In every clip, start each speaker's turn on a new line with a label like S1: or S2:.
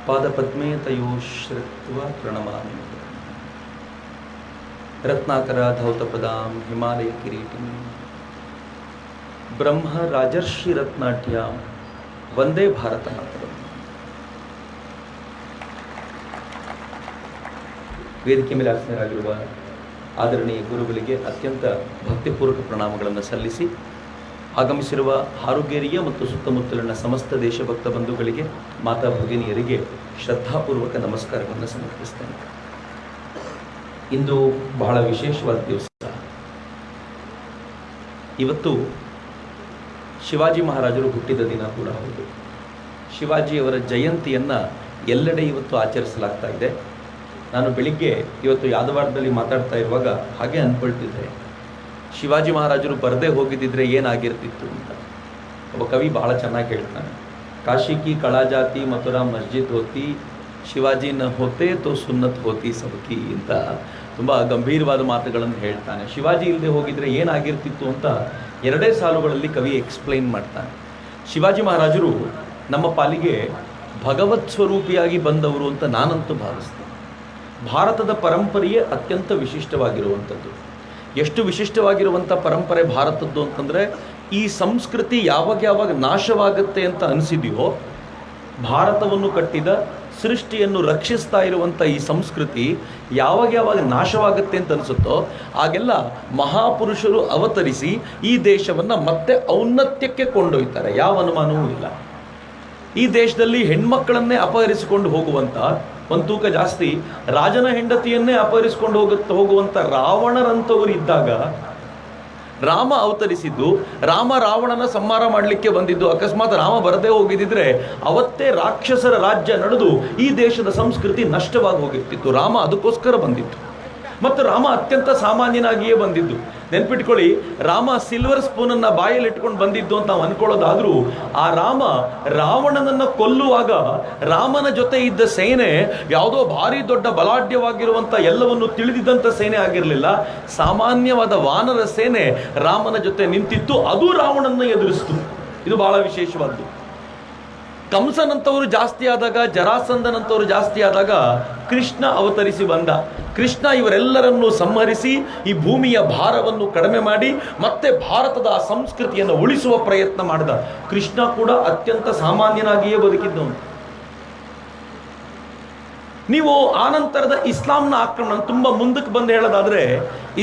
S1: ಪಾದಪದ್ಮೇ ತಯೋಶ್ರಿತ್ವ ಪ್ರಣಮಾಮಿ ರತ್ನಾಕರ ಧೌತಪದಾಂ ಹಿಮಾಲಯ ಕಿರೀಟಿಂ ಬ್ರಹ್ಮ ರಾಜರ್ಷಿ ರತ್ನಾಟ್ಯಾಂ ವಂದೇ ಭಾರತ ಮಾತರಂ. ವೇದಿಕೆ ಮೇಲೆ ಆಸೀನರಾಗಿರುವ ಆದರಣೀಯ ಗುರುಗಳಿಗೆ ಅತ್ಯಂತ ಭಕ್ತಿಪೂರ್ವಕ ಪ್ರಣಾಮಗಳನ್ನು ಸಲ್ಲಿಸಿ, ಆಗಮಿಸಿರುವ ಹಾರುಗೇರಿಯ ಮತ್ತು ಸುತ್ತಮುತ್ತಲಿನ ಸಮಸ್ತ ದೇಶಭಕ್ತ ಬಂಧುಗಳಿಗೆ, ಮಾತಾ ಭಗಿನಿಯರಿಗೆ ಶ್ರದ್ಧಾಪೂರ್ವಕ ನಮಸ್ಕಾರಗಳನ್ನು ಸಮರ್ಪಿಸ್ತೇನೆ. ಇಂದು ಬಹಳ ವಿಶೇಷವಾದ ದಿವಸ. ಇವತ್ತು ಶಿವಾಜಿ ಮಹಾರಾಜರು ಹುಟ್ಟಿದ ದಿನ ಕೂಡ ಹೌದು. ಶಿವಾಜಿಯವರ ಜಯಂತಿಯನ್ನು ಎಲ್ಲೆಡೆ ಇವತ್ತು ಆಚರಿಸಲಾಗ್ತಾ ಇದೆ. ನಾನು ಬೆಳಿಗ್ಗೆ ಇವತ್ತು ಯಾದವಾರದಲ್ಲಿ ಮಾತಾಡ್ತಾ ಇರುವಾಗ ಹಾಗೆ ಅಂದ್ಕೊಳ್ತಿದ್ದೆ, ಶಿವಾಜಿ ಮಹಾರಾಜರು ಬರದೇ ಹೋಗಿದ್ದಿದ್ರೆ ಏನಾಗಿರ್ತಿತ್ತು ಅಂತ. ಒಬ್ಬ ಕವಿ ಬಹಳ ಚೆನ್ನಾಗಿ ಹೇಳ್ತಾನೆ, ಕಾಶಿ ಕಿ ಕಳಾ ಜಾತಿ ಮಥುರಾ ಮಸ್ಜಿದ್ ಹೋತಿ, ಶಿವಾಜಿ ನ ಹೋತೆ ತೋ ಸುನ್ನತ್ ಹೋತಿ ಸಬಕಿ ಅಂತ ತುಂಬ ಗಂಭೀರವಾದ ಮಾತುಗಳನ್ನು ಹೇಳ್ತಾನೆ. ಶಿವಾಜಿ ಇಲ್ಲದೆ ಹೋಗಿದ್ರೆ ಏನಾಗಿರ್ತಿತ್ತು ಅಂತ ಎರಡೇ ಸಾಲುಗಳಲ್ಲಿ ಕವಿ ಎಕ್ಸ್ಪ್ಲೈನ್ ಮಾಡ್ತಾನೆ. ಶಿವಾಜಿ ಮಹಾರಾಜರು ನಮ್ಮ ಪಾಲಿಗೆ ಭಗವತ್ ಸ್ವರೂಪಿಯಾಗಿ ಬಂದವರು ಅಂತ ನಾನಂತೂ ಭಾವಿಸ್ತೇನೆ. ಭಾರತದ ಪರಂಪರೆಯೇ ಅತ್ಯಂತ ವಿಶಿಷ್ಟವಾಗಿರುವಂಥದ್ದು. ಎಷ್ಟು ವಿಶಿಷ್ಟವಾಗಿರುವಂಥ ಪರಂಪರೆ ಭಾರತದ್ದು ಅಂತಂದರೆ, ಈ ಸಂಸ್ಕೃತಿ ಯಾವಾಗ ನಾಶವಾಗುತ್ತೆ ಅಂತ ಅನಿಸಿದೆಯೋ, ಭಾರತವನ್ನು ಕಟ್ಟಿದ ಸೃಷ್ಟಿಯನ್ನು ರಕ್ಷಿಸ್ತಾ ಇರುವಂಥ ಈ ಸಂಸ್ಕೃತಿ ಯಾವಾಗ ನಾಶವಾಗುತ್ತೆ ಅಂತ ಅನಿಸುತ್ತೋ ಆಗೆಲ್ಲ ಮಹಾಪುರುಷರು ಅವತರಿಸಿ ಈ ದೇಶವನ್ನು ಮತ್ತೆ ಔನ್ನತ್ಯಕ್ಕೆ ಕೊಂಡೊಯ್ತಾರೆ. ಯಾವ ಅನುಮಾನವೂ ಇಲ್ಲ. ಈ ದೇಶದಲ್ಲಿ ಹೆಣ್ಮಕ್ಕಳನ್ನೇ ಅಪಹರಿಸಿಕೊಂಡು ಹೋಗುವಂಥ, ಒಂದು ತೂಕ ಜಾಸ್ತಿ ರಾಜನ ಹೆಂಡತಿಯನ್ನೇ ಅಪಹರಿಸಿಕೊಂಡು ಹೋಗುವಂಥ ರಾವಣರಂಥವರು ಇದ್ದಾಗ ರಾಮ ಅವತರಿಸಿದ್ದು, ರಾಮ ರಾವಣನ ಸಂಹಾರ ಮಾಡಲಿಕ್ಕೆ ಬಂದಿದ್ದು. ಅಕಸ್ಮಾತ್ ರಾಮ ಬರದೇ ಹೋಗಿದ್ದಿದ್ರೆ ಅವತ್ತೇ ರಾಕ್ಷಸರ ರಾಜ್ಯ ನಡೆದು ಈ ದೇಶದ ಸಂಸ್ಕೃತಿ ನಷ್ಟವಾಗಿ ಹೋಗಿರ್ತಿತ್ತು. ರಾಮ ಅದಕ್ಕೋಸ್ಕರ ಬಂದಿತ್ತು. ಮತ್ತು ರಾಮ ಅತ್ಯಂತ ಸಾಮಾನ್ಯನಾಗಿಯೇ ಬಂದಿದ್ದು. ನೆನ್ಪಿಟ್ಕೊಳ್ಳಿ, ರಾಮ ಸಿಲ್ವರ್ ಸ್ಪೂನನ್ನು ಬಾಯಲ್ಲಿ ಇಟ್ಕೊಂಡು ಬಂದಿದ್ದು ಅಂತ ನಾವು ಅನ್ಕೊಳ್ಳೋದಾದರೂ, ಆ ರಾಮ ರಾವಣನನ್ನು ಕೊಲ್ಲುವಾಗ ರಾಮನ ಜೊತೆ ಇದ್ದ ಸೇನೆ ಯಾವುದೋ ಭಾರಿ ದೊಡ್ಡ ಬಲಾಢ್ಯವಾಗಿರುವಂಥ ಎಲ್ಲವನ್ನು ತಿಳಿದಿದ್ದಂಥ ಸೇನೆ ಆಗಿರಲಿಲ್ಲ. ಸಾಮಾನ್ಯವಾದ ವಾನರ ಸೇನೆ ರಾಮನ ಜೊತೆ ನಿಂತಿತ್ತು. ಅದು ರಾವಣನ ಎದುರಿಸ್ತು. ಇದು ಬಹಳ ವಿಶೇಷವಾದ್ದು. ಕಂಸನಂಥವರು ಜಾಸ್ತಿ ಆದಾಗ, ಜರಾಸಂಧನಂಥವರು ಜಾಸ್ತಿ ಆದಾಗ ಕೃಷ್ಣ ಅವತರಿಸಿ ಬಂದ. ಕೃಷ್ಣ ಇವರೆಲ್ಲರನ್ನೂ ಸಂಹರಿಸಿ ಈ ಭೂಮಿಯ ಭಾರವನ್ನು ಕಡಿಮೆ ಮಾಡಿ ಮತ್ತೆ ಭಾರತದ ಆ ಸಂಸ್ಕೃತಿಯನ್ನು ಉಳಿಸುವ ಪ್ರಯತ್ನ ಮಾಡಿದ. ಕೃಷ್ಣ ಕೂಡ ಅತ್ಯಂತ ಸಾಮಾನ್ಯನಾಗಿಯೇ ಬದುಕಿದ್ದವನು. ನೀವು ಆನಂತರದ ಇಸ್ಲಾಂನ ಆಕ್ರಮಣ ತುಂಬ ಮುಂದಕ್ಕೆ ಬಂದು ಹೇಳೋದಾದರೆ,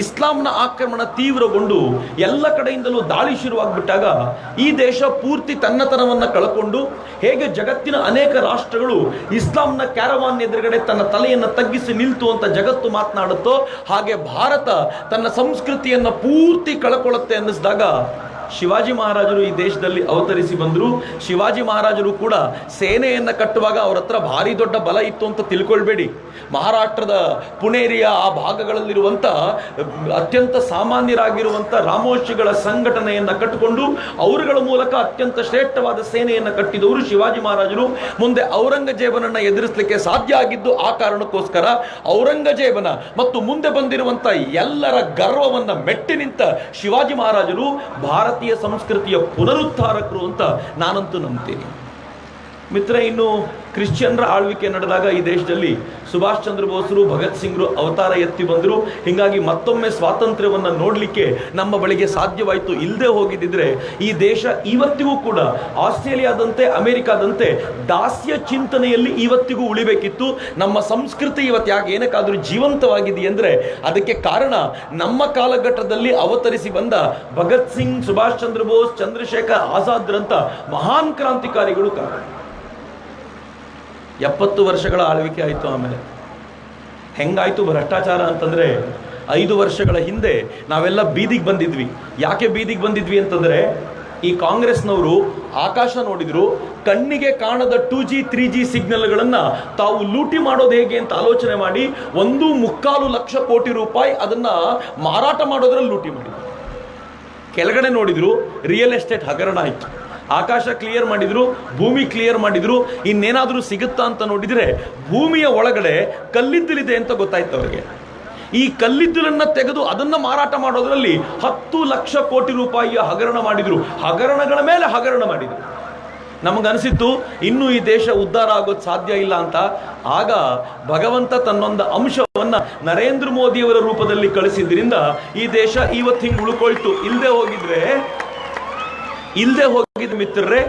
S1: ಇಸ್ಲಾಂನ ಆಕ್ರಮಣ ತೀವ್ರಗೊಂಡು ಎಲ್ಲ ಕಡೆಯಿಂದಲೂ ದಾಳಿ ಶುರುವಾಗ್ಬಿಟ್ಟಾಗ ಈ ದೇಶ ಪೂರ್ತಿ ತನ್ನತನವನ್ನು ಕಳ್ಕೊಂಡು, ಹೇಗೆ ಜಗತ್ತಿನ ಅನೇಕ ರಾಷ್ಟ್ರಗಳು ಇಸ್ಲಾಂನ ಕ್ಯಾರವಾನ್ ಎದುರುಗಡೆ ತನ್ನ ತಲೆಯನ್ನು ತಗ್ಗಿಸಿ ನಿಲ್ತು ಅಂತ ಜಗತ್ತು ಮಾತನಾಡುತ್ತೋ, ಹಾಗೆ ಭಾರತ ತನ್ನ ಸಂಸ್ಕೃತಿಯನ್ನು ಪೂರ್ತಿ ಕಳ್ಕೊಳ್ಳುತ್ತೆ ಅನ್ನಿಸಿದಾಗ ಶಿವಾಜಿ ಮಹಾರಾಜರು ಈ ದೇಶದಲ್ಲಿ ಅವತರಿಸಿ ಬಂದರು. ಶಿವಾಜಿ ಮಹಾರಾಜರು ಕೂಡ ಸೇನೆಯನ್ನು ಕಟ್ಟುವಾಗ ಅವ್ರ ಹತ್ರ ಭಾರಿ ದೊಡ್ಡ ಬಲ ಇತ್ತು ಅಂತ ತಿಳ್ಕೊಳ್ಬೇಡಿ. ಮಹಾರಾಷ್ಟ್ರದ ಪುಣೇರಿಯ ಆ ಭಾಗಗಳಲ್ಲಿರುವಂಥ ಅತ್ಯಂತ ಸಾಮಾನ್ಯರಾಗಿರುವಂಥ ರಾಮೋಶಿಗಳ ಸಂಘಟನೆಯನ್ನು ಕಟ್ಟಿಕೊಂಡು ಅವರುಗಳ ಮೂಲಕ ಅತ್ಯಂತ ಶ್ರೇಷ್ಠವಾದ ಸೇನೆಯನ್ನು ಕಟ್ಟಿದವರು ಶಿವಾಜಿ ಮಹಾರಾಜರು. ಮುಂದೆ ಔರಂಗಜೇಬನನ್ನು ಎದುರಿಸಲಿಕ್ಕೆ ಸಾಧ್ಯ ಆಗಿದ್ದು ಆ ಕಾರಣಕ್ಕೋಸ್ಕರ. ಔರಂಗಜೇಬನ ಮತ್ತು ಮುಂದೆ ಬಂದಿರುವಂಥ ಎಲ್ಲರ ಗರ್ವವನ್ನು ಮೆಟ್ಟಿ ನಿಂತ ಶಿವಾಜಿ ಮಹಾರಾಜರು ಭಾರತೀಯ ಸಂಸ್ಕೃತಿಯ ಪುನರುದ್ಧಾರಕರು ಅಂತ ನಾನಂತೂ ನಂಬ್ತೀನಿ. ಮಿತ್ರ, ಇನ್ನು ಕ್ರಿಶ್ಚಿಯನ್ರ ಆಳ್ವಿಕೆ ನಡೆದಾಗ ಈ ದೇಶದಲ್ಲಿ ಸುಭಾಷ್ ಚಂದ್ರ ಬೋಸರು, ಭಗತ್ ಸಿಂಗ್ರು ಅವತಾರ ಎತ್ತಿ ಬಂದರು. ಹೀಗಾಗಿ ಮತ್ತೊಮ್ಮೆ ಸ್ವಾತಂತ್ರ್ಯವನ್ನು ನೋಡಲಿಕ್ಕೆ ನಮ್ಮ ಬಳಿಗೆ ಸಾಧ್ಯವಾಯಿತು. ಇಲ್ಲದೆ ಹೋಗಿದ್ದಿದ್ರೆ ಈ ದೇಶ ಇವತ್ತಿಗೂ ಕೂಡ ಆಸ್ಟ್ರೇಲಿಯಾದಂತೆ, ಅಮೆರಿಕಾದಂತೆ ದಾಸ್ಯ ಚಿಂತನೆಯಲ್ಲಿ ಇವತ್ತಿಗೂ ಉಳಿಬೇಕಿತ್ತು. ನಮ್ಮ ಸಂಸ್ಕೃತಿ ಇವತ್ತು ಯಾಕೆ ಏನಕ್ಕಾದರೂ ಜೀವಂತವಾಗಿದೆಯೆಂದರೆ ಅದಕ್ಕೆ ಕಾರಣ ನಮ್ಮ ಕಾಲಘಟ್ಟದಲ್ಲಿ ಅವತರಿಸಿ ಬಂದ ಭಗತ್ ಸಿಂಗ್, ಸುಭಾಷ್ ಚಂದ್ರ ಬೋಸ್, ಚಂದ್ರಶೇಖರ್ ಆಜಾದ್ರಂಥ ಮಹಾನ್ ಕ್ರಾಂತಿಕಾರಿಗಳು ಕಾರಣ. 70 ವರ್ಷಗಳ ಆಳ್ವಿಕೆ ಆಯಿತು. ಆಮೇಲೆ ಹೆಂಗಾಯಿತು ಭ್ರಷ್ಟಾಚಾರ ಅಂತಂದರೆ, 5 ವರ್ಷಗಳ ಹಿಂದೆ ನಾವೆಲ್ಲ ಬೀದಿಗೆ ಬಂದಿದ್ವಿ. ಯಾಕೆ ಬೀದಿಗೆ ಬಂದಿದ್ವಿ ಅಂತಂದರೆ, ಈ ಕಾಂಗ್ರೆಸ್ನವರು ಆಕಾಶ ನೋಡಿದ್ರು, ಕಣ್ಣಿಗೆ ಕಾಣದ 2G 3G ಸಿಗ್ನಲ್ಗಳನ್ನು ತಾವು ಲೂಟಿ ಮಾಡೋದು ಹೇಗೆ ಅಂತ ಆಲೋಚನೆ ಮಾಡಿ 1.25 ಲಕ್ಷ ಕೋಟಿ ರೂಪಾಯಿ ಅದನ್ನು ಮಾರಾಟ ಮಾಡೋದ್ರಲ್ಲಿ ಲೂಟಿ ಮಾಡಿದ್ರು. ಕೆಳಗಡೆ ನೋಡಿದ್ರು, ರಿಯಲ್ ಎಸ್ಟೇಟ್ ಹಗರಣ ಆಯಿತು. ಆಕಾಶ ಕ್ಲಿಯರ್ ಮಾಡಿದ್ರು, ಭೂಮಿ ಕ್ಲಿಯರ್ ಮಾಡಿದ್ರು. ಇನ್ನೇನಾದರೂ ಸಿಗುತ್ತಾ ಅಂತ ನೋಡಿದರೆ ಭೂಮಿಯ ಒಳಗಡೆ ಕಲ್ಲಿದ್ದಲಿದೆ ಅಂತ ಗೊತ್ತಾಯ್ತು ಅವರಿಗೆ. ಈ ಕಲ್ಲಿದ್ದಲನ್ನು ತೆಗೆದು ಅದನ್ನು ಮಾರಾಟ ಮಾಡೋದರಲ್ಲಿ 10 ಲಕ್ಷ ಕೋಟಿ ರೂಪಾಯಿಯ ಹಗರಣ ಮಾಡಿದರು. ಹಗರಣಗಳ ಮೇಲೆ ಹಗರಣ ಮಾಡಿದರು. ನಮಗನಿಸಿತ್ತು ಇನ್ನೂ ಈ ದೇಶ ಉದ್ಧಾರ ಆಗೋದು ಸಾಧ್ಯ ಇಲ್ಲ ಅಂತ. ಆಗ ಭಗವಂತ ತನ್ನೊಂದು ಅಂಶವನ್ನ ನರೇಂದ್ರ ಮೋದಿಯವರ ರೂಪದಲ್ಲಿ ಕಳಿಸಿದ್ರಿಂದ ಈ ದೇಶ ಇವತ್ತು ಹಿಂಗೆ ಉಳ್ಕೊಳ್ತು. ಇಲ್ಲದೆ ಹೋಗಿದ್ರೆ ಮಿತ್ರರೇ,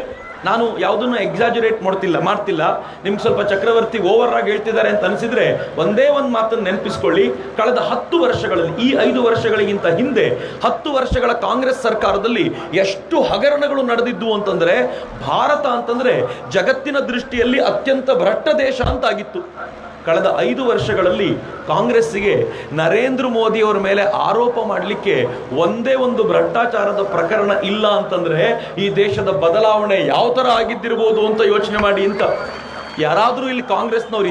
S1: ನಾನು ಯಾವುದನ್ನು ಎಕ್ಸಾಜುರೇಟ್ ಮಾಡ್ತಿಲ್ಲ. ನಿಮ್ಗೆ ಸ್ವಲ್ಪ ಚಕ್ರವರ್ತಿ ಓವರ್ ಆಗಿ ಹೇಳ್ತಿದ್ದಾರೆ ಅಂತ ಅನಿಸಿದ್ರೆ ಒಂದೇ ಒಂದು ಮಾತನ್ನು ನೆನಪಿಸ್ಕೊಳ್ಳಿ. ಕಳೆದ 10 ವರ್ಷಗಳಲ್ಲಿ, ಈ 5 ವರ್ಷಗಳಿಗಿಂತ ಹಿಂದೆ 10 ವರ್ಷಗಳ ಕಾಂಗ್ರೆಸ್ ಸರ್ಕಾರದಲ್ಲಿ ಎಷ್ಟು ಹಗರಣಗಳು ನಡೆದಿದ್ದು ಅಂತಂದ್ರೆ, ಭಾರತ ಅಂತಂದ್ರೆ ಜಗತ್ತಿನ ದೃಷ್ಟಿಯಲ್ಲಿ ಅತ್ಯಂತ ಭ್ರಷ್ಟ ದೇಶ ಅಂತಾಗಿತ್ತು. ಕಳೆದ 5 ವರ್ಷಗಳಲ್ಲಿ ಕಾಂಗ್ರೆಸ್ಸಿಗೆ ನರೇಂದ್ರ ಮೋದಿಯವರ ಮೇಲೆ ಆರೋಪ ಮಾಡಲಿಕ್ಕೆ ಒಂದೇ ಒಂದು ಭ್ರಷ್ಟಾಚಾರದ ಪ್ರಕರಣ ಇಲ್ಲ ಅಂತಂದ್ರೆ ಈ ದೇಶದ ಬದಲಾವಣೆ ಯಾವ ಥರ ಆಗಿದ್ದಿರ್ಬೋದು ಅಂತ ಯೋಚನೆ ಮಾಡಿ. ಅಂತ ಯಾರಾದರೂ ಇಲ್ಲಿ ಕಾಂಗ್ರೆಸ್ನವ್ರು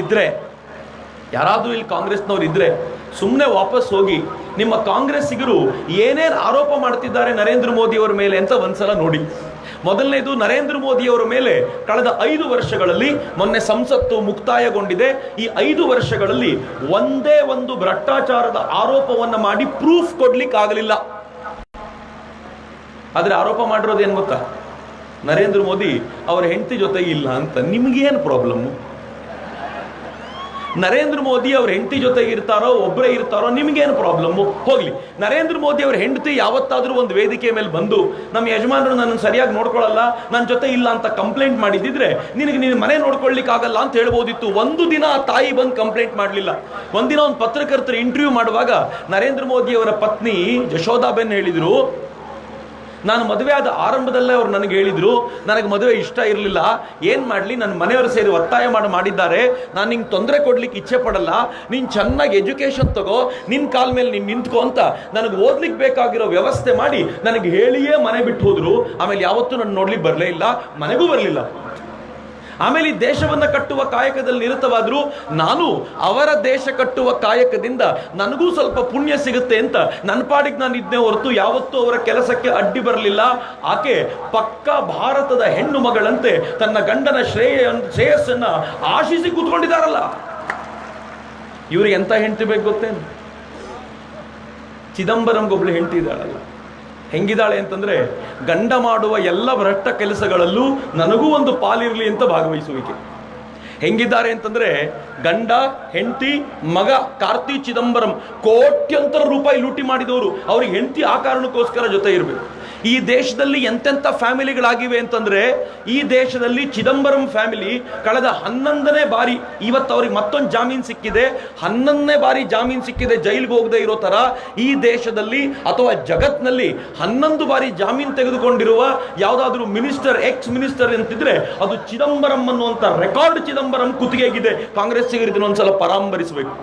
S1: ಇದ್ರೆ ಸುಮ್ಮನೆ ವಾಪಸ್ ಹೋಗಿ ನಿಮ್ಮ ಕಾಂಗ್ರೆಸ್ಸಿಗರು ಏನೇನು ಆರೋಪ ಮಾಡ್ತಿದ್ದಾರೆ ನರೇಂದ್ರ ಮೋದಿಯವರ ಮೇಲೆ ಅಂತ ಒಂದ್ಸಲ ನೋಡಿ. ಮೊದಲನೇದು, ನರೇಂದ್ರ ಮೋದಿಯವರ ಮೇಲೆ ಕಳೆದ 5 ವರ್ಷಗಳಲ್ಲಿ, ಮೊನ್ನೆ ಸಂಸತ್ತು ಮುಕ್ತಾಯಗೊಂಡಿದೆ, ಈ 5 ವರ್ಷಗಳಲ್ಲಿ ಒಂದೇ ಒಂದು ಭ್ರಷ್ಟಾಚಾರದ ಆರೋಪವನ್ನು ಮಾಡಿ ಪ್ರೂಫ್ ಕೊಡ್ಲಿಕ್ಕೆ ಆಗಲಿಲ್ಲ. ಆದ್ರೆ ಆರೋಪ ಮಾಡಿರೋದು ಏನ್ ಗೊತ್ತಾ? ನರೇಂದ್ರ ಮೋದಿ ಅವರ ಹೆಂಡತಿ ಜೊತೆ ಇಲ್ಲ ಅಂತ. ನಿಮ್ಗೇನು ಪ್ರಾಬ್ಲಮ್ಮು? ನರೇಂದ್ರ ಮೋದಿ ಅವ್ರ ಹೆಂಡತಿ ಜೊತೆಗೆ ಇರ್ತಾರೋ ಒಬ್ಬರೇ ಇರ್ತಾರೋ ನಿಮ್ಗೇನು ಪ್ರಾಬ್ಲಮ್ಮು? ಹೋಗ್ಲಿ. ನರೇಂದ್ರ ಮೋದಿ ಅವ್ರ ಹೆಂಡತಿ ಯಾವತ್ತಾದ್ರೂ ಒಂದು ವೇದಿಕೆ ಮೇಲೆ ಬಂದು ನಮ್ಮ ಯಜಮಾನರು ನನ್ನ ಸರಿಯಾಗಿ ನೋಡ್ಕೊಳ್ಳಲ್ಲ, ನನ್ನ ಜೊತೆ ಇಲ್ಲ ಅಂತ ಕಂಪ್ಲೇಂಟ್ ಮಾಡಿದಿದ್ರೆ ನಿನ್ನ ಮನೆ ನೋಡ್ಕೊಳ್ಲಿಕ್ಕೆ ಆಗಲ್ಲ ಅಂತ ಹೇಳ್ಬೋದಿತ್ತು. ಒಂದು ದಿನ ಆ ತಾಯಿ ಬಂದು ಕಂಪ್ಲೇಂಟ್ ಮಾಡಲಿಲ್ಲ. ಒಂದಿನ ಒಂದು ಪತ್ರಕರ್ತರ ಇಂಟರ್ವ್ಯೂ ಮಾಡುವಾಗ ನರೇಂದ್ರ ಮೋದಿ ಅವರ ಪತ್ನಿ ಯಶೋದಾಬೆನ್ ಹೇಳಿದ್ರು, ನಾನು ಮದುವೆ ಆದ ಆರಂಭದಲ್ಲೇ ಅವ್ರು ನನಗೆ ಹೇಳಿದ್ರು, ನನಗೆ ಮದುವೆ ಇಷ್ಟ ಇರಲಿಲ್ಲ, ಏನು ಮಾಡಲಿ, ನನ್ನ ಮನೆಯವರು ಸೇರಿ ಒತ್ತಾಯ ಮಾಡಿದ್ದಾರೆ, ನಾನು ನಿಂಗೆ ತೊಂದರೆ ಕೊಡ್ಲಿಕ್ಕೆ ಇಚ್ಛೆ ಪಡಲ್ಲ, ನೀನು ಚೆನ್ನಾಗಿ ಎಜುಕೇಷನ್ ತಗೋ, ನಿನ್ನ ಕಾಲ ಮೇಲೆ ನೀನು ನಿಂತ್ಕೋ ಅಂತ ನನಗೆ ಓದ್ಲಿಕ್ಕೆ ಬೇಕಾಗಿರೋ ವ್ಯವಸ್ಥೆ ಮಾಡಿ ನನಗೆ ಹೇಳಿಯೇ ಮನೆ ಬಿಟ್ಟು ಹೋದ್ರು. ಆಮೇಲೆ ಯಾವತ್ತೂ ನನ್ನ ನೋಡ್ಲಿಕ್ಕೆ ಬರಲೇ ಇಲ್ಲ, ಮನೆಗೂ ಬರಲಿಲ್ಲ. ಆಮೇಲೆ ಈ ದೇಶವನ್ನು ಕಟ್ಟುವ ಕಾಯಕದಲ್ಲಿ ನಿರತವಾದ್ರು. ನಾನು ಅವರ ದೇಶ ಕಟ್ಟುವ ಕಾಯಕದಿಂದ ನನಗೂ ಸ್ವಲ್ಪ ಪುಣ್ಯ ಸಿಗುತ್ತೆ ಅಂತ ನನ್ನ ಪಾಡಿಗೆ ನಾನು ಇದ್ನೇ ಹೊರತು ಯಾವತ್ತೂ ಅವರ ಕೆಲಸಕ್ಕೆ ಅಡ್ಡಿ ಬರಲಿಲ್ಲ. ಆಕೆ ಪಕ್ಕ ಭಾರತದ ಹೆಣ್ಣು ಮಗಳಂತೆ ತನ್ನ ಗಂಡನ ಶ್ರೇಯಸ್ಸನ್ನ ಆಶಿಸಿ ಕೂತ್ಕೊಂಡಿದ್ದಾರಲ್ಲ. ಇವ್ರಿಗೆ ಎಂತ ಹೆಂಡತಿ ಬೇಕು ಗೊತ್ತೇನು? ಚಿದಂಬರಂಗೊಬ್ಳು ಹೆಂಡತಿ ಇದ್ದಾಳಲ್ಲ, ಹೆಂಗಿದ್ದಾಳೆ ಅಂತಂದ್ರೆ, ಗಂಡ ಮಾಡುವ ಎಲ್ಲ ಭ್ರಷ್ಟ ಕೆಲಸಗಳಲ್ಲೂ ನನಗೂ ಒಂದು ಪಾಲಿರಲಿ ಅಂತ ಭಾಗವಹಿಸುವಿಕೆ. ಹೆಂಗಿದ್ದಾರೆ ಅಂತಂದ್ರೆ, ಗಂಡ, ಹೆಂಡತಿ, ಮಗ ಕಾರ್ತಿ ಚಿದಂಬರಂ ಕೋಟ್ಯಂತರ ರೂಪಾಯಿ ಲೂಟಿ ಮಾಡಿದವರು. ಅವ್ರಿಗೆ ಹೆಂಡತಿ ಆ ಕಾರಣಕ್ಕೋಸ್ಕರ ಜೊತೆ ಇರಬೇಕು. ಈ ದೇಶದಲ್ಲಿ ಎಂತೆಂಥ ಫ್ಯಾಮಿಲಿಗಳಾಗಿವೆ ಅಂತಂದ್ರೆ, ಈ ದೇಶದಲ್ಲಿ ಚಿದಂಬರಂ ಫ್ಯಾಮಿಲಿ ಕಳೆದ 11ನೇ ಬಾರಿ, ಇವತ್ತು ಅವ್ರಿಗೆ ಮತ್ತೊಂದು ಜಾಮೀನು ಸಿಕ್ಕಿದೆ, 11ನೇ ಬಾರಿ ಜಾಮೀನು ಸಿಕ್ಕಿದೆ ಜೈಲಿಗೆ ಹೋಗದೆ ಇರೋ ತರ. ಈ ದೇಶದಲ್ಲಿ ಅಥವಾ ಜಗತ್ನಲ್ಲಿ 11 ಬಾರಿ ಜಾಮೀನು ತೆಗೆದುಕೊಂಡಿರುವ ಯಾವುದಾದ್ರೂ ಮಿನಿಸ್ಟರ್, ಎಕ್ಸ್ ಮಿನಿಸ್ಟರ್ ಅಂತಿದ್ರೆ ಅದು ಚಿದಂಬರಂ ಅನ್ನುವಂಥ ರೆಕಾರ್ಡ್ ಚಿದಂಬರಂ ಕುತ್ತಿಗೆಗಿದೆ. ಕಾಂಗ್ರೆಸ್ಸಿಗೆ ಇದನ್ನ ಒಂದ್ಸಲ ಪರಾಂಬರಿಸಬೇಕು.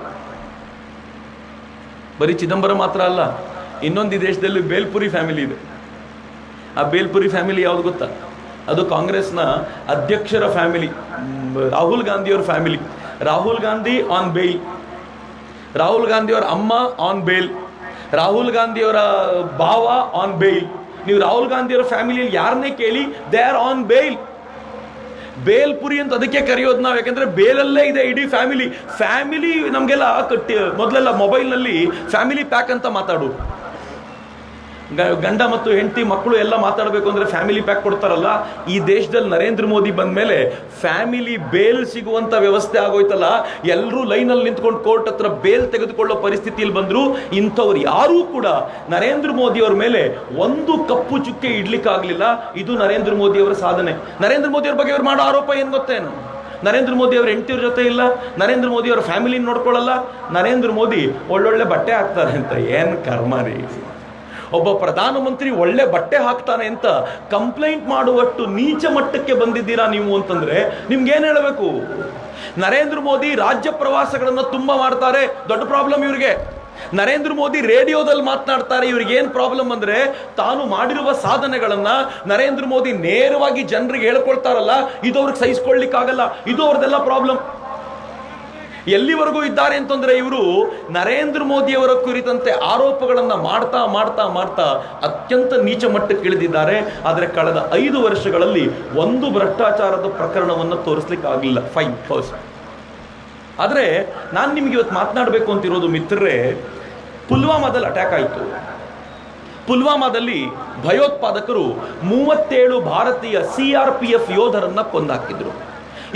S1: ಬರೀ ಚಿದಂಬರಂ ಮಾತ್ರ ಅಲ್ಲ, ಇನ್ನೊಂದು ದೇಶದಲ್ಲಿ ಬೇಲ್ಪುರಿ ಫ್ಯಾಮಿಲಿ ಇದೆ. ಆ ಬೇಲ್ಪುರಿ ಫ್ಯಾಮಿಲಿ ಯಾವ್ದು ಗೊತ್ತಾ? ಅದು ಕಾಂಗ್ರೆಸ್ನ ಅಧ್ಯಕ್ಷರ ಫ್ಯಾಮಿಲಿ, ರಾಹುಲ್ ಗಾಂಧಿಯವರ family. Rahul Gandhi on bale, Rahul ಗಾಂಧಿಯವರ ಅಮ್ಮ ಆನ್ ಬೇಲ್, ರಾಹುಲ್ ಗಾಂಧಿಯವರ ಭಾವ ಆನ್ ಬೇಲ್. ನೀವು ರಾಹುಲ್ ಗಾಂಧಿಯವರ ಫ್ಯಾಮಿಲಿಯಲ್ಲಿ ಯಾರನ್ನೇ ಕೇಳಿ, they are on bale. Bhelpuri ಅಂತ ಅದಕ್ಕೆ ಕರೆಯೋದು ನಾವು, ಯಾಕಂದ್ರೆ ಬೇಲಲ್ಲೇ ಇದೆ ಇಡೀ ಫ್ಯಾಮಿಲಿ. ನಮಗೆಲ್ಲ ಮೊದಲೆಲ್ಲ ಮೊಬೈಲ್ನಲ್ಲಿ ಫ್ಯಾಮಿಲಿ ಪ್ಯಾಕ್ ಅಂತ ಮಾತಾಡು. ಗಂಡ ಮತ್ತು ಹೆಂಡತಿ ಮಕ್ಕಳು ಎಲ್ಲ ಮಾತಾಡಬೇಕು ಅಂದ್ರೆ ಫ್ಯಾಮಿಲಿ ಪ್ಯಾಕ್ ಕೊಡ್ತಾರಲ್ಲ. ಈ ದೇಶದಲ್ಲಿ ನರೇಂದ್ರ ಮೋದಿ ಬಂದ ಮೇಲೆ ಫ್ಯಾಮಿಲಿ ಬೇಲ್ ಸಿಗುವಂತ ವ್ಯವಸ್ಥೆ ಆಗೋಯ್ತಲ್ಲ. ಎಲ್ಲರೂ ಲೈನಲ್ಲಿ ನಿಂತ್ಕೊಂಡು ಕೋರ್ಟ್ ಹತ್ರ ಬೇಲ್ ತೆಗೆದುಕೊಳ್ಳೋ ಪರಿಸ್ಥಿತಿಯಲ್ಲಿ ಬಂದ್ರು. ಇಂಥವ್ರು ಯಾರೂ ಕೂಡ ನರೇಂದ್ರ ಮೋದಿ ಅವರ ಮೇಲೆ ಒಂದು ಕಪ್ಪು ಚುಕ್ಕೆ ಇಡ್ಲಿಕ್ಕಾಗ್ಲಿಲ್ಲ. ಇದು ನರೇಂದ್ರ ಮೋದಿ ಅವರ ಸಾಧನೆ. ನರೇಂದ್ರ ಮೋದಿ ಅವ್ರ ಬಗ್ಗೆ ಅವ್ರು ಮಾಡೋ ಆರೋಪ ಏನ್ ಗೊತ್ತೇನು? ನರೇಂದ್ರ ಮೋದಿ ಅವ್ರ ಹೆಂಡತಿಯವ್ರ ಜೊತೆ ಇಲ್ಲ, ನರೇಂದ್ರ ಮೋದಿ ಅವರ ಫ್ಯಾಮಿಲಿ ನೋಡ್ಕೊಳ್ಳಲ್ಲ, ನರೇಂದ್ರ ಮೋದಿ ಒಳ್ಳೊಳ್ಳೆ ಬಟ್ಟೆ ಹಾಕ್ತಾರೆ ಅಂತ. ಏನ್ ಕರ್ಮ ರೀ! ಒಬ್ಬ ಪ್ರಧಾನಮಂತ್ರಿ ಒಳ್ಳೆ ಬಟ್ಟೆ ಹಾಕ್ತಾನೆ ಅಂತ ಕಂಪ್ಲೇಂಟ್ ಮಾಡುವಷ್ಟು ನೀಚ ಮಟ್ಟಕ್ಕೆ ಬಂದಿದ್ದೀರಾ ನೀವು ಅಂತಂದ್ರೆ ನಿಮ್ಗೇನ್ ಹೇಳಬೇಕು? ನರೇಂದ್ರ ಮೋದಿ ರಾಜ್ಯ ಪ್ರವಾಸಗಳನ್ನ ತುಂಬಾ ಮಾಡ್ತಾರೆ, ದೊಡ್ಡ ಪ್ರಾಬ್ಲಮ್ ಇವ್ರಿಗೆ. ನರೇಂದ್ರ ಮೋದಿ ರೇಡಿಯೋದಲ್ಲಿ ಮಾತನಾಡ್ತಾರೆ, ಇವ್ರಿಗೆ ಏನ್ ಪ್ರಾಬ್ಲಮ್ ಅಂದ್ರೆ ತಾನು ಮಾಡಿರುವ ಸಾಧನೆಗಳನ್ನ ನರೇಂದ್ರ ಮೋದಿ ನೇರವಾಗಿ ಜನರಿಗೆ ಹೇಳ್ಕೊಳ್ತಾರಲ್ಲ, ಇದು ಅವ್ರಿಗೆ ಸಹಿಸ್ಕೊಳ್ಳಿಕ್ಕಾಗಲ್ಲ. ಇದು ಅವ್ರದೆಲ್ಲ ಪ್ರಾಬ್ಲಮ್. ಎಲ್ಲಿವರೆಗೂ ಇದ್ದಾರೆ ಅಂತಂದ್ರೆ ಇವರು ನರೇಂದ್ರ ಮೋದಿಯವರ ಕುರಿತಂತೆ ಆರೋಪಗಳನ್ನ ಮಾಡ್ತಾ ಮಾಡ್ತಾ ಮಾಡ್ತಾ ಅತ್ಯಂತ ನೀಚ ಮಟ್ಟಕ್ಕೆ ಇಳಿದಿದ್ದಾರೆ. ಆದರೆ ಕಳೆದ 5 ವರ್ಷಗಳಲ್ಲಿ ಒಂದು ಭ್ರಷ್ಟಾಚಾರದ ಪ್ರಕರಣವನ್ನು ತೋರಿಸ್ಲಿಕ್ಕೆ ಆಗಲಿಲ್ಲ. Fine, first. ಆದರೆ ನಾನು ನಿಮ್ಗೆ ಇವತ್ತು ಮಾತನಾಡಬೇಕು ಅಂತಿರೋದು ಮಿತ್ರರೇ, ಪುಲ್ವಾಮಾದಲ್ಲಿ ಅಟ್ಯಾಕ್ ಆಯಿತು. ಪುಲ್ವಾಮಾದಲ್ಲಿ ಭಯೋತ್ಪಾದಕರು 37 ಭಾರತೀಯ CRPF ಯೋಧರನ್ನ ಕೊಂದಾಕಿದ್ರು.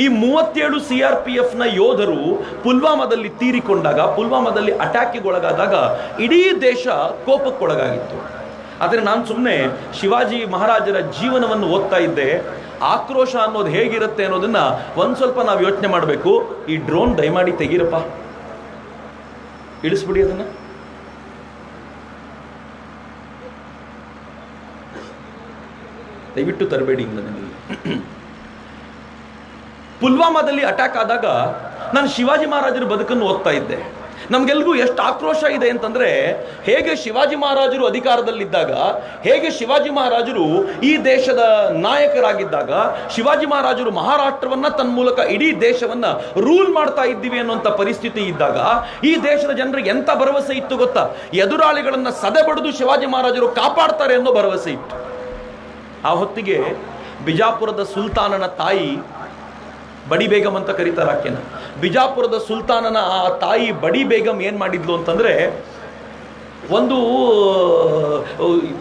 S1: ಈ 37 CRPFನ ಯೋಧರು ಪುಲ್ವಾಮಾದಲ್ಲಿ ತೀರಿಕೊಂಡಾಗ, ಪುಲ್ವಾಮಾದಲ್ಲಿ ಅಟ್ಯಾಕಿಗೊಳಗಾದಾಗ ಇಡೀ ದೇಶ ಕೋಪಕ್ಕೊಳಗಾಗಿತ್ತು. ಆದರೆ ನಾನು ಸುಮ್ಮನೆ ಶಿವಾಜಿ ಮಹಾರಾಜರ ಜೀವನವನ್ನು ಓದ್ತಾ ಇದ್ದೆ. ಆಕ್ರೋಶ ಅನ್ನೋದು ಹೇಗಿರುತ್ತೆ ಅನ್ನೋದನ್ನ ಒಂದು ಸ್ವಲ್ಪ ನಾವು ಯೋಚನೆ ಮಾಡಬೇಕು. ಈ ಡ್ರೋನ್ ದಯಮಾಡಿ ತೆಗೀರಪ್ಪ, ಇಳಿಸ್ಬಿಡಿ ಅದನ್ನ. ದಯವಿಟ್ಟು ತರಬೇಡಿ ನನಗೆ. ಪುಲ್ವಾಮಾದಲ್ಲಿ ಅಟ್ಯಾಕ್ ಆದಾಗ ನಾನು ಶಿವಾಜಿ ಮಹಾರಾಜರ ಬದುಕನ್ನು ಓದ್ತಾ ಇದ್ದೆ. ನಮಗೆಲ್ರಿಗೂ ಎಷ್ಟು ಆಕ್ರೋಶ ಇದೆ ಅಂತಂದ್ರೆ, ಹೇಗೆ ಶಿವಾಜಿ ಮಹಾರಾಜರು ಅಧಿಕಾರದಲ್ಲಿದ್ದಾಗ, ಹೇಗೆ ಶಿವಾಜಿ ಮಹಾರಾಜರು ಈ ದೇಶದ ನಾಯಕರಾಗಿದ್ದಾಗ, ಶಿವಾಜಿ ಮಹಾರಾಜರು ಮಹಾರಾಷ್ಟ್ರವನ್ನ ತನ್ನ ಮೂಲಕ ಇಡೀ ದೇಶವನ್ನ ರೂಲ್ ಮಾಡ್ತಾ ಇದ್ದೀವಿ ಅನ್ನುವಂಥ ಪರಿಸ್ಥಿತಿ ಇದ್ದಾಗ ಈ ದೇಶದ ಜನರಿಗೆ ಎಂಥ ಭರವಸೆ ಇತ್ತು ಗೊತ್ತಾ? ಎದುರಾಳಿಗಳನ್ನ ಸದೆಬಡಿದು ಶಿವಾಜಿ ಮಹಾರಾಜರು ಕಾಪಾಡ್ತಾರೆ ಅನ್ನೋ ಭರವಸೆ ಇತ್ತು. ಆ ಹೊತ್ತಿಗೆ ಬಿಜಾಪುರದ ಸುಲ್ತಾನನ ತಾಯಿ, ಬಡಿ ಬೇಗಂ ಅಂತ ಕರೀತಾರೆ ಆಕೆನ, ಬಿಜಾಪುರದ ಸುಲ್ತಾನನ ಆ ತಾಯಿ ಬಡಿ ಬೇಗಂ ಏನ್ ಮಾಡಿದ್ಲು ಅಂತಂದ್ರೆ, ಒಂದು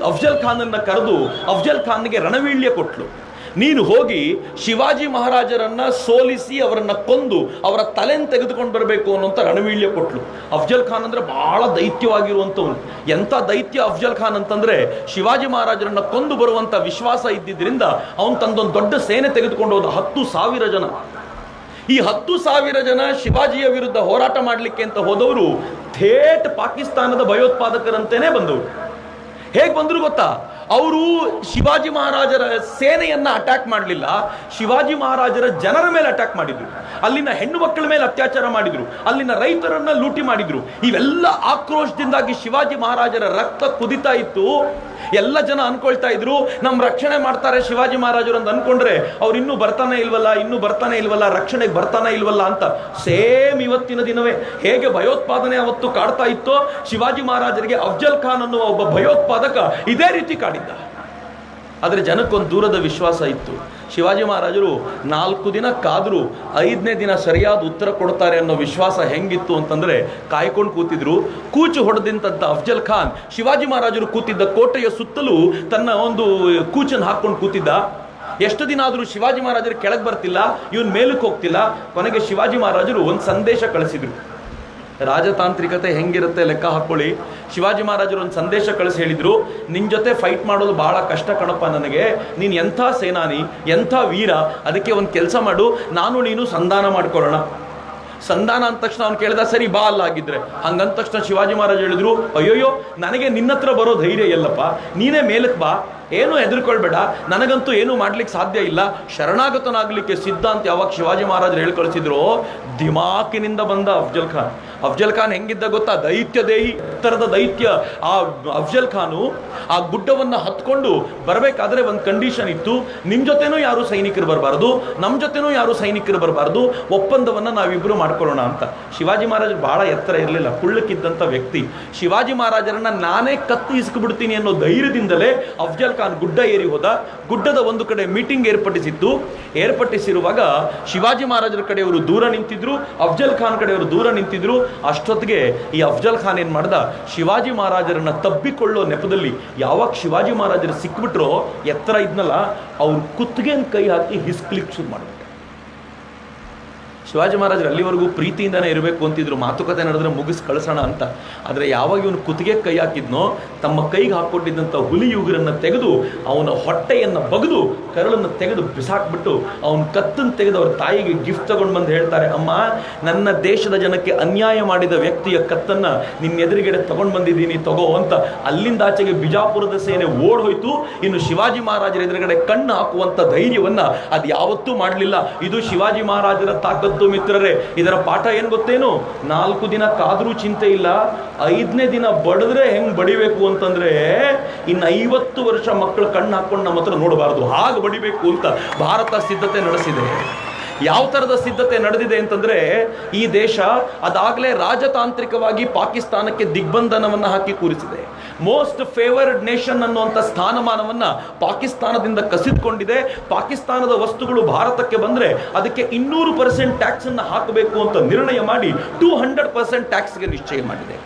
S1: ಅಫ್ಜಲ್ ಖಾನನ್ನ ಕರೆದು ಅಫ್ಜಲ್ ಖಾನ್ಗೆ ರಣವೀಳ್ಯ ಕೊಟ್ಲು. ನೀನು ಹೋಗಿ ಶಿವಾಜಿ ಮಹಾರಾಜರನ್ನ ಸೋಲಿಸಿ ಅವರನ್ನ ಕೊಂದು ಅವರ ತಲೆಯನ್ನು ತೆಗೆದುಕೊಂಡು ಬರಬೇಕು ಅನ್ನುವಂಥ ರಣವೀಳ್ಯ ಕೊಟ್ಲು. ಅಫ್ಜಲ್ ಖಾನ್ ಅಂದ್ರೆ ಬಹಳ ದೈತ್ಯವಾಗಿರುವಂಥವನು. ಎಂಥ ದೈತ್ಯ ಅಫ್ಜಲ್ ಖಾನ್ ಅಂತಂದ್ರೆ, ಶಿವಾಜಿ ಮಹಾರಾಜರನ್ನ ಕೊಂದು ಬರುವಂತ ವಿಶ್ವಾಸ ಇದ್ದಿದ್ರಿಂದ ಅವನು ತಂದೊಂದು ದೊಡ್ಡ ಸೇನೆ ತೆಗೆದುಕೊಂಡು ಹೋದ 10,000 ಜನ. ಈ 10,000 ಜನ ಶಿವಾಜಿಯ ವಿರುದ್ಧ ಹೋರಾಟ ಮಾಡಲಿಕ್ಕೆ ಅಂತ ಹೋದವರು ಥೇಟ್ ಪಾಕಿಸ್ತಾನದ ಭಯೋತ್ಪಾದಕರಂತೇನೆ ಬಂದವರು. ಹೇಗೆ ಬಂದ್ರು ಗೊತ್ತಾ? ಅವರು ಶಿವಾಜಿ ಮಹಾರಾಜರ ಸೇನೆಯನ್ನ ಅಟ್ಯಾಕ್ ಮಾಡಲಿಲ್ಲ, ಶಿವಾಜಿ ಮಹಾರಾಜರ ಜನರ ಮೇಲೆ ಅಟ್ಯಾಕ್ ಮಾಡಿದ್ರು. ಅಲ್ಲಿನ ಹೆಣ್ಣು ಮಕ್ಕಳ ಮೇಲೆ ಅತ್ಯಾಚಾರ ಮಾಡಿದ್ರು, ಅಲ್ಲಿನ ರೈತರನ್ನ ಲೂಟಿ ಮಾಡಿದ್ರು. ಇವೆಲ್ಲ ಆಕ್ರೋಶದಿಂದಾಗಿ ಶಿವಾಜಿ ಮಹಾರಾಜರ ರಕ್ತ ಕುದಿತಾ ಇತ್ತು. ಎಲ್ಲ ಜನ ಅನ್ಕೊಳ್ತಾ ಇದ್ರು, ನಮ್ಮ ರಕ್ಷಣೆ ಮಾಡ್ತಾರೆ ಶಿವಾಜಿ ಮಹಾರಾಜರು ಅಂತ ಅನ್ಕೊಂಡ್ರೆ ಅವ್ರು ಇನ್ನೂ ಬರ್ತಾನೆ ಇಲ್ವಲ್ಲ, ರಕ್ಷಣೆಗೆ ಬರ್ತಾನೆ ಇಲ್ವಲ್ಲ ಅಂತ. ಸೇಮ್ ಇವತ್ತಿನ ದಿನವೇ ಹೇಗೆ ಭಯೋತ್ಪಾದನೆ ಅವತ್ತು ಕಾಡ್ತಾ ಇತ್ತೋ, ಶಿವಾಜಿ ಮಹಾರಾಜರಿಗೆ ಅಫ್ಜಲ್ ಖಾನ್ ಅನ್ನುವ ಒಬ್ಬ ಭಯೋತ್ಪಾದಕ ಇದೇ ರೀತಿ ಕಾಡಿದ್ದ. ಆದರೆ ಜನಕ್ಕೊಂದು ದೂರದ ವಿಶ್ವಾಸ ಇತ್ತು. ಶಿವಾಜಿ ಮಹಾರಾಜರು 4 ದಿನ ಕಾದ್ರು 5ನೇ ದಿನ ಸರಿಯಾದ ಉತ್ತರ ಕೊಡ್ತಾರೆ ಅನ್ನೋ ವಿಶ್ವಾಸ ಹೆಂಗಿತ್ತು ಅಂತಂದ್ರೆ, ಕಾಯ್ಕೊಂಡು ಕೂತಿದ್ರು. ಕೂಚು ಹೊಡೆದಂತ ಅಫ್ಜಲ್ ಖಾನ್ ಶಿವಾಜಿ ಮಹಾರಾಜರು ಕೂತಿದ್ದ ಕೋಟೆಯ ಸುತ್ತಲೂ ತನ್ನ ಒಂದು ಕೂಚನ್ನು ಹಾಕೊಂಡು ಕೂತಿದ್ದ. ಎಷ್ಟು ದಿನ ಆದರೂ ಶಿವಾಜಿ ಮಹಾರಾಜರು ಕೆಳಗೆ ಬರ್ತಿಲ್ಲ, ಇವನ್ ಮೇಲಕ್ಕೆ ಹೋಗ್ತಿಲ್ಲ. ಕೊನೆಗೆ ಶಿವಾಜಿ ಮಹಾರಾಜರು ಒಂದು ಸಂದೇಶ ಕಳಿಸಿದ್ರು. ರಾಜತಾಂತ್ರಿಕತೆ ಹೆಂಗಿರುತ್ತೆ ಲೆಕ್ಕ ಹಾಕೊಳ್ಳಿ. ಶಿವಾಜಿ ಮಹಾರಾಜರು ಒಂದು ಸಂದೇಶ ಕಳಿಸಿ ಹೇಳಿದ್ರು, ನಿನ್ನ ಜೊತೆ ಫೈಟ್ ಮಾಡೋದು ಬಹಳ ಕಷ್ಟ ಕಣಪ್ಪ ನನಗೆ, ನೀನು ಎಂಥ ಸೇನಾನಿ, ಎಂಥ ವೀರ, ಅದಕ್ಕೆ ಒಂದು ಕೆಲಸ ಮಾಡು, ನಾನು ನೀನು ಸಂಧಾನ ಮಾಡ್ಕೊಳ್ಳೋಣ. ಸಂಧಾನ ಅಂದ ತಕ್ಷಣ ಅವ್ನು ಕೇಳಿದ, ಸರಿ ಬಾ ಅಲ್ಲ ಆಗಿದ್ರೆ. ಹಂಗಂದ ತಕ್ಷಣ ಶಿವಾಜಿ ಮಹಾರಾಜ್ ಹೇಳಿದ್ರು, ಅಯ್ಯೋಯ್ಯೋ ನನಗೆ ನಿನ್ನ ಹತ್ರ ಬರೋ ಧೈರ್ಯ ಎಲ್ಲಪ್ಪ, ನೀನೇ ಮೇಲಕ್ಕೆ ಬಾ, ಏನು ಹೆದರ್ಕೊಳ್ಬೇಡ, ನನಗಂತೂ ಏನು ಮಾಡ್ಲಿಕ್ಕೆ ಸಾಧ್ಯ ಇಲ್ಲ, ಶರಣಾಗತನಾಗಲಿಕ್ಕೆ ಸಿದ್ಧ ಅಂತ ಯಾವಾಗ ಶಿವಾಜಿ ಮಹಾರಾಜರು ಹೇಳಿ ಕಳಿಸಿದ್ರು, ದಿಮಾಕಿನಿಂದ ಬಂದ ಅಫ್ಜಲ್ ಖಾನ್ ಹೆಂಗಿದ್ದ ಗೊತ್ತಾ? ದೈತ್ಯ ದೇಹಿ, ಉತ್ತರದ ದೈತ್ಯ. ಆ ಅಫ್ಜಲ್ ಖಾನು ಆ ಗುಡ್ಡವನ್ನು ಹತ್ಕೊಂಡು ಬರಬೇಕಾದ್ರೆ ಒಂದು ಕಂಡೀಷನ್ ಇತ್ತು, ನಿಮ್ಮ ಜೊತೆನೂ ಯಾರು ಸೈನಿಕರು ಬರಬಾರ್ದು, ನಮ್ಮ ಜೊತೆನೂ ಯಾರು ಸೈನಿಕರು ಬರಬಾರ್ದು, ಒಪ್ಪಂದವನ್ನು ನಾವಿಬ್ಬರು ಮಾಡ್ಕೊಳ್ಳೋಣ ಅಂತ. ಶಿವಾಜಿ ಮಹಾರಾಜರು ಬಹಳ ಎತ್ತರ ಇರಲಿಲ್ಲ, ಕುಳ್ಳಕ್ಕಿದ್ದಂಥ ವ್ಯಕ್ತಿ. ಶಿವಾಜಿ ಮಹಾರಾಜರನ್ನ ನಾನೇ ಕತ್ತು ಇಸ್ಕೊಬಿಡ್ತೀನಿ ಅನ್ನೋ ಧೈರ್ಯದಿಂದಲೇ ಅಫ್ಜಲ್ ಖಾನ್ ಗುಡ್ಡ ಏರಿ ಹೋದ. ಗುಡ್ಡದ ಒಂದು ಕಡೆ ಮೀಟಿಂಗ್ ಏರ್ಪಟ್ಟಿಸಿರುವಾಗ ಶಿವಾಜಿ ಮಹಾರಾಜರ ಕಡೆಯವರು ದೂರ ನಿಂತಿದ್ರು, ಅಫ್ಜಲ್ ಖಾನ್ ಕಡೆಯವರು ದೂರ ನಿಂತಿದ್ರು. ಅಷ್ಟೊತ್ತಿಗೆ ಈ ಅಫ್ಜಲ್ ಖಾನ್ ಏನ್ ಮಾಡ್ದ, ಶಿವಾಜಿ ಮಹಾರಾಜರನ್ನ ತಬ್ಬಿಕೊಳ್ಳೋ ನೆಪದಲ್ಲಿ ಯಾವಾಗ ಶಿವಾಜಿ ಮಹಾರಾಜರು ಸಿಕ್ಬಿಟ್ರೋ, ಎತ್ತರ ಇದ್ನಲ್ಲ, ಅವ್ರ ಕುತ್ತಿಗೆನ್ ಕೈ ಹಾಕಿ ಹಿಸ್ಕ್ಲಿಕ್ಕೆ ಶುರು ಮಾಡ್ಬಿಟ್ಟ. ಶಿವಾಜಿ ಮಹಾರಾಜರು ಅಲ್ಲಿವರೆಗೂ ಪ್ರೀತಿಯಿಂದನೇ ಇರಬೇಕು ಅಂತಿದ್ರು, ಮಾತುಕತೆ ನಡೆದ್ರೆ ಮುಗಿಸ್ ಕಳಿಸೋಣ ಅಂತ. ಆದರೆ ಯಾವಾಗ ಇವನು ಕುತ್ತಿಗೆ ಕೈ ಹಾಕಿದ್ನೋ, ತಮ್ಮ ಕೈಗೆ ಹಾಕ್ಕೊಟ್ಟಿದ್ದಂಥ ಹುಲಿ ಉಗುರನ್ನು ತೆಗೆದು ಅವನ ಹೊಟ್ಟೆಯನ್ನು ಬಗೆದು ಕರಳನ್ನು ತೆಗೆದು ಬಿಸಾಕ್ಬಿಟ್ಟು ಅವನ ಕತ್ತನ್ನು ತೆಗೆದು ಅವ್ರ ತಾಯಿಗೆ ಗಿಫ್ಟ್ ತಗೊಂಡು ಬಂದು ಹೇಳ್ತಾರೆ, ಅಮ್ಮ ನನ್ನ ದೇಶದ ಜನಕ್ಕೆ ಅನ್ಯಾಯ ಮಾಡಿದ ವ್ಯಕ್ತಿಯ ಕತ್ತನ್ನು ನಿನ್ನ ಎದುರುಗಡೆ ತಗೊಂಡು ಬಂದಿದ್ದೀನಿ, ತಗೋ ಅಂತ. ಅಲ್ಲಿಂದ ಆಚೆಗೆ ಬಿಜಾಪುರದ ಸೇನೆ ಓಡ್ ಹೋಯ್ತು. ಇನ್ನು ಶಿವಾಜಿ ಮಹಾರಾಜರ ಎದುರುಗಡೆ ಕಣ್ಣು ಹಾಕುವಂಥ ಧೈರ್ಯವನ್ನ ಅದು ಯಾವತ್ತೂ ಮಾಡಲಿಲ್ಲ. ಇದು ಶಿವಾಜಿ ಮಹಾರಾಜರ ತಾಕತ್ತು ಮಿತ್ರರೇ. ಇದರ ಪಾಠ ಏನ್ ಗೊತ್ತೇನು? 4 ದಿನ ಕಾದ್ರೂ ಚಿಂತೆ ಇಲ್ಲ, 5ನೇ ದಿನ ಬಡಿದ್ರೆ ಹೆಂಗ್ ಬಡಿಬೇಕು ಅಂತಂದ್ರೆ, ಇನ್ನು 50 ವರ್ಷ ಮಕ್ಕಳು ಕಣ್ಣು ಹಾಕೊಂಡು ನಮ್ಮ ಹತ್ರ ನೋಡಬಾರದು, ಹಾಗೆ ಬಡಿಬೇಕು ಅಂತ ಭಾರತ ಸಿದ್ಧತೆ ನಡೆಸಿದೆ. ಯಾವ ಥರದ ಸಿದ್ಧತೆ ನಡೆದಿದೆ ಅಂತಂದ್ರೆ, ಈ ದೇಶ ಅದಾಗಲೇ ರಾಜತಾಂತ್ರಿಕವಾಗಿ ಪಾಕಿಸ್ತಾನಕ್ಕೆ ದಿಗ್ಬಂಧನವನ್ನು ಹಾಕಿ ಕೂರಿಸಿದೆ. ಮೋಸ್ಟ್ ಫೇವರ್ಡ್ ನೇಷನ್ ಅನ್ನುವಂಥ ಸ್ಥಾನಮಾನವನ್ನ ಪಾಕಿಸ್ತಾನದಿಂದ ಕಸಿದುಕೊಂಡಿದೆ. ಪಾಕಿಸ್ತಾನದ ವಸ್ತುಗಳು ಭಾರತಕ್ಕೆ ಬಂದ್ರೆ ಅದಕ್ಕೆ 200% ಟ್ಯಾಕ್ಸ್ ಅನ್ನು ಹಾಕಬೇಕು ಅಂತ ನಿರ್ಣಯ ಮಾಡಿ 200% ಟ್ಯಾಕ್ಸ್ಗೆ ನಿಶ್ಚಯ ಮಾಡಿದೆ.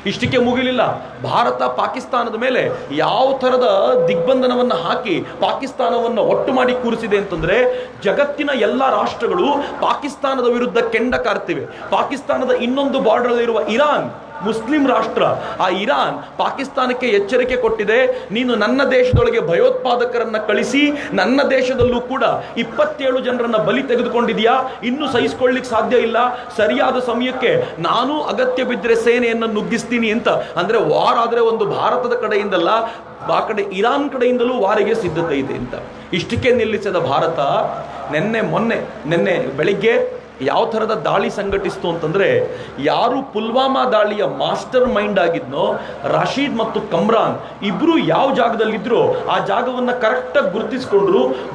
S1: ಇಷ್ಟಕ್ಕೆ ಮುಗಿಲಿಲ್ಲ. ಭಾರತ ಪಾಕಿಸ್ತಾನದ ಮೇಲೆ ಯಾವ ಥರದ ದಿಗ್ಬಂಧನವನ್ನು ಹಾಕಿ ಪಾಕಿಸ್ತಾನವನ್ನು ಒಟ್ಟು ಮಾಡಿ ಕೂರಿಸಿದೆ ಅಂತಂದರೆ, ಜಗತ್ತಿನ ಎಲ್ಲ ರಾಷ್ಟ್ರಗಳು ಪಾಕಿಸ್ತಾನದ ವಿರುದ್ಧ ಕೆಂಡ ಕಾರ್ತಿವೆ. ಪಾಕಿಸ್ತಾನದ ಇನ್ನೊಂದು ಬಾರ್ಡರ್ನಲ್ಲಿರುವ ಇರಾನ್, ಮುಸ್ಲಿಂ ರಾಷ್ಟ್ರ, ಆ ಇರಾನ್ ಪಾಕಿಸ್ತಾನಕ್ಕೆ ಎಚ್ಚರಿಕೆ ಕೊಟ್ಟಿದೆ, ನೀನು ನನ್ನ ದೇಶದೊಳಗೆ ಭಯೋತ್ಪಾದಕರನ್ನ ಕಳಿಸಿ ನನ್ನ ದೇಶದಲ್ಲೂ ಕೂಡ 27 ಜನರನ್ನ ಬಲಿ ತೆಗೆದುಕೊಂಡಿದೆಯಾ, ಇನ್ನೂ ಸಹಿಸಿಕೊಳ್ಳಿಕ್ಕೆ ಸಾಧ್ಯ ಇಲ್ಲ, ಸರಿಯಾದ ಸಮಯಕ್ಕೆ ನಾನು ಅಗತ್ಯ ಬಿದ್ದರೆ ಸೇನೆಯನ್ನು ನುಗ್ಗಿಸ್ತೀನಿ ಅಂತ. ಅಂದ್ರೆ ವಾರ್ ಆದ್ರೆ ಒಂದು ಭಾರತದ ಕಡೆಯಿಂದಲ್ಲ, ಆ ಕಡೆ ಇರಾನ್ ಕಡೆಯಿಂದಲೂ ವಾರಿಗೆ ಸಿದ್ಧತೆ ಇದೆ ಅಂತ. ಇಷ್ಟಕ್ಕೆ ನಿಲ್ಲಿಸಿದ ಭಾರತ ನಿನ್ನೆ ಬೆಳಿಗ್ಗೆ ಯಾವ ಥರದ ದಾಳಿ ಸಂಘಟಿಸ್ತು ಅಂತಂದರೆ, ಯಾರು ಪುಲ್ವಾಮಾ ದಾಳಿಯ ಮಾಸ್ಟರ್ ಮೈಂಡ್ ಆಗಿದ್ನೋ ರಶೀದ್ ಮತ್ತು ಕಮ್ರಾನ್ ಇಬ್ಬರು ಯಾವ ಜಾಗದಲ್ಲಿದ್ರೋ ಆ ಜಾಗವನ್ನು ಕರೆಕ್ಟಾಗಿ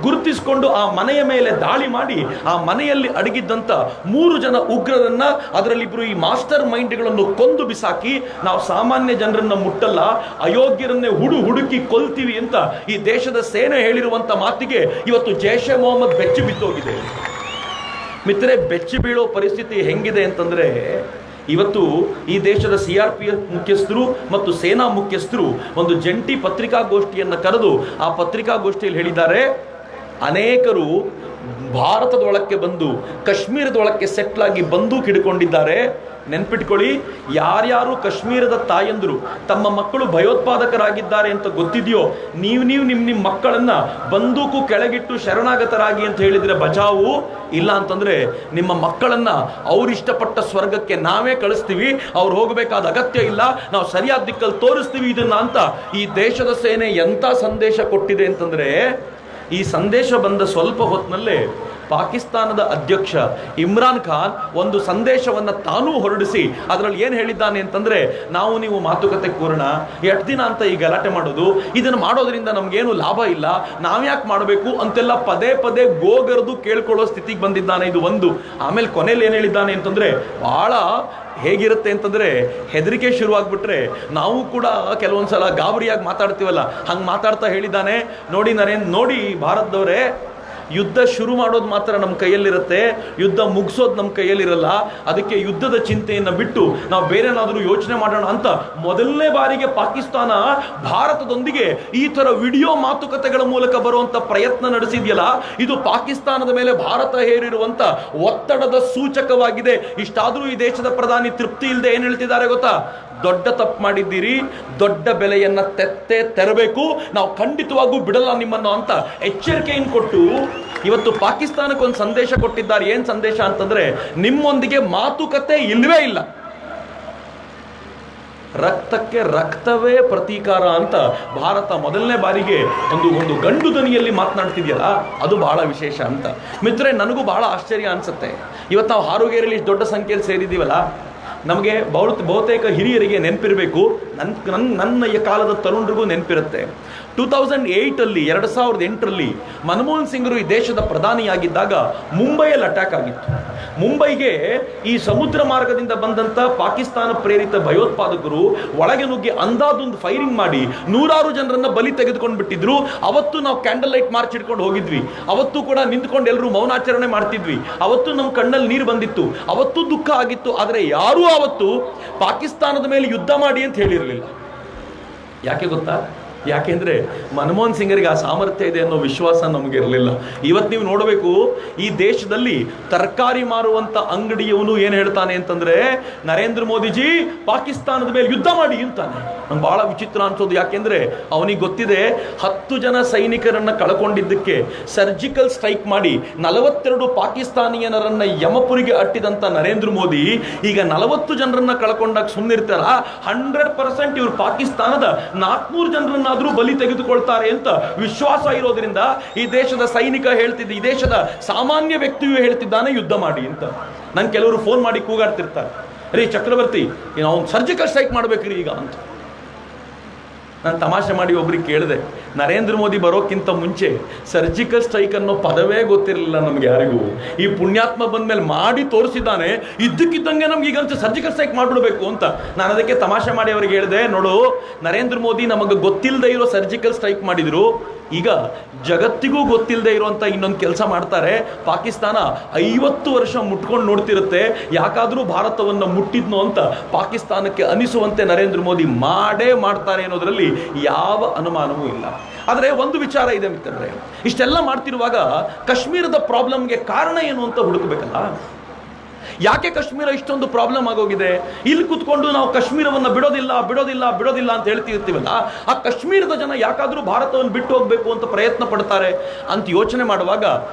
S1: ಗುರುತಿಸ್ಕೊಂಡು ಆ ಮನೆಯ ಮೇಲೆ ದಾಳಿ ಮಾಡಿ ಆ ಮನೆಯಲ್ಲಿ ಅಡಗಿದ್ದಂಥ 3 ಜನ ಉಗ್ರರನ್ನ, ಅದರಲ್ಲಿಬ್ಬರು ಈ ಮಾಸ್ಟರ್ ಮೈಂಡ್ಗಳನ್ನು ಕೊಂದು ಬಿಸಾಕಿ, ನಾವು ಸಾಮಾನ್ಯ ಜನರನ್ನ ಮುಟ್ಟಲ್ಲ, ಅಯೋಗ್ಯರನ್ನೇ ಹುಡುಕಿ ಕೊಲ್ತೀವಿ ಅಂತ ಈ ದೇಶದ ಸೇನೆ ಹೇಳಿರುವಂಥ ಮಾತಿಗೆ ಇವತ್ತು ಜೈಷ್ ಎ ಮೊಹಮ್ಮದ್ ಬೆಚ್ಚಿ ಬಿದ್ದೋಗಿದೆ. ಮಿತ್ರರೆ, ಬೆಚ್ಚಿ ಬೀಳೋ ಪರಿಸ್ಥಿತಿ ಹೆಂಗಿದೆ ಅಂತಂದರೆ, ಇವತ್ತು ಈ ದೇಶದ CRPF ಮುಖ್ಯಸ್ಥರು ಮತ್ತು ಸೇನಾ ಮುಖ್ಯಸ್ಥರು ಒಂದು ಜಂಟಿ ಪತ್ರಿಕಾಗೋಷ್ಠಿಯನ್ನು ಕರೆದು ಆ ಪತ್ರಿಕಾಗೋಷ್ಠಿಯಲ್ಲಿ ಹೇಳಿದ್ದಾರೆ, ಅನೇಕರು ಭಾರತದೊಳಕ್ಕೆ ಬಂದು ಕಾಶ್ಮೀರದೊಳಕ್ಕೆ ಸೆಟ್ಲಾಗಿ ಬಂದೂಕು ಹಿಡ್ಕೊಂಡಿದ್ದಾರೆ. ನೆನ್ಪಿಟ್ಕೊಳ್ಳಿ, ಯಾರ್ಯಾರು ಕಾಶ್ಮೀರದ ತಾಯಂದರು ತಮ್ಮ ಮಕ್ಕಳು ಭಯೋತ್ಪಾದಕರಾಗಿದ್ದಾರೆ ಅಂತ ಗೊತ್ತಿದೆಯೋ, ನಿಮ್ಮ ಮಕ್ಕಳನ್ನ ಬಂದೂಕು ಕೆಳಗಿಟ್ಟು ಶರಣಾಗತರಾಗಿ ಅಂತ ಹೇಳಿದ್ರೆ ಬಚಾವು, ಇಲ್ಲ ಅಂತಂದ್ರೆ ನಿಮ್ಮ ಮಕ್ಕಳನ್ನ ಅವ್ರು ಇಷ್ಟಪಟ್ಟ ಸ್ವರ್ಗಕ್ಕೆ ನಾವೇ ಕಳಿಸ್ತೀವಿ, ಅವ್ರು ಹೋಗಬೇಕಾದ ಅಗತ್ಯ ಇಲ್ಲ, ನಾವು ಸರಿಯಾದ ದಿಕ್ಕಲ್ಲಿ ತೋರಿಸ್ತೀವಿ ಇದನ್ನ ಅಂತ ಈ ದೇಶದ ಸೇನೆ ಎಂಥ ಸಂದೇಶ ಕೊಟ್ಟಿದೆ ಅಂತಂದ್ರೆ, ಈ ಸಂದೇಶ ಬಂದ ಸ್ವಲ್ಪ ಹೊತ್ತಿನಲ್ಲೇ ಪಾಕಿಸ್ತಾನದ ಅಧ್ಯಕ್ಷ ಇಮ್ರಾನ್ ಖಾನ್ ಒಂದು ಸಂದೇಶವನ್ನು ತಾನೂ ಹೊರಡಿಸಿ ಅದರಲ್ಲಿ ಏನು ಹೇಳಿದ್ದಾನೆ ಅಂತಂದರೆ, ನೀವು ಮಾತುಕತೆ ಕೂರೋಣ, ಎಷ್ಟು ದಿನ ಅಂತ ಈ ಗಲಾಟೆ ಮಾಡೋದು, ಇದನ್ನು ಮಾಡೋದ್ರಿಂದ ನಮಗೇನು ಲಾಭ ಇಲ್ಲ, ನಾವ್ಯಾಕೆ ಮಾಡಬೇಕು ಅಂತೆಲ್ಲ ಪದೇ ಗೋಗರ್ದು ಕೇಳ್ಕೊಳ್ಳೋ ಸ್ಥಿತಿಗೆ ಬಂದಿದ್ದಾನೆ. ಇದು ಒಂದು. ಆಮೇಲೆ ಕೊನೆಯಲ್ಲಿ ಏನು ಹೇಳಿದ್ದಾನೆ ಅಂತಂದರೆ, ಭಾಳ ಹೇಗಿರುತ್ತೆ ಅಂತಂದರೆ, ಹೆದರಿಕೆ ಶುರುವಾಗ್ಬಿಟ್ರೆ ನಾವು ಕೂಡ ಕೆಲವೊಂದ್ಸಲ ಗಾಬರಿಯಾಗಿ ಮಾತಾಡ್ತೀವಲ್ಲ, ಹಂಗೆ ಮಾತಾಡ್ತಾ ಹೇಳಿದ್ದಾನೆ, ನೋಡಿ ಭಾರತದವರೇ, ಯುದ್ಧ ಶುರು ಮಾಡೋದು ಮಾತ್ರ ನಮ್ಮ ಕೈಯಲ್ಲಿರುತ್ತೆ, ಯುದ್ಧ ಮುಗಿಸೋದು ನಮ್ಮ ಕೈಯಲ್ಲಿರಲ್ಲ, ಅದಕ್ಕೆ ಯುದ್ಧದ ಚಿಂತೆಯನ್ನು ಬಿಟ್ಟು ನಾವು ಬೇರೆನಾದರೂ ಯೋಚನೆ ಮಾಡೋಣ ಅಂತ ಮೊದಲನೇ ಬಾರಿಗೆ ಪಾಕಿಸ್ತಾನ ಭಾರತದೊಂದಿಗೆ ಈ ಥರ ವಿಡಿಯೋ ಮಾತುಕತೆಗಳ ಮೂಲಕ ಬರುವಂಥ ಪ್ರಯತ್ನ ನಡೆಸಿದೆಯಲ್ಲ, ಇದು ಪಾಕಿಸ್ತಾನದ ಮೇಲೆ ಭಾರತ ಹೇರಿರುವಂಥ ಒತ್ತಡದ ಸೂಚಕವಾಗಿದೆ. ಇಷ್ಟಾದರೂ ಈ ದೇಶದ ಪ್ರಧಾನಿ ತೃಪ್ತಿ ಇಲ್ಲದೆ ಏನು ಹೇಳ್ತಿದ್ದಾರೆ ಗೊತ್ತಾ? ದೊಡ್ಡ ತಪ್ಪು ಮಾಡಿದ್ದೀರಿ, ದೊಡ್ಡ ಬೆಲೆಯನ್ನು ತೆರಬೇಕು, ನಾವು ಖಂಡಿತವಾಗೂ ಬಿಡಲ್ಲ ನಿಮ್ಮನ್ನು ಅಂತ ಎಚ್ಚರಿಕೆಯನ್ನು ಕೊಟ್ಟು ಇವತ್ತು ಪಾಕಿಸ್ತಾನಕ್ಕೆ ಒಂದು ಸಂದೇಶ ಕೊಟ್ಟಿದ್ದಾರೆ. ಏನು ಸಂದೇಶ ಅಂತಂದ್ರೆ, ನಿಮ್ಮೊಂದಿಗೆ ಮಾತುಕತೆ ಇಲ್ವೇ ಇಲ್ಲ, ರಕ್ತಕ್ಕೆ ರಕ್ತವೇ ಪ್ರತೀಕಾರ ಅಂತ ಭಾರತ ಮೊದಲನೇ ಬಾರಿಗೆ ಒಂದು ಗಂಡು ದನಿಯಲ್ಲಿ ಮಾತನಾಡ್ತಿದೆಯಲ್ಲ, ಅದು ಬಹಳ ವಿಶೇಷ ಅಂತ. ಮಿತ್ರರೇ, ನನಗೂ ಬಹಳ ಆಶ್ಚರ್ಯ ಅನ್ಸುತ್ತೆ. ಇವತ್ತು ನಾವು ಹಾರುಗೇರಿಯಲ್ಲಿ ಇಷ್ಟು ದೊಡ್ಡ ಸಂಖ್ಯೆಯಲ್ಲಿ ಸೇರಿದ್ದೀವಲ್ಲ, ನಮಗೆ ಬಹುತೇಕ ಹಿರಿಯರಿಗೆ ನೆನಪಿರಬೇಕು, ನನ್ನ ಕಾಲದ ತರುಣರಿಗೂ ನೆನಪಿರುತ್ತೆ. 2008ರಲ್ಲಿ ಮನಮೋಹನ್ ಸಿಂಗ್ರು ಈ ದೇಶದ ಪ್ರಧಾನಿಯಾಗಿದ್ದಾಗ ಮುಂಬೈಯಲ್ಲಿ ಅಟ್ಯಾಕ್ ಆಗಿತ್ತು. ಮುಂಬೈಗೆ ಈ ಸಮುದ್ರ ಮಾರ್ಗದಿಂದ ಬಂದಂಥ ಪಾಕಿಸ್ತಾನ ಪ್ರೇರಿತ ಭಯೋತ್ಪಾದಕರು ಒಳಗೆ ನುಗ್ಗಿ ಅಂದಾದೊಂದು ಫೈರಿಂಗ್ ಮಾಡಿ 100 ಜನರನ್ನ ಬಲಿ ತೆಗೆದುಕೊಂಡು ಬಿಟ್ಟಿದ್ರು. ಅವತ್ತು ನಾವು ಕ್ಯಾಂಡಲ್ ಲೈಟ್ ಮಾರ್ಚ್ ಇಟ್ಕೊಂಡು ಹೋಗಿದ್ವಿ, ಅವತ್ತು ಕೂಡ ನಿಂತ್ಕೊಂಡು ಎಲ್ಲರೂ ಮೌನಾಚರಣೆ ಮಾಡ್ತಿದ್ವಿ, ಅವತ್ತು ನಮ್ಮ ಕಣ್ಣಲ್ಲಿ ನೀರು ಬಂದಿತ್ತು, ಅವತ್ತು ದುಃಖ ಆಗಿತ್ತು. ಆದರೆ ಯಾರೂ ಅವತ್ತು ಪಾಕಿಸ್ತಾನದ ಮೇಲೆ ಯುದ್ಧ ಮಾಡಿ ಅಂತ ಹೇಳಿರಲಿಲ್ಲ. ಯಾಕೆ ಗೊತ್ತಾ? ಯಾಕೆಂದರೆ ಮನಮೋಹನ್ ಸಿಂಗರಿಗೆ ಆ ಸಾಮರ್ಥ್ಯ ಇದೆ ಅನ್ನೋ ವಿಶ್ವಾಸ ನಮಗಿರಲಿಲ್ಲ. ಇವತ್ತು ನೀವು ನೋಡಬೇಕು, ಈ ದೇಶದಲ್ಲಿ ತರಕಾರಿ ಮಾರುವಂಥ ಅಂಗಡಿಯವನು ಏನು ಹೇಳ್ತಾನೆ ಅಂತಂದರೆ, ನರೇಂದ್ರ ಮೋದಿಜಿ ಪಾಕಿಸ್ತಾನದ ಮೇಲೆ ಯುದ್ಧ ಮಾಡಿ ಅಂತಾನೆ. ನಂಗೆ ಭಾಳ ವಿಚಿತ್ರ ಅನ್ಸೋದು. ಯಾಕೆಂದರೆ ಅವನಿಗೆ ಗೊತ್ತಿದೆ, 10 ಜನ ಸೈನಿಕರನ್ನು ಕಳ್ಕೊಂಡಿದ್ದಕ್ಕೆ ಸರ್ಜಿಕಲ್ ಸ್ಟ್ರೈಕ್ ಮಾಡಿ 42 ಪಾಕಿಸ್ತಾನಿಯನರನ್ನ ಯಮಪುರಿಗೆ ಅಟ್ಟಿದಂಥ ನರೇಂದ್ರ ಮೋದಿ ಈಗ 40 ಜನರನ್ನ ಕಳ್ಕೊಂಡಾಗ ಸುಮ್ಮನಿರ್ತಾರ. 100% ಇವರು ಪಾಕಿಸ್ತಾನದ 400 ಜನರನ್ನ ಬಲಿ ತೆಗೆದುಕೊಳ್ತಾರೆ ಅಂತ ವಿಶ್ವಾಸ ಇರೋದ್ರಿಂದ ಈ ದೇಶದ ಸೈನಿಕ ಹೇಳ್ತಿದ್ದ, ಈ ದೇಶದ ಸಾಮಾನ್ಯ ವ್ಯಕ್ತಿಯು ಹೇಳ್ತಿದ್ದಾನೆ ಯುದ್ಧ ಮಾಡಿ ಅಂತ. ನಂಗೆ ಕೆಲವರು ಫೋನ್ ಮಾಡಿ ಕೂಗಾಡ್ತಿರ್ತಾರೆ, ರೀ ಚಕ್ರವರ್ತಿ, ನಾವು ಸರ್ಜಿಕಲ್ ಸ್ಟ್ರೈಕ್ ಮಾಡ್ಬೇಕ್ರಿ ಈಗ ಅಂತ. ನಾನು ತಮಾಷೆ ಮಾಡಿ ಒಬ್ರಿಗೆ ಕೇಳಿದೆ, ನರೇಂದ್ರ ಮೋದಿ ಬರೋಕ್ಕಿಂತ ಮುಂಚೆ ಸರ್ಜಿಕಲ್ ಸ್ಟ್ರೈಕ್ ಅನ್ನೋ ಪದವೇ ಗೊತ್ತಿರಲಿಲ್ಲ ನಮ್ಗೆ ಯಾರಿಗೂ. ಈ ಪುಣ್ಯಾತ್ಮ ಬಂದ ಮೇಲೆ ಮಾಡಿ ತೋರಿಸಿದ್ದಾನೆ, ಇದ್ದಕ್ಕಿದ್ದಂಗೆ ನಮ್ಗೆ ಈಗಂತ ಸರ್ಜಿಕಲ್ ಸ್ಟ್ರೈಕ್ ಮಾಡಿಬಿಡ್ಬೇಕು ಅಂತ. ನಾನು ಅದಕ್ಕೆ ತಮಾಷೆ ಮಾಡಿ ಅವರಿಗೆ ಹೇಳಿದೆ, ನೋಡು ನರೇಂದ್ರ ಮೋದಿ ನಮಗೆ ಗೊತ್ತಿಲ್ಲದೆ ಇರೋ ಸರ್ಜಿಕಲ್ ಸ್ಟ್ರೈಕ್ ಮಾಡಿದ್ರು, ಈಗ ಜಗತ್ತಿಗೂ ಗೊತ್ತಿಲ್ಲದೆ ಇರುವಂಥ ಇನ್ನೊಂದು ಕೆಲಸ ಮಾಡ್ತಾರೆ. ಪಾಕಿಸ್ತಾನ 50 ವರ್ಷ ಮುಟ್ಕೊಂಡು ನೋಡ್ತಿರುತ್ತೆ, ಯಾಕಾದರೂ ಭಾರತವನ್ನು ಮುಟ್ಟಿದ್ನೋ ಅಂತ ಪಾಕಿಸ್ತಾನಕ್ಕೆ ಅನಿಸುವಂತೆ ನರೇಂದ್ರ ಮೋದಿ ಮಾಡೇ ಮಾಡ್ತಾರೆ ಅನ್ನೋದರಲ್ಲಿ ಯಾವ ಅನುಮಾನವೂ ಇಲ್ಲ. ಆದರೆ ಒಂದು ವಿಚಾರ ಇದೆ ಮಿತ್ರರೇ, ಇಷ್ಟೆಲ್ಲ ಮಾಡ್ತಿರುವಾಗ ಕಾಶ್ಮೀರದ ಪ್ರಾಬ್ಲಮ್ಗೆ ಕಾರಣ ಏನು ಅಂತ ಹುಡುಕಬೇಕಲ್ಲ. ಯಾಕೆ ಕಾಶ್ಮೀರ ಇಷ್ಟೊಂದು ಪ್ರಾಬ್ಲಮ್ ಆಗೋಗಿದೆ? ಇಲ್ಲಿ ಕೂತ್ಕೊಂಡು ನಾವು ಕಾಶ್ಮೀರವನ್ನು ಬಿಡೋದಿಲ್ಲ ಅಂತ ಹೇಳ್ತಿರ್ತೀವಲ್ಲ, ಆ ಕಾಶ್ಮೀರದ ಜನ ಯಾಕಾದರೂ ಭಾರತವನ್ನು ಬಿಟ್ಟು ಹೋಗಬೇಕು ಅಂತ ಪ್ರಯತ್ನ ಪಡ್ತಾರೆ ಅಂತ ಯೋಚನೆ ಮಾಡುವಾಗ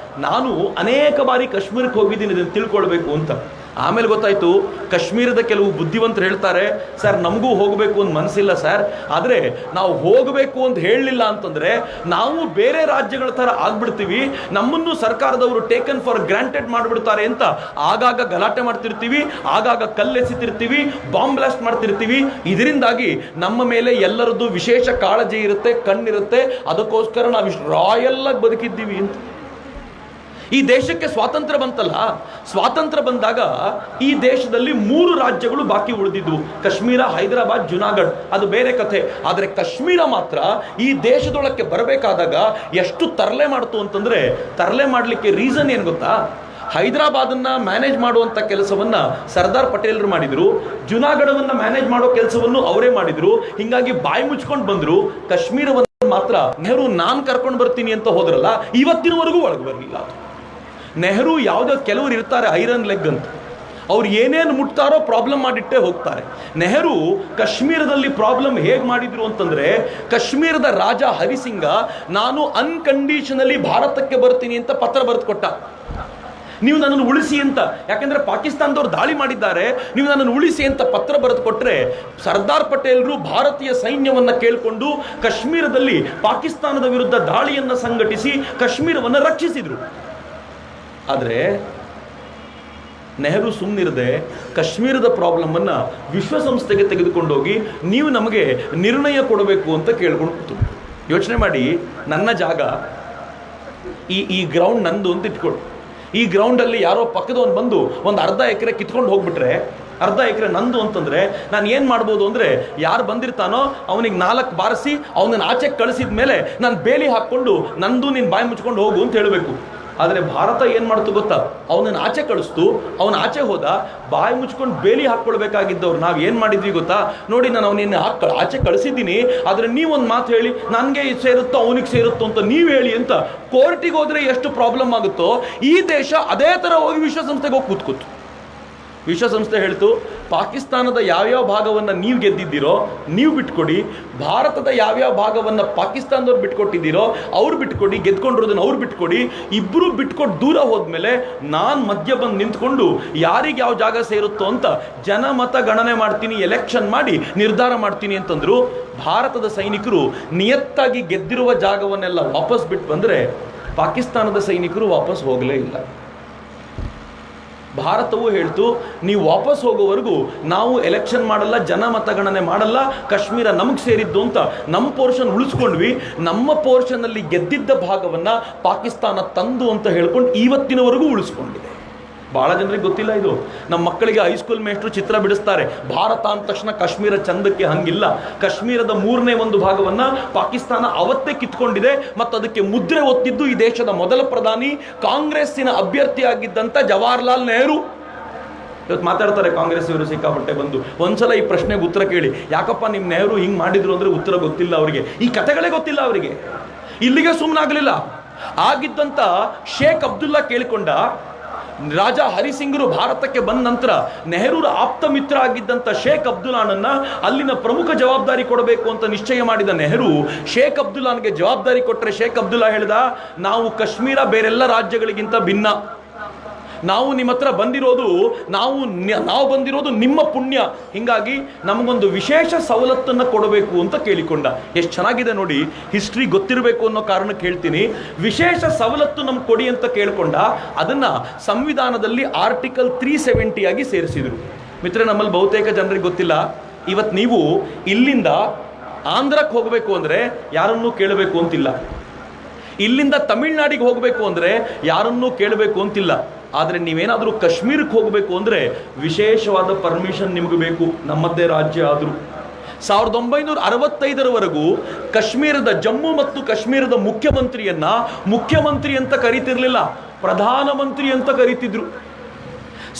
S1: ನಾನು ಅನೇಕ ಬಾರಿ ಕಾಶ್ಮೀರಕ್ಕೆ ಹೋಗಿದ್ದೀನಿ ಇದನ್ನು ತಿಳ್ಕೊಳ್ಬೇಕು ಅಂತ. ಆಮೇಲೆ ಗೊತ್ತಾಯ್ತು, ಕಾಶ್ಮೀರದ ಕೆಲವು ಬುದ್ಧಿವಂತರು ಹೇಳ್ತಾರೆ, ಸರ್ ನಮಗೂ ಹೋಗಬೇಕು ಅಂತ ಮನಸ್ಸಿಲ್ಲ ಸರ್, ಆದರೆ ನಾವು ಹೋಗಬೇಕು ಅಂತ ಹೇಳಲಿಲ್ಲ ಅಂತಂದರೆ ನಾವು ಬೇರೆ ರಾಜ್ಯಗಳ ಥರ ಆಗ್ಬಿಡ್ತೀವಿ, ನಮ್ಮನ್ನು ಸರ್ಕಾರದವರು ಟೇಕನ್ ಫಾರ್ ಗ್ರಾಂಟೆಡ್ ಮಾಡಿಬಿಡ್ತಾರೆ ಅಂತ ಆಗಾಗ ಗಲಾಟೆ ಮಾಡ್ತಿರ್ತೀವಿ, ಆಗಾಗ ಕಲ್ಲೆಸಿತಿರ್ತೀವಿ, ಬಾಂಬ್ ಬ್ಲಾಸ್ಟ್ ಮಾಡ್ತಿರ್ತೀವಿ. ಇದರಿಂದಾಗಿ ನಮ್ಮ ಮೇಲೆ ಎಲ್ಲರದ್ದು ವಿಶೇಷ ಕಾಳಜಿ ಇರುತ್ತೆ, ಕಣ್ಣಿರುತ್ತೆ, ಅದಕ್ಕೋಸ್ಕರ ನಾವು ಇಷ್ಟು ರಾಯಲ್ ಆಗಿ ಬದುಕಿದ್ದೀವಿ ಅಂತ. ಈ ದೇಶಕ್ಕೆ ಸ್ವಾತಂತ್ರ್ಯ ಬಂತಲ್ಲ, ಸ್ವಾತಂತ್ರ್ಯ ಬಂದಾಗ ಈ ದೇಶದಲ್ಲಿ 3 ರಾಜ್ಯಗಳು ಬಾಕಿ ಉಳಿದಿದ್ವು, ಕಾಶ್ಮೀರ, ಹೈದರಾಬಾದ್, ಜುನಾಗಢ್, ಅದು ಬೇರೆ ಕಥೆ. ಆದರೆ ಕಾಶ್ಮೀರ ಮಾತ್ರ ಈ ದೇಶದೊಳಕ್ಕೆ ಬರಬೇಕಾದಾಗ ಎಷ್ಟು ತರಲೆ ಮಾಡ್ತು ಅಂತಂದ್ರೆ, ತರಲೆ ಮಾಡಲಿಕ್ಕೆ ರೀಸನ್ ಏನು ಗೊತ್ತಾ? ಹೈದರಾಬಾದನ್ನ ಮ್ಯಾನೇಜ್ ಮಾಡುವಂಥ ಕೆಲಸವನ್ನ ಸರ್ದಾರ್ ಪಟೇಲರು ಮಾಡಿದ್ರು, ಜುನಾಗಢವನ್ನ ಮ್ಯಾನೇಜ್ ಮಾಡೋ ಕೆಲಸವನ್ನು ಅವರೇ ಮಾಡಿದ್ರು. ಹಿಂಗಾಗಿ ಬಾಯಿ ಮುಚ್ಕೊಂಡು ಬಂದ್ರು. ಕಾಶ್ಮೀರವನ್ನು ಮಾತ್ರ ನೆಹರು ನಾನು ಕರ್ಕೊಂಡು ಬರ್ತೀನಿ ಅಂತ ಹೋದ್ರಲ್ಲ, ಇವತ್ತಿನವರೆಗೂ ಒಳಗೆ ಬರಲಿಲ್ಲ. ನೆಹರು ಯಾವುದೋ ಕೆಲವರು ಇರ್ತಾರೆ ಐರನ್ ಲೆಗ್ ಅಂತ, ಅವ್ರು ಏನೇನು ಮುಟ್ತಾರೋ ಪ್ರಾಬ್ಲಮ್ ಮಾಡಿಟ್ಟೇ ಹೋಗ್ತಾರೆ. ನೆಹರು ಕಾಶ್ಮೀರದಲ್ಲಿ ಪ್ರಾಬ್ಲಮ್ ಹೇಗೆ ಮಾಡಿದ್ರು ಅಂತಂದ್ರೆ, ಕಾಶ್ಮೀರದ ರಾಜ ಹರಿಸಿಂಗ ನಾನು ಅನ್ಕಂಡೀಷನಲಿ ಭಾರತಕ್ಕೆ ಬರ್ತೀನಿ ಅಂತ ಪತ್ರ ಬರೆದು ಕೊಟ್ಟ. ನೀವು ನನ್ನನ್ನು ಉಳಿಸಿ ಅಂತ, ಯಾಕೆಂದ್ರೆ ಪಾಕಿಸ್ತಾನದವ್ರು ದಾಳಿ ಮಾಡಿದ್ದಾರೆ, ನೀವು ನನ್ನನ್ನು ಉಳಿಸಿ ಅಂತ ಪತ್ರ ಬರೆದು ಕೊಟ್ಟರೆ ಸರ್ದಾರ್ ಪಟೇಲರು ಭಾರತೀಯ ಸೈನ್ಯವನ್ನ ಕೇಳಿಕೊಂಡು ಕಾಶ್ಮೀರದಲ್ಲಿ ಪಾಕಿಸ್ತಾನದ ವಿರುದ್ಧ ದಾಳಿಯನ್ನು ಸಂಘಟಿಸಿ ಕಾಶ್ಮೀರವನ್ನು ರಕ್ಷಿಸಿದ್ರು. ಆದರೆ ನೆಹರು ಸುಮ್ಮನಿರದೆ ಕಾಶ್ಮೀರದ ಪ್ರಾಬ್ಲಮನ್ನು ವಿಶ್ವಸಂಸ್ಥೆಗೆ ತೆಗೆದುಕೊಂಡೋಗಿ ನೀವು ನಮಗೆ ನಿರ್ಣಯ ಕೊಡಬೇಕು ಅಂತ ಕೇಳ್ಕೊಂಡು ಕೂತು. ಯೋಚನೆ ಮಾಡಿ, ನನ್ನ ಜಾಗ ಈ ಗ್ರೌಂಡ್ ನಂದು ಅಂತ ಇಟ್ಕೊಳ್ಳಿ. ಈ ಗ್ರೌಂಡಲ್ಲಿ ಯಾರೋ ಪಕ್ಕದವನು ಬಂದು ಒಂದು ಅರ್ಧ ಎಕರೆ ಕಿತ್ಕೊಂಡು ಹೋಗ್ಬಿಟ್ರೆ, ಅರ್ಧ ಎಕರೆ ನಂದು ಅಂತಂದ್ರೆ ನಾನು ಏನು ಮಾಡ್ಬೋದು ಅಂದರೆ, ಯಾರು ಬಂದಿರ್ತಾನೋ ಅವನಿಗೆ 4 ಬಾರಿಸಿ ಅವನನ್ನು ಆಚೆ ಕಳಿಸಿದ ಮೇಲೆ ನಾನು ಬೇಲಿ ಹಾಕ್ಕೊಂಡು ನಂದು ನೀನು ಬಾಯಿ ಮುಚ್ಕೊಂಡು ಹೋಗು ಅಂತ ಹೇಳಬೇಕು. ಆದರೆ ಭಾರತ ಏನು ಮಾಡ್ತು ಗೊತ್ತಾ? ಅವನನ್ನು ಆಚೆ ಕಳಿಸ್ತು, ಅವನ ಆಚೆ ಹೋದ, ಬಾಯಿ ಮುಚ್ಕೊಂಡು ಬೇಲಿ ಹಾಕ್ಕೊಳ್ಬೇಕಾಗಿದ್ದವ್ರು ನಾವು ಏನು ಮಾಡಿದ್ವಿ ಗೊತ್ತಾ? ನೋಡಿ ನಾನು ಅವನಿನ್ನು ಆಚೆ ಕಳಿಸಿದ್ದೀನಿ, ಆದರೆ ನೀವೊಂದು ಮಾತು ಹೇಳಿ, ನನಗೆ ಸೇರುತ್ತೋ ಅವನಿಗೆ ಸೇರುತ್ತೋ ಅಂತ ನೀವು ಹೇಳಿ ಅಂತ ಕೋರ್ಟಿಗೆ ಹೋದರೆ ಎಷ್ಟು ಪ್ರಾಬ್ಲಮ್ ಆಗುತ್ತೋ, ಈ ದೇಶ ಅದೇ ಥರ ಹೋಗಿ ವಿಶ್ವಸಂಸ್ಥೆಗೆ ಹೋಗಿ ಕೂತ್ಕೊತು. ವಿಶ್ವಸಂಸ್ಥೆ ಹೇಳ್ತು, ಪಾಕಿಸ್ತಾನದ ಯಾವ್ಯಾವ ಭಾಗವನ್ನು ನೀವು ಗೆದ್ದಿದ್ದೀರೋ ನೀವು ಬಿಟ್ಕೊಡಿ, ಭಾರತದ ಯಾವ್ಯಾವ ಭಾಗವನ್ನು ಪಾಕಿಸ್ತಾನದವ್ರು ಬಿಟ್ಕೊಟ್ಟಿದ್ದೀರೋ ಅವ್ರು ಬಿಟ್ಕೊಡಿ, ಗೆದ್ಕೊಂಡಿರೋದನ್ನು ಅವ್ರು ಬಿಟ್ಕೊಡಿ. ಇಬ್ಬರು ಬಿಟ್ಕೊಟ್ಟು ದೂರ ಹೋದ್ಮೇಲೆ ನಾನು ಮಧ್ಯ ಬಂದು ನಿಂತ್ಕೊಂಡು ಯಾರಿಗೆ ಯಾವ ಜಾಗ ಸೇರುತ್ತೋ ಅಂತ ಜನಮತ ಗಣನೆ ಮಾಡ್ತೀನಿ, ಎಲೆಕ್ಷನ್ ಮಾಡಿ ನಿರ್ಧಾರ ಮಾಡ್ತೀನಿ ಅಂತಂದ್ರು. ಭಾರತದ ಸೈನಿಕರು ನಿಯತ್ತಾಗಿ ಗೆದ್ದಿರುವ ಜಾಗವನ್ನೆಲ್ಲ ವಾಪಸ್ ಬಿಟ್ಟು ಬಂದರೆ ಪಾಕಿಸ್ತಾನದ ಸೈನಿಕರು ವಾಪಸ್ ಹೋಗಲೇ ಇಲ್ಲ. ಭಾರತವು ಹೇಳ್ತು, ನೀವು ವಾಪಸ್ ಹೋಗೋವರೆಗೂ ನಾವು ಎಲೆಕ್ಷನ್ ಮಾಡಲ್ಲ, ಜನ ಮತಗಣನೆ ಮಾಡಲ್ಲ, ಕಾಶ್ಮೀರ ನಮಗೆ ಸೇರಿದ್ದು ಅಂತ ನಮ್ಮ ಪೋರ್ಷನ್ ಉಳಿಸ್ಕೊಂಡ್ವಿ. ನಮ್ಮ ಪೋರ್ಷನ್ನಲ್ಲಿ ಗೆದ್ದಿದ್ದ ಭಾಗವನ್ನು ಪಾಕಿಸ್ತಾನ ತಂದು ಅಂತ ಹೇಳ್ಕೊಂಡು ಇವತ್ತಿನವರೆಗೂ ಉಳಿಸ್ಕೊಂಡಿದೆ. ಭಾಳ ಜನರಿಗೆ ಗೊತ್ತಿಲ್ಲ ಇದು. ನಮ್ಮ ಮಕ್ಕಳಿಗೆ ಹೈಸ್ಕೂಲ್ ಮೇಸ್ಟ್ರು ಚಿತ್ರ ಬಿಡಿಸ್ತಾರೆ, ಭಾರತ ಅಂದ ತಕ್ಷಣ ಕಾಶ್ಮೀರ ಚಂದಕ್ಕೆ. ಹಂಗಿಲ್ಲ. ಕಾಶ್ಮೀರದ 3/1 ಭಾಗವನ್ನು ಪಾಕಿಸ್ತಾನ ಅವತ್ತೇ ಕಿತ್ಕೊಂಡಿದೆ. ಮತ್ತು ಅದಕ್ಕೆ ಮುದ್ರೆ ಒತ್ತಿದ್ದು ಈ ದೇಶದ ಮೊದಲ ಪ್ರಧಾನಿ, ಕಾಂಗ್ರೆಸ್ಸಿನ ಅಭ್ಯರ್ಥಿಯಾಗಿದ್ದಂಥ ಜವಾಹರ್ಲಾಲ್ ನೆಹರು. ಇವತ್ತು ಮಾತಾಡ್ತಾರೆ ಕಾಂಗ್ರೆಸ್ ಇವರು ಸಿಕ್ಕಾಪಟ್ಟೆ ಬಂದು. ಒಂದ್ಸಲ ಈ ಪ್ರಶ್ನೆಗೆ ಉತ್ತರ ಕೇಳಿ, ಯಾಕಪ್ಪ ನಿಮ್ಮ ನೆಹರು ಹಿಂಗೆ ಮಾಡಿದ್ರು ಅಂದರೆ ಉತ್ತರ ಗೊತ್ತಿಲ್ಲ ಅವರಿಗೆ, ಈ ಕಥೆಗಳೇ ಗೊತ್ತಿಲ್ಲ ಅವರಿಗೆ. ಇಲ್ಲಿಗೆ ಸುಮ್ಮನಾಗಲಿಲ್ಲ. ಆಗಿದ್ದಂಥ ಶೇಖ್ ಅಬ್ದುಲ್ಲಾ ಕೇಳಿಕೊಂಡ, ರಾಜ ಹರಿಸಿಂಗರು ಭಾರತಕ್ಕೆ ಬಂದ ನಂತರ ನೆಹರೂರ ಆಪ್ತ ಮಿತ್ರ ಆಗಿದ್ದಂಥ ಶೇಖ್ ಅಬ್ದುಲ್ಲಾನನ್ನ ಅಲ್ಲಿನ ಪ್ರಮುಖ ಜವಾಬ್ದಾರಿ ಕೊಡಬೇಕು ಅಂತ ನಿಶ್ಚಯ ಮಾಡಿದ ನೆಹರು ಶೇಖ್ ಅಬ್ದುಲ್ಲಾನ್ಗೆ ಜವಾಬ್ದಾರಿ ಕೊಟ್ಟರೆ, ಶೇಖ್ ಅಬ್ದುಲ್ಲಾ ಹೇಳಿದ, ನಾವು ಕಾಶ್ಮೀರ ಬೇರೆಲ್ಲ ರಾಜ್ಯಗಳಿಗಿಂತ ಭಿನ್ನ, ನಾವು ನಿಮ್ಮ ಹತ್ರ ಬಂದಿರೋದು ನಾವು ಬಂದಿರೋದು ನಿಮ್ಮ ಪುಣ್ಯ, ಹಿಂಗಾಗಿ ನಮಗೊಂದು ವಿಶೇಷ ಸವಲತ್ತನ್ನು ಕೊಡಬೇಕು ಅಂತ ಕೇಳಿಕೊಂಡ. ಎಷ್ಟು ಚೆನ್ನಾಗಿದೆ ನೋಡಿ, ಹಿಸ್ಟ್ರಿ ಗೊತ್ತಿರಬೇಕು ಅನ್ನೋ ಕಾರಣಕ್ಕೆ ಹೇಳ್ತೀನಿ. ವಿಶೇಷ ಸವಲತ್ತು ನಮ್ಗೆ ಕೊಡಿ ಅಂತ ಕೇಳಿಕೊಂಡ. ಅದನ್ನು ಸಂವಿಧಾನದಲ್ಲಿ ಆರ್ಟಿಕಲ್ 370 ಆಗಿ ಸೇರಿಸಿದರು. ಮಿತ್ರ, ನಮ್ಮಲ್ಲಿ ಬಹುತೇಕ ಜನರಿಗೆ ಗೊತ್ತಿಲ್ಲ, ಇವತ್ತು ನೀವು ಇಲ್ಲಿಂದ ಆಂಧ್ರಕ್ಕೆ ಹೋಗಬೇಕು ಅಂದರೆ ಯಾರನ್ನೂ ಕೇಳಬೇಕು ಅಂತಿಲ್ಲ. ಇಲ್ಲಿಂದ ತಮಿಳ್ನಾಡಿಗೆ ಹೋಗಬೇಕು ಅಂದರೆ ಯಾರನ್ನೂ ಕೇಳಬೇಕು ಅಂತಿಲ್ಲ. ಆದರೆ ನೀವೇನಾದರೂ ಕಾಶ್ಮೀರಕ್ಕೆ ಹೋಗಬೇಕು ಅಂದರೆ ವಿಶೇಷವಾದ ಪರ್ಮಿಷನ್ ನಿಮಗೆ ಬೇಕು, ನಮ್ಮದೇ ರಾಜ್ಯ ಆದರೂ. 1965ರವರೆಗೂ ಕಾಶ್ಮೀರದ ಜಮ್ಮು ಮತ್ತು ಕಾಶ್ಮೀರದ ಮುಖ್ಯಮಂತ್ರಿಯನ್ನ ಮುಖ್ಯಮಂತ್ರಿ ಅಂತ ಕರೀತಿರ್ಲಿಲ್ಲ, ಪ್ರಧಾನಮಂತ್ರಿ ಅಂತ ಕರೀತಿದ್ರು.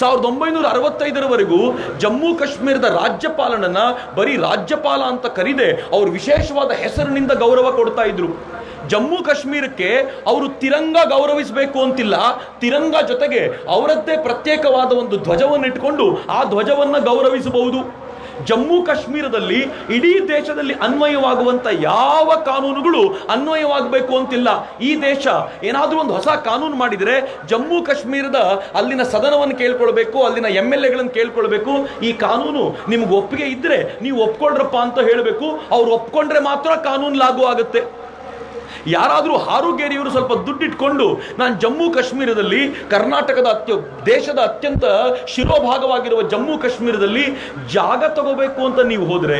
S1: 1965ರವರೆಗೂ ಜಮ್ಮು ಕಾಶ್ಮೀರದ ರಾಜ್ಯಪಾಲನನ್ನ ಬರೀ ರಾಜ್ಯಪಾಲ ಅಂತ ಕರೀದೆ ಅವರು ವಿಶೇಷವಾದ ಹೆಸರಿನಿಂದ ಗೌರವ ಕೊಡ್ತಾ ಇದ್ರು. ಜಮ್ಮು ಕಾಶ್ಮೀರಕ್ಕೆ ಅವರು ತಿರಂಗ ಗೌರವಿಸಬೇಕು ಅಂತಿಲ್ಲ, ತಿರಂಗ ಜೊತೆಗೆ ಅವರದ್ದೇ ಪ್ರತ್ಯೇಕವಾದ ಒಂದು ಧ್ವಜವನ್ನು ಇಟ್ಕೊಂಡು ಆ ಧ್ವಜವನ್ನು ಗೌರವಿಸಬಹುದು. ಜಮ್ಮು ಕಾಶ್ಮೀರದಲ್ಲಿ ಇಡೀ ದೇಶದಲ್ಲಿ ಅನ್ವಯವಾಗುವಂತ ಯಾವ ಕಾನೂನುಗಳು ಅನ್ವಯವಾಗಬೇಕು ಅಂತಿಲ್ಲ. ಈ ದೇಶ ಏನಾದರೂ ಒಂದು ಹೊಸ ಕಾನೂನು ಮಾಡಿದರೆ ಜಮ್ಮು ಕಾಶ್ಮೀರದ ಅಲ್ಲಿನ ಸದನವನ್ನು ಕೇಳ್ಕೊಳ್ಬೇಕು, ಅಲ್ಲಿನ MLAಗಳನ್ನು ಕೇಳ್ಕೊಳ್ಬೇಕು. ಈ ಕಾನೂನು ನಿಮ್ಗೆ ಒಪ್ಪಿಗೆ ಇದ್ರೆ ನೀವು ಒಪ್ಕೊಳ್ರಪ್ಪ ಅಂತ ಹೇಳಬೇಕು. ಅವ್ರು ಒಪ್ಕೊಂಡ್ರೆ ಮಾತ್ರ ಕಾನೂನು ಲಾಗು ಆಗುತ್ತೆ. ಯಾರಾದರೂ ಹಾರುಗೇರಿಯವರು ಸ್ವಲ್ಪ ದುಡ್ಡಿಟ್ಕೊಂಡು ನಾನು ಜಮ್ಮು ಕಾಶ್ಮೀರದಲ್ಲಿ ಕರ್ನಾಟಕದ ದೇಶದ ಅತ್ಯಂತ ಶಿರೋಭಾಗವಾಗಿರುವ ಜಮ್ಮು ಕಾಶ್ಮೀರದಲ್ಲಿ ಜಾಗ ತಗೋಬೇಕು ಅಂತ ನೀವು ಹೋದರೆ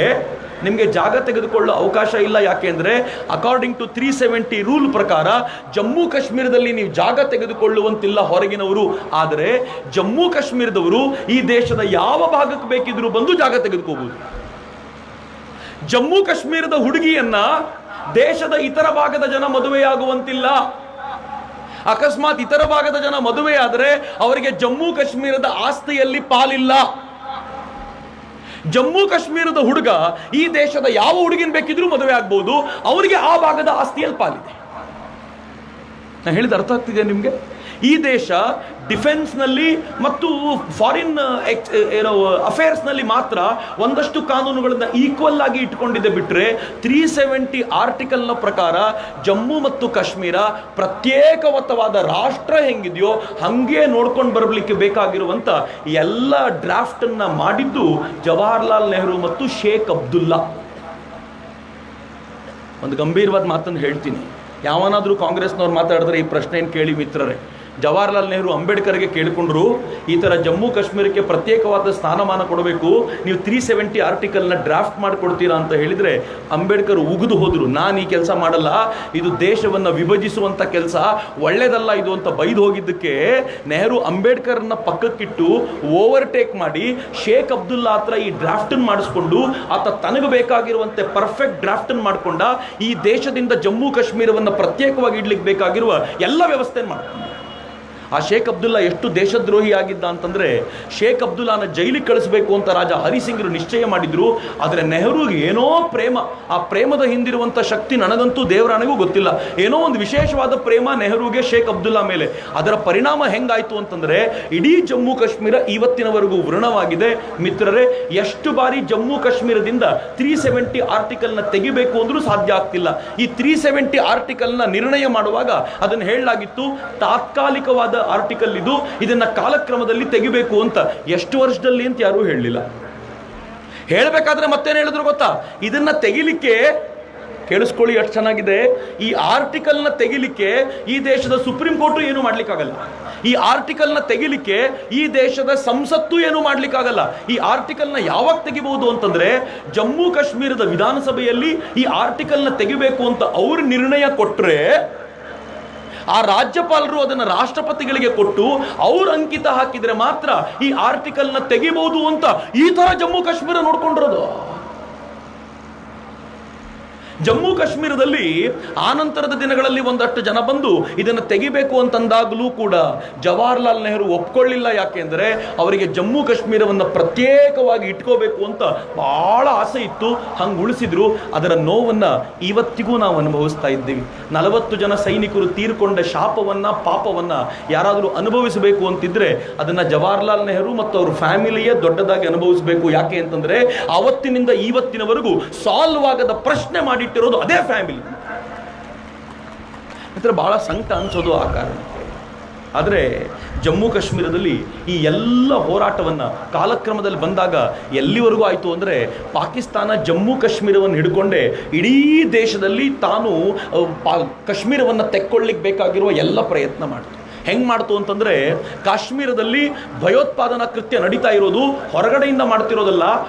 S1: ನಿಮಗೆ ಜಾಗ ತೆಗೆದುಕೊಳ್ಳೋ ಅವಕಾಶ ಇಲ್ಲ. ಯಾಕೆಂದರೆ ಅಕಾರ್ಡಿಂಗ್ ಟು 370 ರೂಲ್ ಪ್ರಕಾರ ಜಮ್ಮು ಕಾಶ್ಮೀರದಲ್ಲಿ ನೀವು ಜಾಗ ತೆಗೆದುಕೊಳ್ಳುವಂತಿಲ್ಲ ಹೊರಗಿನವರು. ಆದರೆ ಜಮ್ಮು ಕಾಶ್ಮೀರದವರು ಈ ದೇಶದ ಯಾವ ಭಾಗಕ್ಕೆ ಬೇಕಿದ್ರೂ ಬಂದು ಜಾಗ ತೆಗೆದುಕೋಬಹುದು. ಜಮ್ಮು ಕಾಶ್ಮೀರದ ಹುಡುಗಿಯನ್ನ ದೇಶದ ಇತರ ಭಾಗದ ಜನ ಮದುವೆಯಾಗುವಂತಿಲ್ಲ. ಅಕಸ್ಮಾತ್ ಇತರ ಭಾಗದ ಜನ ಮದುವೆಯಾದರೆ ಅವರಿಗೆ ಜಮ್ಮು ಕಾಶ್ಮೀರದ ಆಸ್ತಿಯಲ್ಲಿ ಪಾಲಿಲ್ಲ. ಜಮ್ಮು ಕಾಶ್ಮೀರದ ಹುಡುಗ ಈ ದೇಶದ ಯಾವ ಹುಡುಗಿನ ಬೇಕಿದ್ರೂ ಮದುವೆ ಆಗ್ಬಹುದು, ಅವರಿಗೆ ಆ ಭಾಗದ ಆಸ್ತಿಯಲ್ಲಿ ಪಾಲಿದೆ. ನಾನು ಹೇಳಿದ ಅರ್ಥ ಆಗ್ತಿದೆ ನಿಮಗೆ? ಈ ದೇಶ ಡಿಫೆನ್ಸ್ನಲ್ಲಿ ಮತ್ತು ಫಾರಿನ್ ಅಫೇರ್ಸ್ನಲ್ಲಿ ಮಾತ್ರ ಒಂದಷ್ಟು ಕಾನೂನುಗಳನ್ನು ಈಕ್ವಲ್ ಆಗಿ ಇಟ್ಕೊಂಡಿದೆ ಬಿಟ್ಟರೆ 370 ಆರ್ಟಿಕಲ್ನ ಪ್ರಕಾರ ಜಮ್ಮು ಮತ್ತು ಕಾಶ್ಮೀರ ಪ್ರತ್ಯೇಕವಾದ ರಾಷ್ಟ್ರ ಹೆಂಗಿದೆಯೋ ಹಾಗೆ ನೋಡ್ಕೊಂಡು ಬರಲಿಕ್ಕೆ ಬೇಕಾಗಿರುವಂಥ ಎಲ್ಲ ಡ್ರಾಫ್ಟನ್ನು ಮಾಡಿದ್ದು ಜವಾಹರ್ಲಾಲ್ ನೆಹರು ಮತ್ತು ಶೇಖ್ ಅಬ್ದುಲ್ಲಾ. ಒಂದು ಗಂಭೀರವಾದ ಮಾತನ್ನು ಹೇಳ್ತೀನಿ, ಯಾವನಾದರೂ ಕಾಂಗ್ರೆಸ್ನವ್ರು ಮಾತಾಡಿದ್ರೆ ಈ ಪ್ರಶ್ನೆಯನ್ನು ಕೇಳಿ ಮಿತ್ರರೇ. ಜವಾಹರ್ಲಾಲ್ ನೆಹರು ಅಂಬೇಡ್ಕರ್ಗೆ ಕೇಳಿಕೊಂಡ್ರು, ಈ ಥರ ಜಮ್ಮು ಕಾಶ್ಮೀರಕ್ಕೆ ಪ್ರತ್ಯೇಕವಾದ ಸ್ಥಾನಮಾನ ಕೊಡಬೇಕು, ನೀವು 370 ಆರ್ಟಿಕಲ್ನ ಡ್ರಾಫ್ಟ್ ಮಾಡಿಕೊಡ್ತೀರಾ ಅಂತ ಹೇಳಿದರೆ ಅಂಬೇಡ್ಕರ್ ಉಗಿದು ಹೋದರು. ನಾನು ಈ ಕೆಲಸ ಮಾಡಲ್ಲ, ಇದು ದೇಶವನ್ನು ವಿಭಜಿಸುವಂಥ ಕೆಲಸ, ಒಳ್ಳೆಯದಲ್ಲ ಇದು ಅಂತ ಬೈದು ಹೋಗಿದ್ದಕ್ಕೆ ನೆಹರು ಅಂಬೇಡ್ಕರ್ನ ಪಕ್ಕಕ್ಕಿಟ್ಟು ಓವರ್ಟೇಕ್ ಮಾಡಿ ಶೇಖ್ ಅಬ್ದುಲ್ಲಾ ಹತ್ರ ಈ ಡ್ರಾಫ್ಟನ್ನು ಮಾಡಿಸ್ಕೊಂಡು ಆತ ತನಗೆ ಬೇಕಾಗಿರುವಂತೆ ಪರ್ಫೆಕ್ಟ್ ಡ್ರಾಫ್ಟನ್ನು ಮಾಡಿಕೊಂಡ. ಈ ದೇಶದಿಂದ ಜಮ್ಮು ಕಾಶ್ಮೀರವನ್ನು ಪ್ರತ್ಯೇಕವಾಗಿ ಇಡ್ಲಿಕ್ಕೆ ಬೇಕಾಗಿರುವ ಎಲ್ಲ ವ್ಯವಸ್ಥೆ ಮಾಡಿಕೊಂಡ. ಆ ಶೇಖ್ ಅಬ್ದುಲ್ಲಾ ಎಷ್ಟು ದೇಶದ್ರೋಹಿ ಆಗಿದ್ದ ಅಂತಂದರೆ ಶೇಖ್ ಅಬ್ದುಲ್ಲಾನ ಜೈಲಿಗೆ ಕಳಿಸಬೇಕು ಅಂತ ರಾಜ ಹರಿಸಿಂಗ್ರು ನಿಶ್ಚಯ ಮಾಡಿದ್ರು. ಆದರೆ ನೆಹರುಗೆ ಏನೋ ಪ್ರೇಮ, ಆ ಪ್ರೇಮದ ಹಿಂದಿರುವಂಥ ಶಕ್ತಿ ನನಗಂತೂ ದೇವರಾಣಿಗೂ ಗೊತ್ತಿಲ್ಲ, ಏನೋ ಒಂದು ವಿಶೇಷವಾದ ಪ್ರೇಮ ನೆಹರುಗೆ ಶೇಖ್ ಅಬ್ದುಲ್ಲಾ ಮೇಲೆ. ಅದರ ಪರಿಣಾಮ ಹೆಂಗಾಯಿತು ಅಂತಂದರೆ ಇಡೀ ಜಮ್ಮು ಕಾಶ್ಮೀರ ಇವತ್ತಿನವರೆಗೂ ವೃಣವಾಗಿದೆ. ಮಿತ್ರರೇ, ಎಷ್ಟು ಬಾರಿ ಜಮ್ಮು ಕಾಶ್ಮೀರದಿಂದ 370 ಆರ್ಟಿಕಲ್ನ ತೆಗಿಬೇಕು ಅಂದ್ರೂ ಸಾಧ್ಯ ಆಗ್ತಿಲ್ಲ. ಈ 370 ಆರ್ಟಿಕಲ್ನ ನಿರ್ಣಯ ಮಾಡುವಾಗ ಅದನ್ನು ಹೇಳಲಾಗಿತ್ತು ತಾತ್ಕಾಲಿಕವಾದ ಆರ್ಟಿಕಲ್ ಇದು, ಇದನ್ನ ಕಾಲಕ್ರಮದಲ್ಲಿ ತೆಗಿಬೇಕು ಅಂತ. ಎಷ್ಟು ವರ್ಷದಲ್ಲಿ ಅಂತ ಯಾರೂ ಹೇಳಲಿಲ್ಲ. ಹೇಳಬೇಕಾದ್ರೆ ಮತ್ತೇನು ಹೇಳಿದ್ರು ಗೊತ್ತಾ? ಇದನ್ನ ತೆಗಿಲಿಕ್ಕೆ, ಕೇಳಿಸ್ಕೊಳ್ಳಿ ಎಷ್ಟು ಚೆನ್ನಾಗಿದೆ, ಈ ಆರ್ಟಿಕಲ್ನ ತೆಗಿಲಿಕ್ಕೆ ಈ ದೇಶದ ಸುಪ್ರೀಂ ಕೋರ್ಟು ಏನು ಮಾಡ್ಲಿಕ್ಕಾಗಲ್ಲ, ಈ ಆರ್ಟಿಕಲ್ನ ತೆಗಿಲಿಕ್ಕೆ ಈ ದೇಶದ ಸಂಸತ್ತು ಏನು ಮಾಡ್ಲಿಕ್ಕಾಗಲ್ಲ. ಈ ಆರ್ಟಿಕಲ್ನ ಯಾವಾಗ ತೆಗಿಬಹುದು ಅಂತಂದ್ರೆ ಜಮ್ಮು ಕಾಶ್ಮೀರದ ವಿಧಾನಸಭೆಯಲ್ಲಿ ಈ ಆರ್ಟಿಕಲ್ನ ತೆಗಿಬೇಕು ಅಂತ ಅವರು ನಿರ್ಣಯ ಕೊಟ್ಟರೆ ಆ ರಾಜ್ಯಪಾಲರು ಅದನ್ನು ರಾಷ್ಟ್ರಪತಿಗಳಿಗೆ ಕೊಟ್ಟು ಅವ್ರ ಅಂಕಿತ ಹಾಕಿದ್ರೆ ಮಾತ್ರ ಈ ಆರ್ಟಿಕಲ್ನ ತೆಗಿಬಹುದು ಅಂತ ಈ ತರ ಜಮ್ಮು ಕಾಶ್ಮೀರ ನೋಡ್ಕೊಂಡಿರೋದು. ಜಮ್ಮು ಕಾಶ್ಮೀರದಲ್ಲಿ ಆನಂತರದ ದಿನಗಳಲ್ಲಿ ಒಂದಷ್ಟು ಜನ ಬಂದು ಇದನ್ನು ತೆಗಿಬೇಕು ಅಂತಂದಾಗಲೂ ಕೂಡ ಜವಾಹರ್ಲಾಲ್ ನೆಹರು ಒಪ್ಕೊಳ್ಳಿಲ್ಲ. ಯಾಕೆಂದರೆ ಅವರಿಗೆ ಜಮ್ಮು ಕಾಶ್ಮೀರವನ್ನು ಪ್ರತ್ಯೇಕವಾಗಿ ಇಟ್ಕೋಬೇಕು ಅಂತ ಬಹಳ ಆಸೆ ಇತ್ತು, ಹಂಗೆ ಉಳಿಸಿದ್ರು. ಅದರ ನೋವನ್ನು ಇವತ್ತಿಗೂ ನಾವು ಅನುಭವಿಸ್ತಾ ಇದ್ದೀವಿ. 40 ಜನ ಸೈನಿಕರು ತೀರ್ಕೊಂಡ ಶಾಪವನ್ನು ಪಾಪವನ್ನು ಯಾರಾದರೂ ಅನುಭವಿಸಬೇಕು ಅಂತಿದ್ರೆ ಅದನ್ನು ಜವಾಹರ್ಲಾಲ್ ನೆಹರು ಮತ್ತು ಅವ್ರ ಫ್ಯಾಮಿಲಿಯೇ ದೊಡ್ಡದಾಗಿ ಅನುಭವಿಸಬೇಕು. ಯಾಕೆ ಅಂತಂದರೆ ಅವತ್ತಿನಿಂದ ಇವತ್ತಿನವರೆಗೂ ಸಾಲ್ವ್ ಆಗದ ಪ್ರಶ್ನೆ ಮಾಡಿಟ್ಟಿರೋದು ಅದೇ ಫ್ಯಾಮಿಲಿ. ಬಹಳ ಸಂಕಟ ಅನ್ಸೋದು ಆ ಕಾರಣ. ಆದರೆ ಜಮ್ಮು ಕಾಶ್ಮೀರದಲ್ಲಿ ಈ ಎಲ್ಲ ಹೋರಾಟವನ್ನು ಕಾಲಕ್ರಮದಲ್ಲಿ ಬಂದಾಗ ಎಲ್ಲಿವರೆಗೂ ಆಯಿತು ಅಂದರೆ ಪಾಕಿಸ್ತಾನ ಜಮ್ಮು ಕಾಶ್ಮೀರವನ್ನು ಹಿಡ್ಕೊಂಡೆ ಇಡೀ ದೇಶದಲ್ಲಿ ತಾನು ಕಾಶ್ಮೀರವನ್ನು ತೆಕ್ಕೊಳ್ಳಿಕ್ಕೆ ಬೇಕಾಗಿರುವ ಎಲ್ಲ ಪ್ರಯತ್ನ ಮಾಡಿತು. ಹೆಂಗೆ ಮಾಡ್ತು ಅಂತಂದರೆ, ಕಾಶ್ಮೀರದಲ್ಲಿ ಭಯೋತ್ಪಾದನಾ ಕೃತ್ಯ ನಡೀತಾ ಇರೋದು ಹೊರಗಡೆಯಿಂದ ಮಾಡ್ತಿರೋದಲ್ಲ,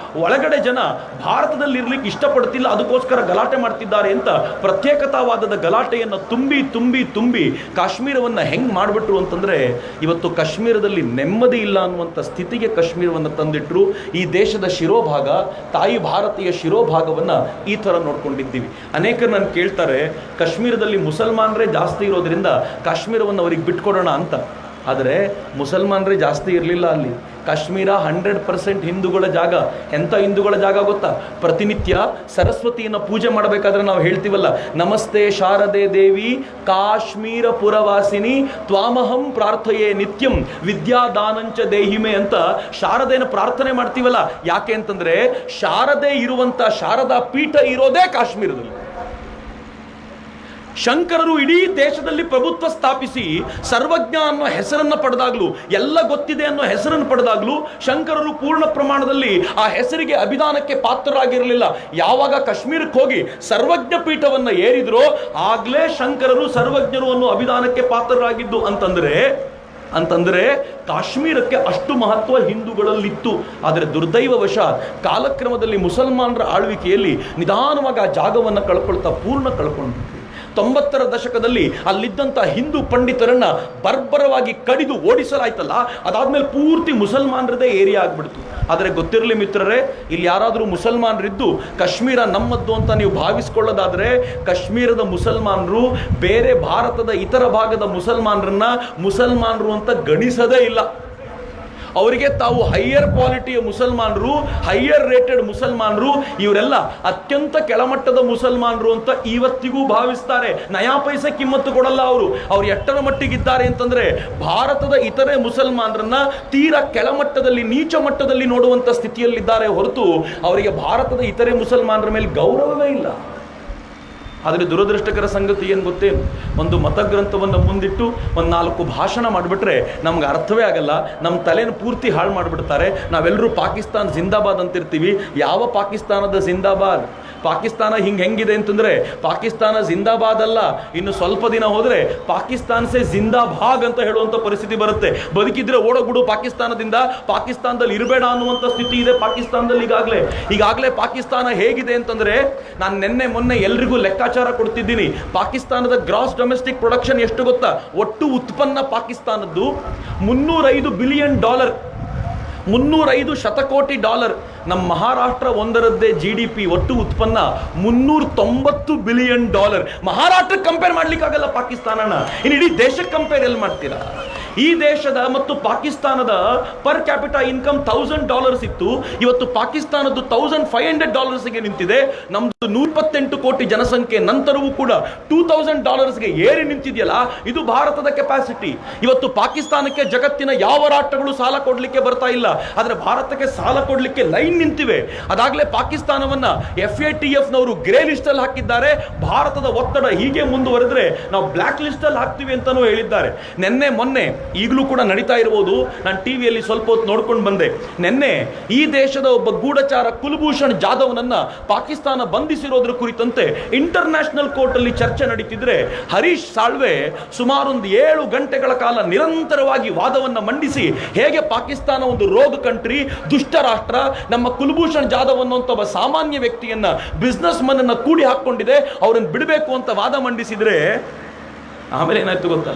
S1: ಒಳಗಡೆ ಜನ ಭಾರತದಲ್ಲಿ ಇರ್ಲಿಕ್ಕೆ ಇಷ್ಟಪಡ್ತಿಲ್ಲ, ಅದಕ್ಕೋಸ್ಕರ ಗಲಾಟೆ ಮಾಡ್ತಿದ್ದಾರೆ ಅಂತ ಪ್ರತ್ಯೇಕತಾವಾದದ ಗಲಾಟೆಯನ್ನು ತುಂಬಿ ತುಂಬಿ ತುಂಬಿ ಕಾಶ್ಮೀರವನ್ನು ಹೆಂಗೆ ಮಾಡಿಬಿಟ್ರು ಅಂತಂದರೆ, ಇವತ್ತು ಕಾಶ್ಮೀರದಲ್ಲಿ ನೆಮ್ಮದಿ ಇಲ್ಲ ಅನ್ನುವಂಥ ಸ್ಥಿತಿಗೆ ಕಾಶ್ಮೀರವನ್ನು ತಂದಿಟ್ಟರು. ಈ ದೇಶದ ಶಿರೋಭಾಗ, ತಾಯಿ ಭಾರತೀಯ ಶಿರೋಭಾಗವನ್ನು ಈ ಥರ ನೋಡ್ಕೊಂಡಿದ್ದೀವಿ. ಅನೇಕರು ನಾನು ಕೇಳ್ತಾರೆ, ಕಾಶ್ಮೀರದಲ್ಲಿ ಮುಸಲ್ಮಾನರೇ ಜಾಸ್ತಿ ಇರೋದ್ರಿಂದ ಕಾಶ್ಮೀರವನ್ನು ಅವರಿಗೆ ಬಿಟ್ಕೊಡೋಣ ಅಂತ. ಆದರೆ ಮುಸಲ್ಮಾನರೇ ಜಾಸ್ತಿ ಇರಲಿಲ್ಲ ಅಲ್ಲಿ. ಕಾಶ್ಮೀರ 100% ಹಿಂದೂಗಳ ಜಾಗ. ಎಂಥ ಹಿಂದೂಗಳ ಜಾಗ ಗೊತ್ತಾ? ಪ್ರತಿನಿತ್ಯ ಸರಸ್ವತಿಯನ್ನು ಪೂಜೆ ಮಾಡಬೇಕಾದ್ರೆ ನಾವು ಹೇಳ್ತೀವಲ್ಲ, ನಮಸ್ತೆ ಶಾರದೆ ದೇವಿ ಕಾಶ್ಮೀರ ಪುರವಾಸಿನಿ ತ್ವಾಮಹಂ ಪ್ರಾರ್ಥಯೇ ನಿತ್ಯಂ ವಿದ್ಯಾದಾನಂಚ ದೇಹಿಮೆ ಅಂತ ಶಾರದೆಯನ್ನು ಪ್ರಾರ್ಥನೆ ಮಾಡ್ತೀವಲ್ಲ. ಯಾಕೆ ಅಂತಂದ್ರೆ, ಶಾರದೆ ಇರುವಂಥ ಶಾರದಾ ಪೀಠ ಇರೋದೇ ಕಾಶ್ಮೀರದಲ್ಲಿ. ಶಂಕರರು ಇಡೀ ದೇಶದಲ್ಲಿ ಪ್ರಭುತ್ವ ಸ್ಥಾಪಿಸಿ ಸರ್ವಜ್ಞ ಅನ್ನೋ ಹೆಸರನ್ನು ಪಡೆದಾಗ್ಲೂ, ಎಲ್ಲ ಗೊತ್ತಿದೆ ಅನ್ನೋ ಹೆಸರನ್ನು ಪಡೆದಾಗ್ಲೂ ಶಂಕರರು ಪೂರ್ಣ ಪ್ರಮಾಣದಲ್ಲಿ ಆ ಹೆಸರಿಗೆ ಅಭಿಧಾನಕ್ಕೆ ಪಾತ್ರರಾಗಿರಲಿಲ್ಲ. ಯಾವಾಗ ಕಾಶ್ಮೀರಕ್ಕೆ ಹೋಗಿ ಸರ್ವಜ್ಞ ಪೀಠವನ್ನು ಏರಿದ್ರೋ ಆಗ್ಲೇ ಶಂಕರರು ಸರ್ವಜ್ಞರು ಅನ್ನೋ ಅಭಿಧಾನಕ್ಕೆ ಪಾತ್ರರಾಗಿದ್ದು. ಅಂತಂದ್ರೆ ಕಾಶ್ಮೀರಕ್ಕೆ ಅಷ್ಟು ಮಹತ್ವ ಹಿಂದೂಗಳಲ್ಲಿತ್ತು. ಆದರೆ ದುರ್ದೈವವಶ ಕಾಲಕ್ರಮದಲ್ಲಿ ಮುಸಲ್ಮಾನರ ಆಳ್ವಿಕೆಯಲ್ಲಿ ನಿಧಾನವಾಗಿ ಆ ಜಾಗವನ್ನು ಪೂರ್ಣ ಕಳ್ಕೊಂಡು 90ರ ದಶಕದಲ್ಲಿ ಅಲ್ಲಿದ್ದಂಥ ಹಿಂದೂ ಪಂಡಿತರನ್ನ ಬರ್ಬರವಾಗಿ ಕಡಿದು ಓಡಿಸಲಾಯ್ತಲ್ಲ, ಅದಾದ್ಮೇಲೆ ಪೂರ್ತಿ ಮುಸಲ್ಮಾನರದೇ ಏರಿಯಾ ಆಗ್ಬಿಡ್ತು. ಆದರೆ ಗೊತ್ತಿರಲಿ ಮಿತ್ರರೇ, ಇಲ್ಲಿ ಯಾರಾದರೂ ಮುಸಲ್ಮಾನರಿದ್ದು ಕಾಶ್ಮೀರ ನಮ್ಮದ್ದು ಅಂತ ನೀವು ಭಾವಿಸ್ಕೊಳ್ಳೋದಾದರೆ, ಕಾಶ್ಮೀರದ ಮುಸಲ್ಮಾನರು ಬೇರೆ ಭಾರತದ ಇತರ ಭಾಗದ ಮುಸಲ್ಮಾನರು ಅಂತ ಗಣಿಸದೇ ಇಲ್ಲ. ಅವರಿಗೆ ತಾವು ಹೈಯರ್ ಕ್ವಾಲಿಟಿಯ ಮುಸಲ್ಮಾನರು, ಹೈಯರ್ ರೇಟೆಡ್ ಮುಸಲ್ಮಾನರು, ಇವರೆಲ್ಲ ಅತ್ಯಂತ ಕೆಳಮಟ್ಟದ ಮುಸಲ್ಮಾನರು ಅಂತ ಇವತ್ತಿಗೂ ಭಾವಿಸ್ತಾರೆ. ನಯಾ ಪೈಸೆ ಕಿಮ್ಮತ್ತು ಕೊಡಲ್ಲ ಅವರು ಎಷ್ಟರ ಮಟ್ಟಿಗಿದ್ದಾರೆ ಅಂತಂದ್ರೆ, ಭಾರತದ ಇತರೆ ಮುಸಲ್ಮಾನರನ್ನ ತೀರಾ ಕೆಳಮಟ್ಟದಲ್ಲಿ, ನೀಚ ಮಟ್ಟದಲ್ಲಿ ನೋಡುವಂತ ಸ್ಥಿತಿಯಲ್ಲಿದ್ದಾರೆ ಹೊರತು ಅವರಿಗೆ ಭಾರತದ ಇತರೆ ಮುಸಲ್ಮಾನರ ಮೇಲೆ ಗೌರವವೇ ಇಲ್ಲ. ಆದರೆ ದುರದೃಷ್ಟಕರ ಸಂಗತಿ ಏನು ಗೊತ್ತೇನು? ಒಂದು ಮತಗ್ರಂಥವನ್ನು ಮುಂದಿಟ್ಟು ಒಂದು 4 ಭಾಷಣ ಮಾಡಿಬಿಟ್ರೆ ನಮ್ಗೆ ಅರ್ಥವೇ ಆಗಲ್ಲ. ನಮ್ಮ ತಲೆನ ಪೂರ್ತಿ ಹಾಳು ಮಾಡಿಬಿಡ್ತಾರೆ. ನಾವೆಲ್ಲರೂ ಪಾಕಿಸ್ತಾನ ಜಿಂದಾಬಾದ್ ಅಂತಿರ್ತೀವಿ. ಯಾವ ಪಾಕಿಸ್ತಾನದ ಜಿಂದಾಬಾದ್? ಪಾಕಿಸ್ತಾನ ಹೆಂಗಿದೆ ಅಂತಂದ್ರೆ, ಪಾಕಿಸ್ತಾನ ಜಿಂದಾಬಾದ್ ಅಲ್ಲ, ಇನ್ನು ಸ್ವಲ್ಪ ದಿನ ಹೋದ್ರೆ ಪಾಕಿಸ್ತಾನ ಸೇ ಜಿಂದಾಭಾಗ್ ಅಂತ ಹೇಳುವಂತ ಪರಿಸ್ಥಿತಿ ಬರುತ್ತೆ. ಬದುಕಿದ್ರೆ ಓಡೋಗ್ಬಿಡು ಪಾಕಿಸ್ತಾನದಿಂದ, ಪಾಕಿಸ್ತಾನದಲ್ಲಿ ಇರಬೇಡ ಅನ್ನುವಂಥ ಸ್ಥಿತಿ ಇದೆ ಪಾಕಿಸ್ತಾನದಲ್ಲಿ. ಈಗಾಗಲೇ ಪಾಕಿಸ್ತಾನ ಹೇಗಿದೆ ಅಂತಂದ್ರೆ, ನಾನು ಮೊನ್ನೆ ಎಲ್ರಿಗೂ ಲೆಕ್ಕಾಚಾರ ಕೊಡ್ತಿದ್ದೀನಿ. ಪಾಕಿಸ್ತಾನದ ಗ್ರಾಸ್ ಡೊಮೆಸ್ಟಿಕ್ ಪ್ರೊಡಕ್ಷನ್ ಎಷ್ಟು ಗೊತ್ತಾ? ಒಟ್ಟು ಉತ್ಪನ್ನ ಪಾಕಿಸ್ತಾನದ್ದು $305 ಬಿಲಿಯನ್, 305 ಶತಕೋಟಿ ಡಾಲರ್. ನಮ್ಮ ಮಹಾರಾಷ್ಟ್ರ ಒಂದರದ್ದೇ GDP ಒಟ್ಟು ಉತ್ಪನ್ನ $390 ಬಿಲಿಯನ್. ಮಹಾರಾಷ್ಟ್ರ ಕಂಪೇರ್ ಮಾಡ್ಲಿಕ್ಕಾಗಲ್ಲ ಪಾಕಿಸ್ತಾನನ. ಇನ್ನು ಇಡೀ ದೇಶಕ್ಕೆ ಕಂಪೇರ್ ಎಲ್ಲಿ ಮಾಡ್ತೀರಾ? ಈ ದೇಶದ ಮತ್ತು ಪಾಕಿಸ್ತಾನದ ಪರ್ ಕ್ಯಾಪಿಟಾ ಇನ್ಕಮ್ $1000 ಇತ್ತು. ಇವತ್ತು ಪಾಕಿಸ್ತಾನದ್ದು $1500 ನಿಂತಿದೆ. ನಮ್ದು 128 ಕೋಟಿ ಜನಸಂಖ್ಯೆ ನಂತರವೂ ಕೂಡ $2000 ಏರಿ ನಿಂತಿದೆಯಲ್ಲ, ಇದು ಭಾರತದ ಕೆಪಾಸಿಟಿ. ಇವತ್ತು ಪಾಕಿಸ್ತಾನಕ್ಕೆ ಜಗತ್ತಿನ ಯಾವ ರಾಷ್ಟ್ರಗಳು ಸಾಲ ಕೊಡ್ಲಿಕ್ಕೆ ಬರ್ತಾ ಇಲ್ಲ, ಆದ್ರೆ ಭಾರತಕ್ಕೆ ಸಾಲ ಕೊಡ್ಲಿಕ್ಕೆ ಲೈನ್ ನಿಂತಿವೆ. ಅದಾಗಲೇ ಪಾಕಿಸ್ತಾನವನ್ನ FATF ನವರು ಗ್ರೇ ಲಿಸ್ಟ್ ಅಲ್ಲಿ ಹಾಕಿದ್ದಾರೆ. ಭಾರತದ ಒತ್ತಡ ಹೀಗೆ ಮುಂದುವರೆದ್ರೆ ನಾವು ಬ್ಲಾಕ್ ಲಿಸ್ಟ್ ಅಲ್ಲಿ ಹಾಕ್ತೀವಿ ಅಂತಾನೂ ಹೇಳಿದ್ದಾರೆ. ಮೊನ್ನೆ ಈಗಲೂ ಕೂಡ ನಡೀತಾ ಇರಬಹುದು, ನಾನು ಟಿವಿಯಲ್ಲಿ ಸ್ವಲ್ಪ ಹೊತ್ತು ನೋಡ್ಕೊಂಡು ಬಂದೆ. ನಿನ್ನೆ ಈ ದೇಶದ ಒಬ್ಬ ಗೂಢಚಾರ ಕುಲಭೂಷಣ್ ಜಾಧವ್ನನ್ನ ಪಾಕಿಸ್ತಾನ ಬಂಧಿಸಿರೋದ್ರ ಕುರಿತಂತೆ ಇಂಟರ್ನ್ಯಾಷನಲ್ ಕೋರ್ಟ್ ಅಲ್ಲಿ ಚರ್ಚೆ ನಡೀತಿದ್ರೆ, ಹರೀಶ್ ಸಾಳ್ವೆ ಸುಮಾರು 7 ಗಂಟೆಗಳ ಕಾಲ ನಿರಂತರವಾಗಿ ವಾದವನ್ನ ಮಂಡಿಸಿ, ಹೇಗೆ ಪಾಕಿಸ್ತಾನ ಒಂದು ರೋಗ್ ಕಂಟ್ರಿ, ದುಷ್ಟ ರಾಷ್ಟ್ರ, ನಮ್ಮ ಕುಲಭೂಷಣ್ ಜಾಧವ್ ಅನ್ನುವಂಥ ಒಬ್ಬ ಸಾಮಾನ್ಯ ವ್ಯಕ್ತಿಯನ್ನ, ಬಿಸ್ನೆಸ್ ಮನ್ ಅನ್ನ ಕೂಡಿ ಹಾಕೊಂಡಿದೆ, ಅವರನ್ನು ಬಿಡಬೇಕು ಅಂತ ವಾದ ಮಂಡಿಸಿದ್ರೆ, ಆಮೇಲೆ ಏನಾಯ್ತು ಗೊತ್ತಾ?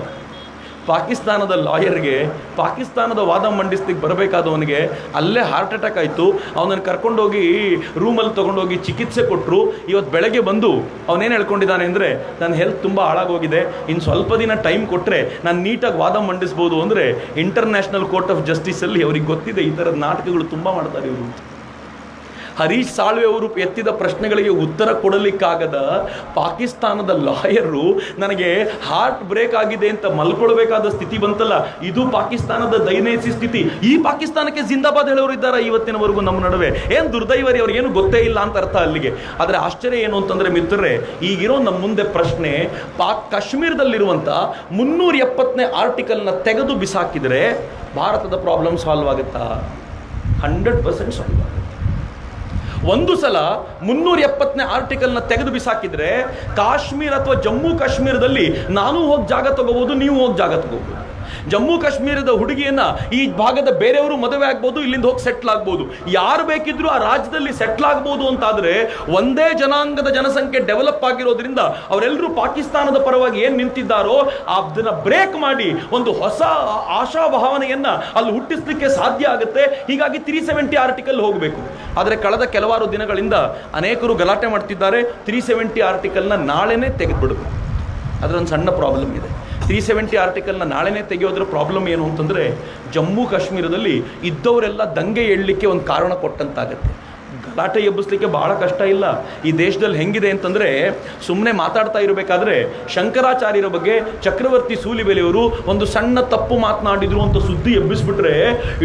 S1: ಪಾಕಿಸ್ತಾನದ ಲಾಯರ್ಗೆ ಪಾಕಿಸ್ತಾನದ ವಾದ ಮಂಡಿಸ್ಲಿಕ್ಕೆ ಬರಬೇಕಾದವನಿಗೆ ಅಲ್ಲೇ ಹಾರ್ಟ್ ಅಟ್ಯಾಕ್ ಆಯಿತು. ಅವನನ್ನು ಕರ್ಕೊಂಡೋಗಿ ರೂಮಲ್ಲಿ ತೊಗೊಂಡೋಗಿ ಚಿಕಿತ್ಸೆ ಕೊಟ್ಟರು. ಇವತ್ತು ಬೆಳಗ್ಗೆ ಬಂದು ಅವನೇನು ಹೇಳ್ಕೊಂಡಿದ್ದಾನೆ ಅಂದರೆ, ನನ್ನ ಹೆಲ್ತ್ ತುಂಬ ಹಾಳಾಗೋಗಿದೆ, ಇನ್ನು ಸ್ವಲ್ಪ ದಿನ ಟೈಮ್ ಕೊಟ್ಟರೆ ನಾನು ನೀಟಾಗಿ ವಾದ ಮಂಡಿಸ್ಬೋದು. ಅಂದರೆ ಇಂಟರ್ನ್ಯಾಷನಲ್ ಕೋರ್ಟ್ ಆಫ್ ಜಸ್ಟಿಸಲ್ಲಿ ಅವ್ರಿಗೆ ಗೊತ್ತಿದೆ ಈ ಥರದ ನಾಟಕಗಳು ತುಂಬ ಮಾಡ್ತಾರೆ ಇವರು. ಹರೀಶ್ ಸಾಳ್ವೆ ಅವರು ಎತ್ತಿದ ಪ್ರಶ್ನೆಗಳಿಗೆ ಉತ್ತರ ಕೊಡಲಿಕ್ಕಾಗದ ಪಾಕಿಸ್ತಾನದ ಲಾಯರು ನನಗೆ ಹಾರ್ಟ್ ಬ್ರೇಕ್ ಆಗಿದೆ ಅಂತ ಮಲ್ಕೊಳ್ಬೇಕಾದ ಸ್ಥಿತಿ ಬಂತಲ್ಲ, ಇದು ಪಾಕಿಸ್ತಾನದ ದಯನೀಯ ಸ್ಥಿತಿ. ಈ ಪಾಕಿಸ್ತಾನಕ್ಕೆ ಜಿಂದಾಬಾದ್ ಹೇಳೋರು ಇದ್ದಾರೆ ಇವತ್ತಿನವರೆಗೂ ನಮ್ಮ ನಡುವೆ. ಏನು ದುರ್ದೈವರಿ, ಅವ್ರಿಗೇನು ಗೊತ್ತೇ ಇಲ್ಲ ಅಂತ ಅರ್ಥ ಅಲ್ಲಿಗೆ. ಆದರೆ ಆಶ್ಚರ್ಯ ಏನು ಅಂತಂದ್ರೆ ಮಿತ್ರರೇ, ಈಗಿರೋ ನಮ್ಮ ಮುಂದೆ ಪ್ರಶ್ನೆ, ಕಾಶ್ಮೀರದಲ್ಲಿರುವಂಥ 370ನೇ ಆರ್ಟಿಕಲ್ನ ತೆಗೆದು ಬಿಸಾಕಿದರೆ ಭಾರತದ ಪ್ರಾಬ್ಲಮ್ ಸಾಲ್ವ್ ಆಗುತ್ತಾ? 100% ಸಾಲ್ವ್ ಆಗುತ್ತೆ. ಒಂದು ಸಲ 370ನೇ ಆರ್ಟಿಕಲ್ನ ತೆಗೆದು ಬಿಸಾಕಿದ್ರೆ ಕಾಶ್ಮೀರ ಅಥವಾ ಜಮ್ಮು ಕಾಶ್ಮೀರದಲ್ಲಿ ನಾನು ಹೋಗಿ ಜಾಗ ತಗೋಬಹುದು, ನೀವು ಹೋಗಿ ಜಾಗ ತಗೋಬಹುದು. ಜಮ್ಮು ಕಾಶ್ಮೀರದ ಹುಡುಗಿಯನ್ನ ಈ ಭಾಗದ ಬೇರೆಯವರು ಮದುವೆ ಆಗ್ಬೋದು, ಇಲ್ಲಿಂದ ಹೋಗಿ ಸೆಟ್ಲ್ ಆಗ್ಬೋದು, ಯಾರು ಬೇಕಿದ್ರು ಆ ರಾಜ್ಯದಲ್ಲಿ ಸೆಟ್ಲ್ ಆಗ್ಬೋದು ಅಂತಾದ್ರೆ ಒಂದೇ ಜನಾಂಗದ ಜನಸಂಖ್ಯೆ ಡೆವಲಪ್ ಆಗಿರೋದ್ರಿಂದ ಅವರೆಲ್ಲರೂ ಪಾಕಿಸ್ತಾನದ ಪರವಾಗಿ ಏನ್ ನಿಂತಿದ್ದಾರೋ ಅದನ್ನ ಬ್ರೇಕ್ ಮಾಡಿ ಒಂದು ಹೊಸ ಆಶಾಭಾವನೆಯನ್ನ ಅಲ್ಲಿ ಹುಟ್ಟಿಸ್ಲಿಕ್ಕೆ ಸಾಧ್ಯ ಆಗುತ್ತೆ. ಹೀಗಾಗಿ 370 ಆರ್ಟಿಕಲ್ ಹೋಗಬೇಕು. ಆದರೆ ಕಳೆದ ಕೆಲವಾರು ದಿನಗಳಿಂದ ಅನೇಕರು ಗಲಾಟೆ ಮಾಡ್ತಿದ್ದಾರೆ, 370 ಆರ್ಟಿಕಲ್ನ ನಾಳೆನೇ ತೆಗೆದುಬಿಡಬೇಕು. ಅದರೊಂದು ಸಣ್ಣ ಪ್ರಾಬ್ಲಮ್ ಇದೆ. 370 ಆರ್ಟಿಕಲ್ನ ನಾಳೆನೇ ತೆಗೆಯೋದ್ರ ಪ್ರಾಬ್ಲಮ್ ಏನು ಅಂತಂದರೆ, ಜಮ್ಮು ಕಾಶ್ಮೀರದಲ್ಲಿ ಇದ್ದವರೆಲ್ಲ ದಂಗೆ ಏಳಲಿಕ್ಕೆ ಒಂದು ಕಾರಣ ಕೊಟ್ಟಂತಾಗತ್ತೆ. ಗಲಾಟೆ ಎಬ್ಬಿಸ್ಲಿಕ್ಕೆ ಬಹಳ ಕಷ್ಟ ಇಲ್ಲ. ಈ ದೇಶದಲ್ಲಿ ಹೆಂಗಿದೆ ಅಂತಂದರೆ, ಸುಮ್ಮನೆ ಮಾತಾಡ್ತಾ ಇರಬೇಕಾದ್ರೆ ಶಂಕರಾಚಾರ್ಯರ ಬಗ್ಗೆ ಚಕ್ರವರ್ತಿ ಸೂಲಿಬೆಲೆಯವರು ಒಂದು ಸಣ್ಣ ತಪ್ಪು ಮಾತನಾಡಿದ್ರು ಅಂತ ಸುದ್ದಿ ಎಬ್ಬಿಸ್ಬಿಟ್ರೆ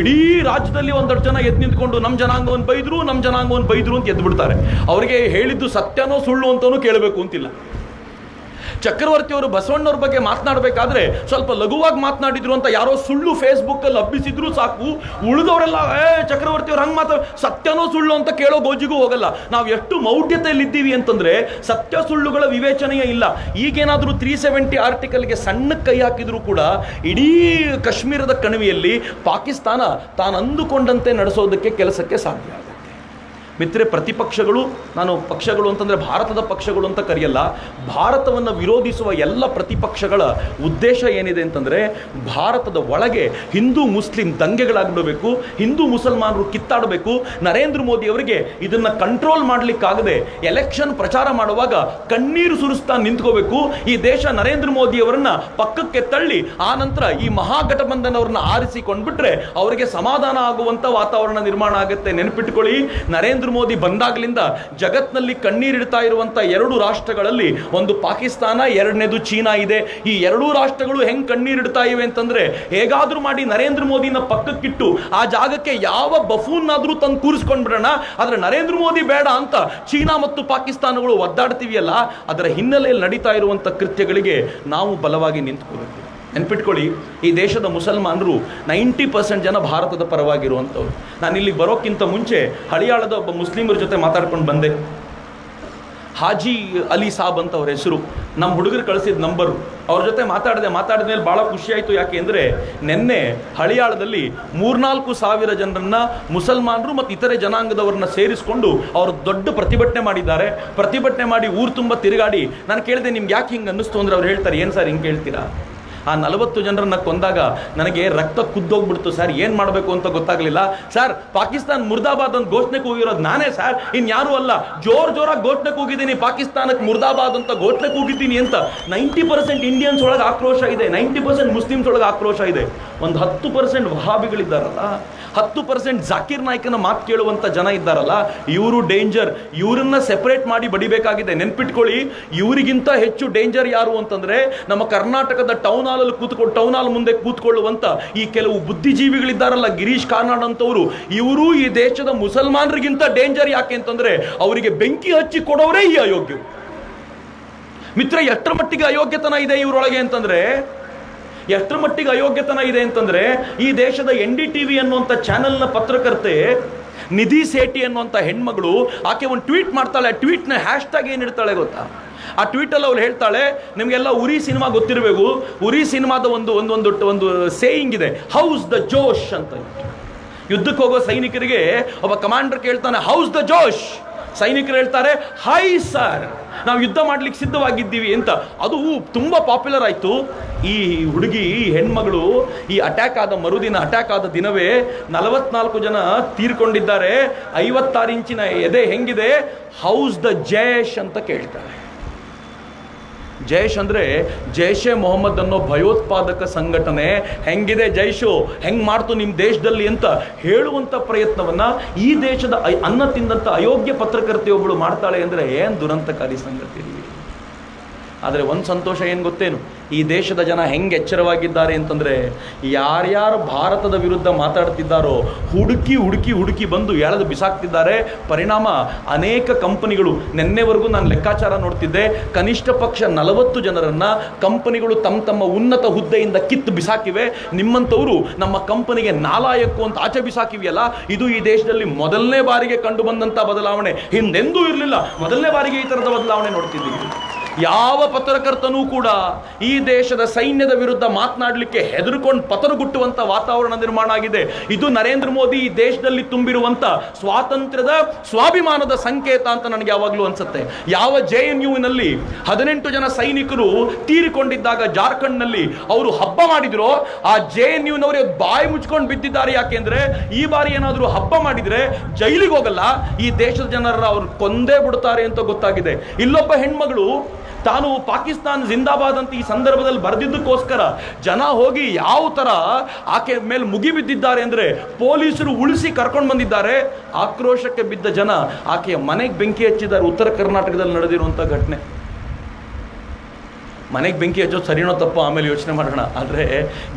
S1: ಇಡೀ ರಾಜ್ಯದಲ್ಲಿ ಒಂದಷ್ಟು ಜನ ಎದ್ದು ನಿಂತ್ಕೊಂಡು ನಮ್ಮ ಜನಾಂಗವನ್ನು ಬೈದ್ರು ಅಂತ ಎದ್ಬಿಡ್ತಾರೆ. ಅವರಿಗೆ ಹೇಳಿದ್ದು ಸತ್ಯನೋ ಸುಳ್ಳು ಅಂತನೂ ಕೇಳಬೇಕು ಅಂತಿಲ್ಲ. ಚಕ್ರವರ್ತಿಯವರು ಬಸವಣ್ಣವ್ರ ಬಗ್ಗೆ ಮಾತನಾಡಬೇಕಾದ್ರೆ ಸ್ವಲ್ಪ ಲಘುವಾಗಿ ಮಾತನಾಡಿದ್ರು ಅಂತ ಯಾರೋ ಸುಳ್ಳು ಫೇಸ್ಬುಕ್ಕಲ್ಲಿ ಹಬ್ಬಿಸಿದ್ರು ಸಾಕು, ಉಳಿದವರೆಲ್ಲ ಚಕ್ರವರ್ತಿಯವ್ರು ಹಂಗೆ ಸತ್ಯನೋ ಸುಳ್ಳು ಅಂತ ಕೇಳೋ ಗೋಜಿಗೂ ಹೋಗಲ್ಲ. ನಾವು ಎಷ್ಟು ಮೌಢ್ಯತೆಯಲ್ಲಿದ್ದೀವಿ ಅಂತಂದ್ರೆ ಸತ್ಯ ಸುಳ್ಳುಗಳ ವಿವೇಚನೆಯೇ ಇಲ್ಲ. ಈಗೇನಾದರೂ 370 ಆರ್ಟಿಕಲ್ಗೆ ಸಣ್ಣಕ್ಕೆ ಕೈ ಹಾಕಿದ್ರು ಕೂಡ ಇಡೀ ಕಾಶ್ಮೀರದ ಕಣಿವೆಯಲ್ಲಿ ಪಾಕಿಸ್ತಾನ ತಾನು ಅಂದುಕೊಂಡಂತೆ ನಡೆಸೋದಕ್ಕೆ ಕೆಲಸಕ್ಕೆ ಸಾಧ್ಯ ಆಗುತ್ತೆ. ಮಿತ್ರೆ, ಪ್ರತಿಪಕ್ಷಗಳು, ನಾನು ಪಕ್ಷಗಳು ಅಂತಂದರೆ ಭಾರತದ ಪಕ್ಷಗಳು ಅಂತ ಕರೆಯಲ್ಲ, ಭಾರತವನ್ನು ವಿರೋಧಿಸುವ ಎಲ್ಲ ಪ್ರತಿಪಕ್ಷಗಳ ಉದ್ದೇಶ ಏನಿದೆ ಅಂತಂದರೆ ಭಾರತದ ಒಳಗೆ ಹಿಂದೂ ಮುಸ್ಲಿಂ ದಂಗೆಗಳಾಗಬೇಕು, ಹಿಂದೂ ಮುಸಲ್ಮಾನರು ಕಿತ್ತಾಡಬೇಕು. ನರೇಂದ್ರ ಮೋದಿ ಅವರಿಗೆ ಇದನ್ನು ಕಂಟ್ರೋಲ್ ಮಾಡಲಿಕ್ಕಾಗದೆ ಎಲೆಕ್ಷನ್ ಪ್ರಚಾರ ಮಾಡುವಾಗ ಕಣ್ಣೀರು ಸುರಿಸ್ತಾ ನಿಂತ್ಕೋಬೇಕು. ಈ ದೇಶ ನರೇಂದ್ರ ಮೋದಿ ಅವರನ್ನ ಪಕ್ಕಕ್ಕೆ ತಳ್ಳಿ ಆ ನಂತರ ಈ ಮಹಾಗಠಬಂಧನವ್ರನ್ನ ಆರಿಸಿಕೊಂಡ್ಬಿಟ್ರೆ ಅವರಿಗೆ ಸಮಾಧಾನ ಆಗುವಂಥ ವಾತಾವರಣ ನಿರ್ಮಾಣ ಆಗುತ್ತೆ. ನೆನಪಿಟ್ಕೊಳ್ಳಿ, ನರೇಂದ್ರ ಮೋದಿ ಬಂದಾಗಲಿಂದ ಜಗತ್ನಲ್ಲಿ ಕಣ್ಣೀರಿಡ್ತಾ ಇರುವಂತ 2 ರಾಷ್ಟ್ರಗಳಲ್ಲಿ ಒಂದು ಪಾಕಿಸ್ತಾನ, ಎರಡನೇದು ಚೀನಾ ಇದೆ. ಈ 2 ರಾಷ್ಟ್ರಗಳು ಹೆಂಗ್ ಕಣ್ಣೀರಿಡ್ತಾ ಇವೆ ಅಂತಂದ್ರೆ, ಹೇಗಾದ್ರೂ ಮಾಡಿ ನರೇಂದ್ರ ಮೋದಿನ ಪಕ್ಕಕ್ಕಿಟ್ಟು ಆ ಜಾಗಕ್ಕೆ ಯಾವ ಬಫೂನ್ ಆದ್ರೂ ತಂದು ಕೂರಿಸ್ಕೊಂಡ್ಬಿಡೋಣ, ಆದ್ರೆ ನರೇಂದ್ರ ಮೋದಿ ಬೇಡ ಅಂತ ಚೀನಾ ಮತ್ತು ಪಾಕಿಸ್ತಾನಗಳು ಒದ್ದಾಡ್ತೀವಿಯಲ್ಲ, ಅದರ ಹಿನ್ನೆಲೆಯಲ್ಲಿ ನಡೀತಾ ಇರುವಂತ ಕೃತ್ಯಗಳಿಗೆ ನಾವು ಬಲವಾಗಿ ನಿಂತ್ಕೋಬೇಕು. ನೆನ್ಪಿಟ್ಕೊಳ್ಳಿ, ಈ ದೇಶದ ಮುಸಲ್ಮಾನರು 90% ಜನ ಭಾರತದ ಪರವಾಗಿರುವಂಥವ್ರು. ನಾನಿಲ್ಲಿ ಬರೋಕ್ಕಿಂತ ಮುಂಚೆ ಹಳಿಯಾಳದ ಒಬ್ಬ ಮುಸ್ಲಿಮರ ಜೊತೆ ಮಾತಾಡ್ಕೊಂಡು ಬಂದೆ. ಹಾಜಿ ಅಲಿ ಸಾಬ್ ಅಂತ ಅವ್ರ ಹೆಸರು. ನಮ್ಮ ಹುಡುಗರು ಕಳಿಸಿದ ನಂಬರು. ಅವ್ರ ಜೊತೆ ಮಾತಾಡಿದ ಮೇಲೆ ಭಾಳ ಖುಷಿಯಾಯಿತು. ಯಾಕೆ ಅಂದರೆ ನಿನ್ನೆ ಹಳಿಯಾಳದಲ್ಲಿ 3-4 ಸಾವಿರ ಜನರನ್ನ ಮುಸಲ್ಮಾನರು ಮತ್ತು ಇತರೆ ಜನಾಂಗದವ್ರನ್ನ ಸೇರಿಸಿಕೊಂಡು ಅವರು ದೊಡ್ಡ ಪ್ರತಿಭಟನೆ ಮಾಡಿದ್ದಾರೆ. ಪ್ರತಿಭಟನೆ ಮಾಡಿ ಊರು ತುಂಬ ತಿರುಗಾಡಿ ನಾನು ಕೇಳಿದೆ, ನಿಮ್ಗೆ ಯಾಕೆ ಹಿಂಗೆ ಅನ್ನಿಸ್ತು ಅಂದರೆ ಅವ್ರು ಹೇಳ್ತಾರೆ, ಏನು ಸರ್ ಹಿಂಗೆ ಕೇಳ್ತೀರಾ, ಆ 40 ಜನರನ್ನ ಕೊಂದಾಗ ನನಗೆ ರಕ್ತ ಕುದ್ದೋಗ್ಬಿಡ್ತು ಸರ್, ಏನು ಮಾಡಬೇಕು ಅಂತ ಗೊತ್ತಾಗಲಿಲ್ಲ ಸರ್. ಪಾಕಿಸ್ತಾನ ಮುರ್ದಾಬಾದ್ ಅಂತ ಘೋಷಣೆ ಕೂಗಿರೋದು ನಾನೇ ಸರ್, ಇನ್ಯಾರೂ ಅಲ್ಲ. ಜೋರಾಗಿ ಘೋಷಣೆ ಕೂಗಿದ್ದೀನಿ, ಪಾಕಿಸ್ತಾನಕ್ಕೆ ಮುರ್ದಾಬಾದ್ ಅಂತ ಘೋಷಣೆ ಕೂಗಿದ್ದೀನಿ ಅಂತ. 90% ಇಂಡಿಯನ್ಸ್ ಒಳಗೆ ಆಕ್ರೋಶ ಇದೆ, 90% ಮುಸ್ಲಿಮ್ಸ್ ಒಳಗೆ ಆಕ್ರೋಶ ಇದೆ. ಒಂದು 10% ವಹಾಬಿಗಳಿದ್ದಾರಲ್ಲ, 10% ಜಾಕಿರ್ ನಾಯ್ಕನ ಮಾತು ಕೇಳುವಂಥ ಜನ ಇದ್ದಾರಲ್ಲ, ಇವರು ಡೇಂಜರ್. ಇವರನ್ನ ಸೆಪರೇಟ್ ಮಾಡಿ ಬಡಿಬೇಕಾಗಿದೆ. ನೆನ್ಪಿಟ್ಕೊಳ್ಳಿ, ಇವರಿಗಿಂತ ಹೆಚ್ಚು ಡೇಂಜರ್ ಯಾರು ಅಂತಂದ್ರೆ ನಮ್ಮ ಕರ್ನಾಟಕದ ಟೌನ್ ಹಾಲ್ ಮುಂದೆ ಕೂತ್ಕೊಳ್ಳುವಂತ ಈ ಕೆಲವು ಬುದ್ಧಿಜೀವಿಗಳಿದ್ದಾರಲ್ಲ, ಗಿರೀಶ್ ಕಾರ್ನಾಡ್ ಅಂತವರು. ಇವರು ಈ ದೇಶದ ಮುಸಲ್ಮಾನರಿಗಿಂತ ಡೇಂಜರ್. ಯಾಕೆ ಅಂತಂದ್ರೆ ಅವರಿಗೆ ಬೆಂಕಿ ಹಚ್ಚಿ ಕೊಡೋರೇ ಈ ಅಯೋಗ್ಯರು. ಮಿತ್ರ, ಎಷ್ಟರ ಮಟ್ಟಿಗೆ ಅಯೋಗ್ಯತನ ಇದೆ ಇವರೊಳಗೆ ಅಂತಂದ್ರೆ, ಎಷ್ಟರ ಮಟ್ಟಿಗೆ ಅಯೋಗ್ಯತನ ಇದೆ ಅಂತಂದ್ರೆ, ಈ ದೇಶದ NDTV ಅನ್ನುವಂಥ ಚಾನೆಲ್ನ ಪತ್ರಕರ್ತೆ ನಿಧಿ ಸೇಠಿ ಅನ್ನುವಂಥ ಹೆಣ್ಮಗಳು, ಆಕೆ ಒಂದು ಟ್ವೀಟ್ ಮಾಡ್ತಾಳೆ. ಟ್ವೀಟ್ನ ಹ್ಯಾಶ್ಟ್ಯಾಗ್ ಏನಿಡ್ತಾಳೆ ಗೊತ್ತಾ? ಆ ಟ್ವೀಟಲ್ಲಿ ಅವ್ರು ಹೇಳ್ತಾಳೆ, ನಿಮಗೆಲ್ಲ ಉರಿ ಸಿನಿಮಾ ಗೊತ್ತಿರಬೇಕು. ಉರಿ ಸಿನಿಮಾದ ಒಂದು ಸೇಯಿಂಗ್ ಇದೆ, ಹೌಸ್ ದ ಜೋಶ್ ಅಂತ. ಯುದ್ಧಕ್ಕೆ ಹೋಗೋ ಸೈನಿಕರಿಗೆ ಒಬ್ಬ ಕಮಾಂಡರ್ ಕೇಳ್ತಾನೆ, ಹೌಸ್ ದ ಜೋಶ್. ಸೈನಿಕರು ಹೇಳ್ತಾರೆ, ಹೈ ಸರ್, ನಾವು ಯುದ್ಧ ಮಾಡ್ಲಿಕ್ಕೆ ಸಿದ್ಧವಾಗಿದ್ದೀವಿ ಅಂತ. ಅದು ತುಂಬ ಪಾಪ್ಯುಲರ್ ಆಯಿತು. ಈ ಹುಡುಗಿ, ಈ ಹೆಣ್ಮಗಳು, ಈ ಅಟ್ಯಾಕ್ ಆದ ಮರುದಿನ, ಅಟ್ಯಾಕ್ ಆದ ದಿನವೇ 44 ಜನ ತೀರ್ಕೊಂಡಿದ್ದಾರೆ. 56 ಇಂಚಿನ ಎದೆ ಹೆಂಗಿದೆ, ಹೌಸ್ ದ ಜೈಶ್ ಅಂತ ಕೇಳ್ತಾರೆ. ಜೈಶ್ ಅಂದರೆ ಜೈಷೆ ಮೊಹಮ್ಮದ್ ಅನ್ನೋ ಭಯೋತ್ಪಾದಕ ಸಂಘಟನೆ. ಹೆಂಗಿದೆ ಜೈಶು, ಹೆಂಗೆ ಮಾಡ್ತು ನಿಮ್ಮ ದೇಶದಲ್ಲಿ ಅಂತ ಹೇಳುವಂಥ ಪ್ರಯತ್ನವನ್ನು ಈ ದೇಶದ ಅನ್ನ ತಿಂದಂಥ ಅಯೋಗ್ಯ ಪತ್ರಕರ್ತೆಯೊಬ್ಬಳು ಮಾಡ್ತಾಳೆ ಅಂದರೆ ಏನು ದುರಂತಕಾರಿ ಸಂಗತಿ. ಆದರೆ ಒಂದು ಸಂತೋಷ ಏನು ಗೊತ್ತೇನು, ಈ ದೇಶದ ಜನ ಹೆಂಗೆ ಎಚ್ಚರವಾಗಿದ್ದಾರೆ ಅಂತಂದರೆ, ಯಾರ್ಯಾರು ಭಾರತದ ವಿರುದ್ಧ ಮಾತಾಡ್ತಿದ್ದಾರೋ ಹುಡುಕಿ ಬಂದು ಎಳೆದು ಬಿಸಾಕ್ತಿದ್ದಾರೆ. ಪರಿಣಾಮ ಅನೇಕ ಕಂಪನಿಗಳು, ನಿನ್ನೆವರೆಗೂ ನಾನು ಲೆಕ್ಕಾಚಾರ ನೋಡ್ತಿದ್ದೆ, ಕನಿಷ್ಠ ಪಕ್ಷ 40 ಜನರನ್ನು ಕಂಪನಿಗಳು ತಮ್ಮ ಉನ್ನತ ಹುದ್ದೆಯಿಂದ ಕಿತ್ತು ಬಿಸಾಕಿವೆ. ನಿಮ್ಮಂಥವರು ನಮ್ಮ ಕಂಪನಿಗೆ ನಾಲಾಯಕ್ಕು ಅಂತ ಆಚೆ ಬಿಸಾಕಿವೆಯಲ್ಲ, ಇದು ಈ ದೇಶದಲ್ಲಿ ಮೊದಲನೇ ಬಾರಿಗೆ ಕಂಡು ಬಂದಂಥ ಬದಲಾವಣೆ. ಹಿಂದೆಂದೂ ಇರಲಿಲ್ಲ, ಮೊದಲನೇ ಬಾರಿಗೆ ಈ ಥರದ ಬದಲಾವಣೆ ನೋಡ್ತಿದ್ದೀವಿ. ಯಾವ ಪತ್ರಕರ್ತನೂ ಕೂಡ ಈ ದೇಶದ ಸೈನ್ಯದ ವಿರುದ್ಧ ಮಾತನಾಡಲಿಕ್ಕೆ ಹೆದರ್ಕೊಂಡು ಪತರುಗುಟ್ಟುವಂತ ವಾತಾವರಣ ನಿರ್ಮಾಣ ಆಗಿದೆ. ಇದು ನರೇಂದ್ರ ಮೋದಿ ಈ ದೇಶದಲ್ಲಿ ತುಂಬಿರುವಂತ ಸ್ವಾತಂತ್ರ್ಯದ ಸ್ವಾಭಿಮಾನದ ಸಂಕೇತ ಅಂತ ನನಗೆ ಯಾವಾಗಲೂ ಅನ್ಸುತ್ತೆ. ಯಾವ JNUನಲ್ಲಿ 18 ಜನ ಸೈನಿಕರು ತೀರಿಕೊಂಡಿದ್ದಾಗ ಜಾರ್ಖಂಡ್ನಲ್ಲಿ ಅವರು ಹಬ್ಬ ಮಾಡಿದ್ರು, ಆ JNUನವರು ಬಾಯಿ ಮುಚ್ಕೊಂಡು ಬಿದ್ದಿದ್ದಾರೆ. ಯಾಕೆಂದ್ರೆ ಈ ಬಾರಿ ಏನಾದರೂ ಹಬ್ಬ ಮಾಡಿದ್ರೆ ಜೈಲಿಗೆ ಹೋಗಲ್ಲ, ಈ ದೇಶದ ಜನರ ಅವ್ರು ಕೊಂದೇ ಬಿಡ್ತಾರೆ ಅಂತ ಗೊತ್ತಾಗಿದೆ. ಇಲ್ಲೊಬ್ಬ ಹೆಣ್ಮಗಳು ತಾನು ಪಾಕಿಸ್ತಾನ ಜಿಂದಾಬಾದ್ ಅಂತ ಈ ಸಂದರ್ಭದಲ್ಲಿ ಬರೆದಿದ್ದಕ್ಕೋಸ್ಕರ ಜನ ಹೋಗಿ ಯಾವ ತರ ಆಕೆ ಮೇಲೆ ಮುಗಿಬಿದ್ದಿದ್ದಾರೆ ಅಂದ್ರೆ ಪೊಲೀಸರು ಉಳಿಸಿ ಕರ್ಕೊಂಡು ಬಂದಿದ್ದಾರೆ. ಆಕ್ರೋಶಕ್ಕೆ ಬಿದ್ದ ಜನ ಆಕೆಯ ಮನೆಗೆ ಬೆಂಕಿ ಹಚ್ಚಿದ್ದಾರೆ. ಉತ್ತರ ಕರ್ನಾಟಕದಲ್ಲಿ ನಡೆದಿರುವಂಥ ಘಟನೆ. ಮನೆಗೆ ಬೆಂಕಿ ಹಚ್ಚೋದು ಸರಿನೋ ತಪ್ಪೋ ಆಮೇಲೆ ಯೋಚನೆ ಮಾಡೋಣ. ಆದರೆ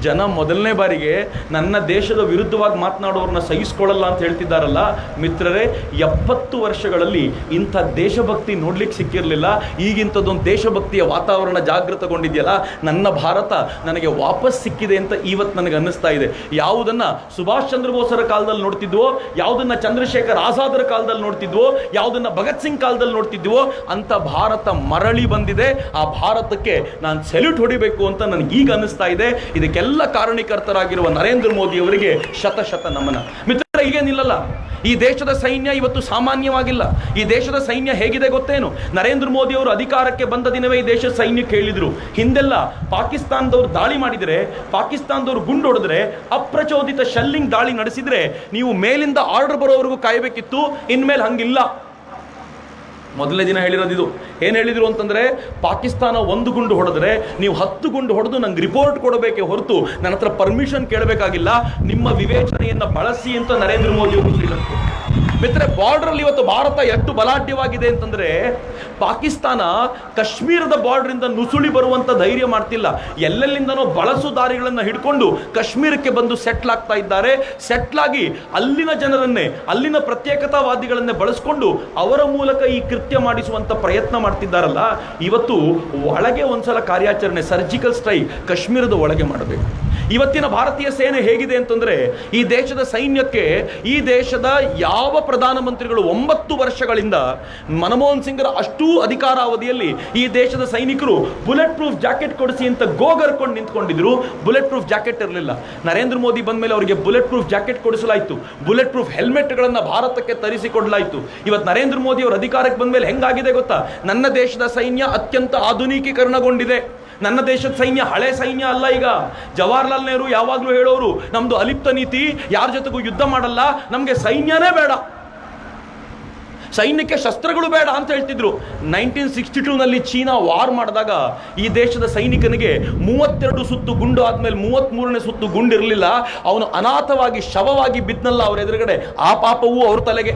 S1: ಜನ ಮೊದಲನೇ ಬಾರಿಗೆ ನನ್ನ ದೇಶದ ವಿರುದ್ಧವಾಗಿ ಮಾತನಾಡೋರನ್ನ ಸಹಿಸ್ಕೊಳ್ಳಲ್ಲ ಅಂತ ಹೇಳ್ತಿದ್ದಾರಲ್ಲ ಮಿತ್ರರೇ, 70 ವರ್ಷಗಳಲ್ಲಿ ಇಂಥ ದೇಶಭಕ್ತಿ ನೋಡ್ಲಿಕ್ಕೆ ಸಿಕ್ಕಿರಲಿಲ್ಲ. ಈಗಿಂಥದ್ದೊಂದು ದೇಶಭಕ್ತಿಯ ವಾತಾವರಣ ಜಾಗೃತಗೊಂಡಿದೆಯಲ್ಲ, ನನ್ನ ಭಾರತ ನನಗೆ ವಾಪಸ್ ಸಿಕ್ಕಿದೆ ಅಂತ ಇವತ್ತು ನನಗೆ ಅನ್ನಿಸ್ತಾ ಇದೆ. ಯಾವುದನ್ನು ಸುಭಾಷ್ ಚಂದ್ರ ಬೋಸರ ಕಾಲದಲ್ಲಿ ನೋಡ್ತಿದ್ವೋ, ಯಾವುದನ್ನು ಚಂದ್ರಶೇಖರ್ ಆಜಾದರ ಕಾಲದಲ್ಲಿ ನೋಡ್ತಿದ್ವೋ, ಯಾವುದನ್ನು ಭಗತ್ ಸಿಂಗ್ ಕಾಲದಲ್ಲಿ ನೋಡ್ತಿದ್ವೋ ಅಂಥ ಭಾರತ ಮರಳಿ ಬಂದಿದೆ. ಆ ಭಾರತಕ್ಕೆ ನಾನು ಸೆಲ್ಯೂಟ್ ಹೊಡಿಬೇಕು ಅಂತ ನನಗೆ ಈಗ ಅನ್ನಿಸ್ತಾ ಇದೆ. ಇದಕ್ಕೆಲ್ಲ ಕಾರಣೀಕರ್ತರಾಗಿರುವ ನರೇಂದ್ರ ಮೋದಿ ಅವರಿಗೆ ಶತ ನಮನ. ಮಿತ್ರ, ಹೀಗೆ ನಿಲ್ಲಲ್ಲ. ಈ ದೇಶದ ಸೈನ್ಯ ಇವತ್ತು ಸಾಮಾನ್ಯವಾಗಿಲ್ಲ. ಈ ದೇಶದ ಸೈನ್ಯ ಹೇಗಿದೆ ಗೊತ್ತೇನು? ನರೇಂದ್ರ ಮೋದಿ ಅವರು ಅಧಿಕಾರಕ್ಕೆ ಬಂದ ದಿನವೇ ಈ ದೇಶದ ಸೈನ್ಯಕ್ಕೆ ಹೇಳಿದ್ರು, ಹಿಂದೆಲ್ಲ ಪಾಕಿಸ್ತಾನದವ್ರು ದಾಳಿ ಮಾಡಿದರೆ, ಪಾಕಿಸ್ತಾನದವ್ರು ಗುಂಡು ಹೊಡೆದ್ರೆ, ಅಪ್ರಚೋದಿತ ಶೆಲ್ಲಿಂಗ್ ದಾಳಿ ನಡೆಸಿದ್ರೆ ನೀವು ಮೇಲಿಂದ ಆರ್ಡರ್ ಬರೋವರೆಗೂ ಕಾಯಬೇಕಿತ್ತು. ಇನ್ಮೇಲೆ ಹಂಗಿಲ್ಲ. ಮೊದಲನೇ ದಿನ ಹೇಳಿರೋದು ಇದು. ಏನು ಹೇಳಿದ್ರು ಅಂತಂದರೆ, ಪಾಕಿಸ್ತಾನ 1 ಗುಂಡು ಹೊಡೆದ್ರೆ ನೀವು 10 ಗುಂಡು ಹೊಡೆದು ನಂಗೆ ರಿಪೋರ್ಟ್ ಕೊಡಬೇಕೆ ಹೊರತು ನನ್ನ ಹತ್ರ ಪರ್ಮಿಷನ್ ಕೇಳಬೇಕಾಗಿಲ್ಲ, ನಿಮ್ಮ ವಿವೇಚನೆಯನ್ನು ಬಳಸಿ ಅಂತ ನರೇಂದ್ರ ಮೋದಿ ಅವರು ಹೇಳಿದ್ರು. ಮಿತ್ರ, ಬಾರ್ಡರಲ್ಲಿ ಇವತ್ತು ಭಾರತ ಎಷ್ಟು ಬಲಾಢ್ಯವಾಗಿದೆ ಅಂತಂದರೆ, ಪಾಕಿಸ್ತಾನ ಕಾಶ್ಮೀರದ ಬಾರ್ಡ್ರಿಂದ ನುಸುಳಿ ಬರುವಂಥ ಧೈರ್ಯ ಮಾಡ್ತಿಲ್ಲ. ಎಲ್ಲೆಲ್ಲಿಂದನೋ ಬಳಸು ದಾರಿಗಳನ್ನು ಹಿಡ್ಕೊಂಡು ಕಾಶ್ಮೀರಕ್ಕೆ ಬಂದು ಸೆಟ್ಲ್ ಆಗ್ತಾ ಇದ್ದಾರೆ. ಸೆಟ್ಲಾಗಿ ಅಲ್ಲಿನ ಜನರನ್ನೇ, ಅಲ್ಲಿನ ಪ್ರತ್ಯೇಕತಾವಾದಿಗಳನ್ನೇ ಬಳಸ್ಕೊಂಡು ಅವರ ಮೂಲಕ ಈ ಕೃತ್ಯ ಮಾಡಿಸುವಂಥ ಪ್ರಯತ್ನ ಮಾಡ್ತಿದ್ದಾರಲ್ಲ. ಇವತ್ತು ಒಳಗೆ ಒಂದ್ಸಲ ಕಾರ್ಯಾಚರಣೆ, ಸರ್ಜಿಕಲ್ ಸ್ಟ್ರೈಕ್ ಕಾಶ್ಮೀರದ ಒಳಗೆ ಮಾಡಬೇಕು. ಇವತ್ತಿನ ಭಾರತೀಯ ಸೇನೆ ಹೇಗಿದೆ ಅಂತಂದರೆ, ಈ ದೇಶದ ಸೈನ್ಯಕ್ಕೆ ಈ ದೇಶದ ಯಾವ ಪ್ರಧಾನಮಂತ್ರಿಗಳು 9 ವರ್ಷಗಳಿಂದ ಮನಮೋಹನ್ ಸಿಂಗ್ರ ಅಷ್ಟೂ ಅಧಿಕಾರಾವಧಿಯಲ್ಲಿ ಈ ದೇಶದ ಸೈನಿಕರು ಬುಲೆಟ್ ಪ್ರೂಫ್ ಜಾಕೆಟ್ ಕೊಡಿಸಿ ಅಂತ ಗೋಗರ್ಕೊಂಡು ನಿಂತ್ಕೊಂಡಿದ್ರು. ಬುಲೆಟ್ ಪ್ರೂಫ್ ಜಾಕೆಟ್ ಇರಲಿಲ್ಲ. ನರೇಂದ್ರ ಮೋದಿ ಬಂದ ಮೇಲೆ ಅವರಿಗೆ ಬುಲೆಟ್ ಪ್ರೂಫ್ ಜಾಕೆಟ್ ಕೊಡಿಸಲಾಯಿತು. ಬುಲೆಟ್ ಪ್ರೂಫ್ ಹೆಲ್ಮೆಟ್ಗಳನ್ನು ಭಾರತಕ್ಕೆ ತರಿಸಿಕೊಡಲಾಯಿತು. ಇವತ್ತು ನರೇಂದ್ರ ಮೋದಿ ಅವರು ಅಧಿಕಾರಕ್ಕೆ ಬಂದ ಮೇಲೆ ಹೆಂಗಾಗಿದೆ ಗೊತ್ತಾ? ನನ್ನ ದೇಶದ ಸೈನ್ಯ ಅತ್ಯಂತ ಆಧುನೀಕರಣಗೊಂಡಿದೆ. ನನ್ನ ದೇಶದ ಸೈನ್ಯ ಹಳೆ ಸೈನ್ಯ ಅಲ್ಲ. ಈಗ ಜವಾಹರ್ಲಾಲ್ ನೆಹರು ಯಾವಾಗಲೂ ಹೇಳೋರು, ನಮ್ದು ಅಲಿಪ್ತ ನೀತಿ, ಯಾರ ಜೊತೆಗೂ ಯುದ್ಧ ಮಾಡಲ್ಲ, ನಮಗೆ ಸೈನ್ಯನೇ ಬೇಡ, ಸೈನ್ಯಕ್ಕೆ ಶಸ್ತ್ರಗಳು ಬೇಡ ಅಂತ ಹೇಳ್ತಿದ್ರು. 1962ನಲ್ಲಿ ಚೀನಾ ವಾರ್ ಮಾಡಿದಾಗ ಈ ದೇಶದ ಸೈನಿಕನಿಗೆ 32 ಸುತ್ತು ಗುಂಡು ಆದ್ಮೇಲೆ 33ನೇ ಸುತ್ತು ಗುಂಡಿರಲಿಲ್ಲ. ಅವನು ಅನಾಥವಾಗಿ ಶವವಾಗಿ ಬಿದ್ನಲ್ಲ ಅವ್ರ ಎದುರುಗಡೆ, ಆ ಪಾಪವೂ ಅವ್ರ ತಲೆಗೆ.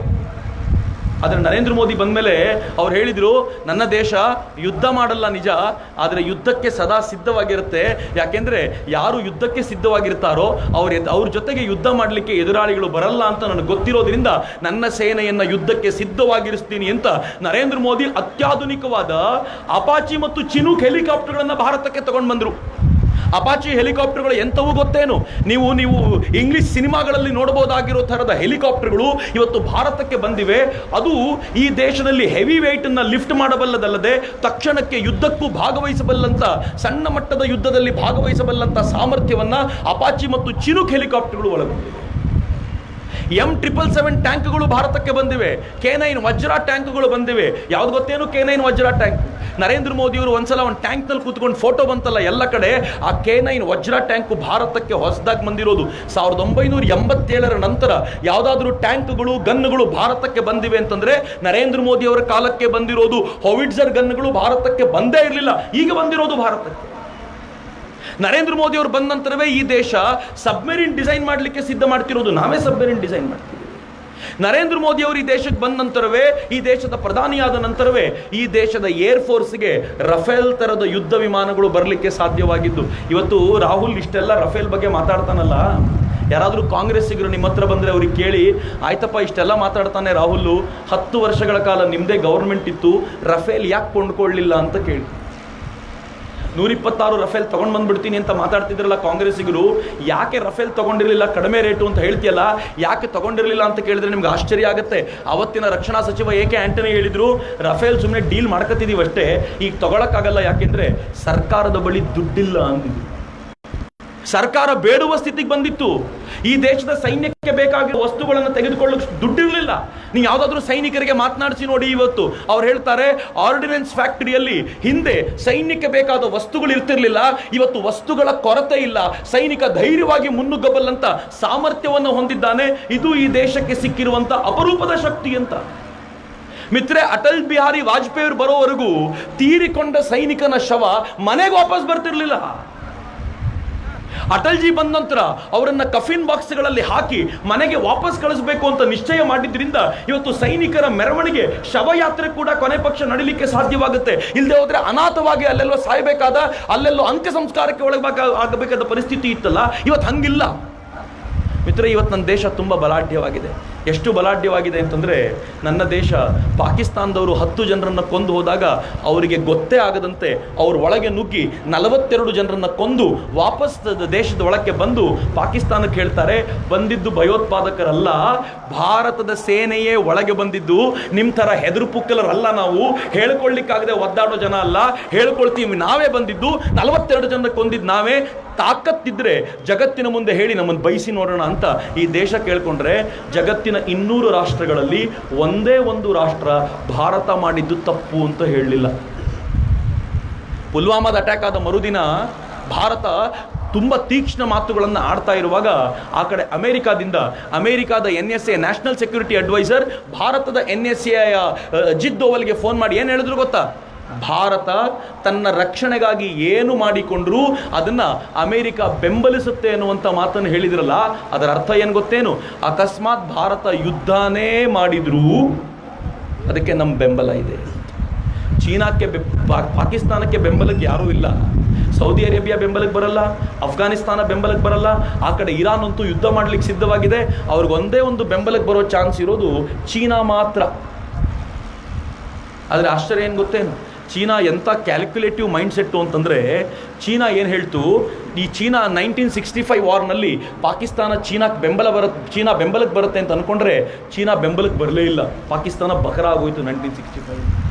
S1: ಆದರೆ ನರೇಂದ್ರ ಮೋದಿ ಬಂದ ಮೇಲೆ ಅವ್ರು ಹೇಳಿದರು, ನನ್ನ ದೇಶ ಯುದ್ಧ ಮಾಡಲ್ಲ ನಿಜ, ಆದರೆ ಯುದ್ಧಕ್ಕೆ ಸದಾ ಸಿದ್ಧವಾಗಿರುತ್ತೆ. ಯಾಕೆಂದರೆ ಯಾರು ಯುದ್ಧಕ್ಕೆ ಸಿದ್ಧವಾಗಿರ್ತಾರೋ ಅವ್ರ ಜೊತೆಗೆ ಯುದ್ಧ ಮಾಡಲಿಕ್ಕೆ ಎದುರಾಳಿಗಳು ಬರಲ್ಲ ಅಂತ ನನಗೆ ಗೊತ್ತಿರೋದ್ರಿಂದ ನನ್ನ ಸೇನೆಯನ್ನು ಯುದ್ಧಕ್ಕೆ ಸಿದ್ಧವಾಗಿರಿಸ್ತೀನಿ ಅಂತ ನರೇಂದ್ರ ಮೋದಿ ಅತ್ಯಾಧುನಿಕವಾದ ಅಪಾಚಿ ಮತ್ತು ಚಿನೂಕ್ ಹೆಲಿಕಾಪ್ಟರ್ಗಳನ್ನು ಭಾರತಕ್ಕೆ ತಗೊಂಡು ಬಂದರು. ಅಪಾಚಿ ಹೆಲಿಕಾಪ್ಟರ್ಗಳು ಎಂಥವೂ ಗೊತ್ತೇನು? ನೀವು ಇಂಗ್ಲಿಷ್ ಸಿನಿಮಾಗಳಲ್ಲಿ ನೋಡಬಹುದಾಗಿರೋ ಥರದ ಹೆಲಿಕಾಪ್ಟರ್ಗಳು ಇವತ್ತು ಭಾರತಕ್ಕೆ ಬಂದಿವೆ. ಅದು ಈ ದೇಶದಲ್ಲಿ ಹೆವಿ ವೆಯ್ಟನ್ನು ಲಿಫ್ಟ್ ಮಾಡಬಲ್ಲದಲ್ಲದೆ ತಕ್ಷಣಕ್ಕೆ ಯುದ್ಧಕ್ಕೂ ಭಾಗವಹಿಸಬಲ್ಲಂಥ, ಸಣ್ಣ ಮಟ್ಟದ ಯುದ್ಧದಲ್ಲಿ ಭಾಗವಹಿಸಬಲ್ಲಂಥ ಸಾಮರ್ಥ್ಯವನ್ನು ಅಪಾಚಿ ಮತ್ತು ಚಿನೂಕ್ ಹೆಲಿಕಾಪ್ಟರ್ಗಳು ಒಳಗೊಂಡಿವೆ. M777 ಟ್ಯಾಂಕ್ಗಳು ಭಾರತಕ್ಕೆ ಬಂದಿವೆ. K9 ವಜ್ರ ಟ್ಯಾಂಕ್ಗಳು ಬಂದಿವೆ. ಯಾವ್ದು ಗೊತ್ತೇನು? K9 ವಜ್ರ ಟ್ಯಾಂಕ್. ನರೇಂದ್ರ ಮೋದಿ ಅವರು ಒಂದ್ಸಲ ಒಂದು ಟ್ಯಾಂಕ್ನಲ್ಲಿ ಕೂತ್ಕೊಂಡು ಫೋಟೋ ಬಂತಲ್ಲ ಎಲ್ಲ ಕಡೆ, ಆ K9 ವಜ್ರ ಟ್ಯಾಂಕ್ ಭಾರತಕ್ಕೆ ಹೊಸದಾಗಿ ಬಂದಿರೋದು. 1987ರ ನಂತರ ಯಾವುದಾದ್ರೂ ಟ್ಯಾಂಕ್ಗಳು, ಗನ್ಗಳು ಭಾರತಕ್ಕೆ ಬಂದಿವೆ ಅಂತಂದ್ರೆ ನರೇಂದ್ರ ಮೋದಿ ಅವರ ಕಾಲಕ್ಕೆ ಬಂದಿರೋದು. ಹೊವಿಟ್ಜರ್ ಗನ್ಗಳು ಭಾರತಕ್ಕೆ ಬಂದೇ ಇರಲಿಲ್ಲ, ಈಗ ಬಂದಿರೋದು ಭಾರತಕ್ಕೆ. ನರೇಂದ್ರ ಮೋದಿ ಅವರು ಬಂದ ನಂತರವೇ ಈ ದೇಶ ಸಬ್ಮೆರಿನ್ ಡಿಸೈನ್ ಮಾಡಲಿಕ್ಕೆ ಸಿದ್ಧ ಮಾಡ್ತಿರೋದು. ನಾವೇ ಸಬ್ಮೆರಿನ್ ಡಿಸೈನ್ ಮಾಡ್ತೀವಿ. ನರೇಂದ್ರ ಮೋದಿ ಅವರು ಈ ದೇಶಕ್ಕೆ ಬಂದ ನಂತರವೇ, ಈ ದೇಶದ ಪ್ರಧಾನಿಯಾದ ನಂತರವೇ ಈ ದೇಶದ ಏರ್ ಫೋರ್ಸ್ಗೆ ರಫೇಲ್ ಥರದ ಯುದ್ಧ ವಿಮಾನಗಳು ಬರಲಿಕ್ಕೆ ಸಾಧ್ಯವಾಗಿದ್ದು. ಇವತ್ತು ರಾಹುಲ್ ಇಷ್ಟೆಲ್ಲ ರಫೇಲ್ ಬಗ್ಗೆ ಮಾತಾಡ್ತಾನಲ್ಲ, ಯಾರಾದರೂ ಕಾಂಗ್ರೆಸ್ಸಿಗರು ನಿಮ್ಮ ಹತ್ರ ಬಂದರೆ ಅವ್ರಿಗೆ ಕೇಳಿ, ಆಯ್ತಪ್ಪ ಇಷ್ಟೆಲ್ಲ ಮಾತಾಡ್ತಾನೆ ರಾಹುಲ್, 10 ವರ್ಷಗಳ ಕಾಲ ನಿಮ್ಮದೇ ಗೌರ್ಮೆಂಟ್ ಇತ್ತು, ರಫೇಲ್ ಯಾಕೆ ಕೊಂಡ್ಕೊಳ್ಳಲಿಲ್ಲ ಅಂತ ಕೇಳಿ. 126 ರಫೇಲ್ ತಗೊಂಡು ಬಂದ್ಬಿಡ್ತೀನಿ ಅಂತ ಮಾತಾಡ್ತಿದ್ರಲ್ಲ ಕಾಂಗ್ರೆಸ್ಸಿಗರು, ಯಾಕೆ ರಫೇಲ್ ತಗೊಂಡಿರಲಿಲ್ಲ, ಕಡಿಮೆ ರೇಟು ಅಂತ ಹೇಳ್ತೀಯಲ್ಲ, ಯಾಕೆ ತಗೊಂಡಿರಲಿಲ್ಲ ಅಂತ ಕೇಳಿದ್ರೆ ನಿಮ್ಗೆ ಆಶ್ಚರ್ಯ ಆಗುತ್ತೆ. ಅವತ್ತಿನ ರಕ್ಷಣಾ ಸಚಿವ ಎ ಕೆ ಆಂಟನಿ ಹೇಳಿದ್ರು, ರಫೇಲ್ ಸುಮ್ಮನೆ ಡೀಲ್ ಮಾಡ್ಕೊತಿದೀವಿ ಅಷ್ಟೇ, ಈಗ ತಗೊಳಕ್ಕಾಗಲ್ಲ, ಯಾಕೆಂದ್ರೆ ಸರ್ಕಾರದ ಬಳಿ ದುಡ್ಡಿಲ್ಲ ಅಂದಿದ್ರು. ಸರ್ಕಾರ ಬೇಡುವ ಸ್ಥಿತಿಗೆ ಬಂದಿತ್ತು. ಈ ದೇಶದ ಸೈನ್ಯಕ್ಕೆ ಬೇಕಾಗಿರುವ ವಸ್ತುಗಳನ್ನು ತೆಗೆದುಕೊಳ್ಳಕ್ಕೆ ದುಡ್ಡಿರಲಿಲ್ಲ. ನೀವು ಯಾವುದಾದ್ರೂ ಸೈನಿಕರಿಗೆ ಮಾತನಾಡಿಸಿ ನೋಡಿ, ಇವತ್ತು ಅವ್ರು ಹೇಳ್ತಾರೆ ಆರ್ಡಿನೆನ್ಸ್ ಫ್ಯಾಕ್ಟರಿಯಲ್ಲಿ ಹಿಂದೆ ಸೈನ್ಯಕ್ಕೆ ಬೇಕಾದ ವಸ್ತುಗಳು ಇರ್ತಿರ್ಲಿಲ್ಲ, ಇವತ್ತು ವಸ್ತುಗಳ ಕೊರತೆ ಇಲ್ಲ, ಸೈನಿಕ ಧೈರ್ಯವಾಗಿ ಮುನ್ನುಗ್ಗಬಲ್ಲಂತ ಸಾಮರ್ಥ್ಯವನ್ನು ಹೊಂದಿದ್ದಾನೆ. ಇದು ಈ ದೇಶಕ್ಕೆ ಸಿಕ್ಕಿರುವಂತ ಅಪರೂಪದ ಶಕ್ತಿ ಅಂತ. ಮಿತ್ರೆ, ಅಟಲ್ ಬಿಹಾರಿ ವಾಜಪೇಯಿ ಅವರು ಬರೋವರೆಗೂ ತೀರಿಕೊಂಡ ಸೈನಿಕನ ಶವ ಮನೆಗೆ ವಾಪಸ್ ಬರ್ತಿರ್ಲಿಲ್ಲ. ಅಟಲ್ಜಿ ಬಂದ ನಂತರ ಅವರನ್ನ ಕಫಿನ್ ಬಾಕ್ಸ್ಗಳಲ್ಲಿ ಹಾಕಿ ಮನೆಗೆ ವಾಪಸ್ ಕಳಿಸಬೇಕು ಅಂತ ನಿಶ್ಚಯ ಮಾಡಿದ್ರಿಂದ ಇವತ್ತು ಸೈನಿಕರ ಮೆರವಣಿಗೆ, ಶವಯಾತ್ರೆ ಕೂಡ ಕೊನೆ ಪಕ್ಷ ನಡೀಲಿಕ್ಕೆ ಸಾಧ್ಯವಾಗುತ್ತೆ. ಇಲ್ಲದೆ ಹೋದ್ರೆ ಅನಾಥವಾಗಿ ಅಲ್ಲೆಲ್ಲೋ ಸಾಯಬೇಕಾದ, ಅಲ್ಲೆಲ್ಲೋ ಅಂತ್ಯ ಸಂಸ್ಕಾರಕ್ಕೆ ಆಗಬೇಕಾದ ಪರಿಸ್ಥಿತಿ ಇತ್ತಲ್ಲ, ಇವತ್ತು ಹಂಗಿಲ್ಲ. ಮಿತ್ರ, ಇವತ್ತು ನನ್ನ ದೇಶ ತುಂಬ ಬಲಾಢ್ಯವಾಗಿದೆ. ಎಷ್ಟು ಬಲಾಢ್ಯವಾಗಿದೆ ಅಂತಂದರೆ, ನನ್ನ ದೇಶ ಪಾಕಿಸ್ತಾನದವರು 10 ಜನರನ್ನು ಕೊಂದು ಹೋದಾಗ ಅವರಿಗೆ ಗೊತ್ತೇ ಆಗದಂತೆ ಅವ್ರ ಒಳಗೆ ನುಗ್ಗಿ 42 ಜನರನ್ನು ಕೊಂದು ವಾಪಸ್ ದೇಶದ ಒಳಕ್ಕೆ ಬಂದು ಪಾಕಿಸ್ತಾನಕ್ಕೆ ಹೇಳ್ತಾರೆ, ಬಂದಿದ್ದು ಭಯೋತ್ಪಾದಕರಲ್ಲ, ಭಾರತದ ಸೇನೆಯೇ ಒಳಗೆ ಬಂದಿದ್ದು, ನಿಮ್ಮ ಥರ ಹೆದರು ಪುಕ್ಕಲರಲ್ಲ, ನಾವು ಹೇಳ್ಕೊಳ್ಳಿಕ್ಕಾಗದೆ ಒದ್ದಾಡೋ ಜನ ಅಲ್ಲ, ಹೇಳ್ಕೊಳ್ತೀವಿ, ನಾವೇ ಬಂದಿದ್ದು, 42 ಜನ ಕೊಂದಿದ್ದು ನಾವೇ, ತಾಕತ್ತಿದ್ರೆ ಜಗತ್ತಿನ ಮುಂದೆ ಹೇಳಿ ನಮ್ಮನ್ನು ಬಯಸಿ ನೋಡೋಣ ಅಂತ ಈ ದೇಶ ಕೇಳ್ಕೊಂಡ್ರೆ, ಜಗತ್ತಿನ 200 ರಾಷ್ಟ್ರಗಳಲ್ಲಿ ಒಂದೇ ಒಂದು ರಾಷ್ಟ್ರ ಭಾರತ ಮಾಡಿದ್ದು ತಪ್ಪು ಅಂತ ಹೇಳಲಿಲ್ಲ. ಪುಲ್ವಾಮಾದ ಅಟ್ಯಾಕ್ ಆದ ಮರುದಿನ ಭಾರತ ತುಂಬ ತೀಕ್ಷ್ಣ ಮಾತುಗಳನ್ನು ಆಡ್ತಾ ಇರುವಾಗ, ಆ ಕಡೆ ಅಮೆರಿಕಾದ NSA ನ್ಯಾಷನಲ್ ಸೆಕ್ಯೂರಿಟಿ ಅಡ್ವೈಸರ್ ಭಾರತದ NSA ಅಜಿತ್ ದೋವಲ್ಗೆ ಫೋನ್ ಮಾಡಿ ಏನು ಹೇಳಿದ್ರು ಗೊತ್ತಾ? ಭಾರತ ತನ್ನ ರಕ್ಷಣೆಗಾಗಿ ಏನು ಮಾಡಿಕೊಂಡ್ರೂ ಅದನ್ನ ಅಮೆರಿಕ ಬೆಂಬಲಿಸುತ್ತೆ ಅನ್ನುವಂಥ ಮಾತನ್ನು ಹೇಳಿದ್ರಲ್ಲ, ಅದರ ಅರ್ಥ ಏನು ಗೊತ್ತೇನು? ಅಕಸ್ಮಾತ್ ಭಾರತ ಯುದ್ಧನೇ ಮಾಡಿದ್ರೂ ಅದಕ್ಕೆ ನಮ್ಮ ಬೆಂಬಲ ಇದೆ. ಚೀನಾಕ್ಕೆ ಪಾಕಿಸ್ತಾನಕ್ಕೆ ಬೆಂಬಲಕ್ಕೆ ಯಾರೂ ಇಲ್ಲ. ಸೌದಿ ಅರೇಬಿಯಾ ಬೆಂಬಲಕ್ಕೆ ಬರಲ್ಲ, ಅಫ್ಘಾನಿಸ್ತಾನ ಬೆಂಬಲಕ್ಕೆ ಬರಲ್ಲ, ಆ ಕಡೆ ಇರಾನ್ ಅಂತೂ ಯುದ್ಧ ಮಾಡಲಿಕ್ಕೆ ಸಿದ್ಧವಾಗಿದೆ. ಅವ್ರಿಗೆ ಒಂದೇ ಒಂದು ಬೆಂಬಲಕ್ಕೆ ಬರೋ ಚಾನ್ಸ್ ಇರೋದು ಚೀನಾ ಮಾತ್ರ. ಆದರೆ ಆಶ್ಚರ್ಯ ಏನು ಗೊತ್ತೇನು? ಚೀನಾ ಎಂಥ ಕ್ಯಾಲ್ಕುಲೇಟಿವ್ ಮೈಂಡ್ಸೆಟ್ಟು ಅಂತಂದರೆ, ಚೀನಾ ಏನು ಹೇಳ್ತು, ಈ ಚೀನಾ 1965 ವಾರ್ನಲ್ಲಿ ಪಾಕಿಸ್ತಾನ ಚೀನಾ ಬೆಂಬಲಕ್ಕೆ ಬರುತ್ತೆ ಅಂತ ಅಂದ್ಕೊಂಡ್ರೆ ಚೀನಾ ಬೆಂಬಲಕ್ಕೆ ಬರಲೇ ಇಲ್ಲ. ಪಾಕಿಸ್ತಾನ ಬಕರ ಆಗೋಯ್ತು 1965.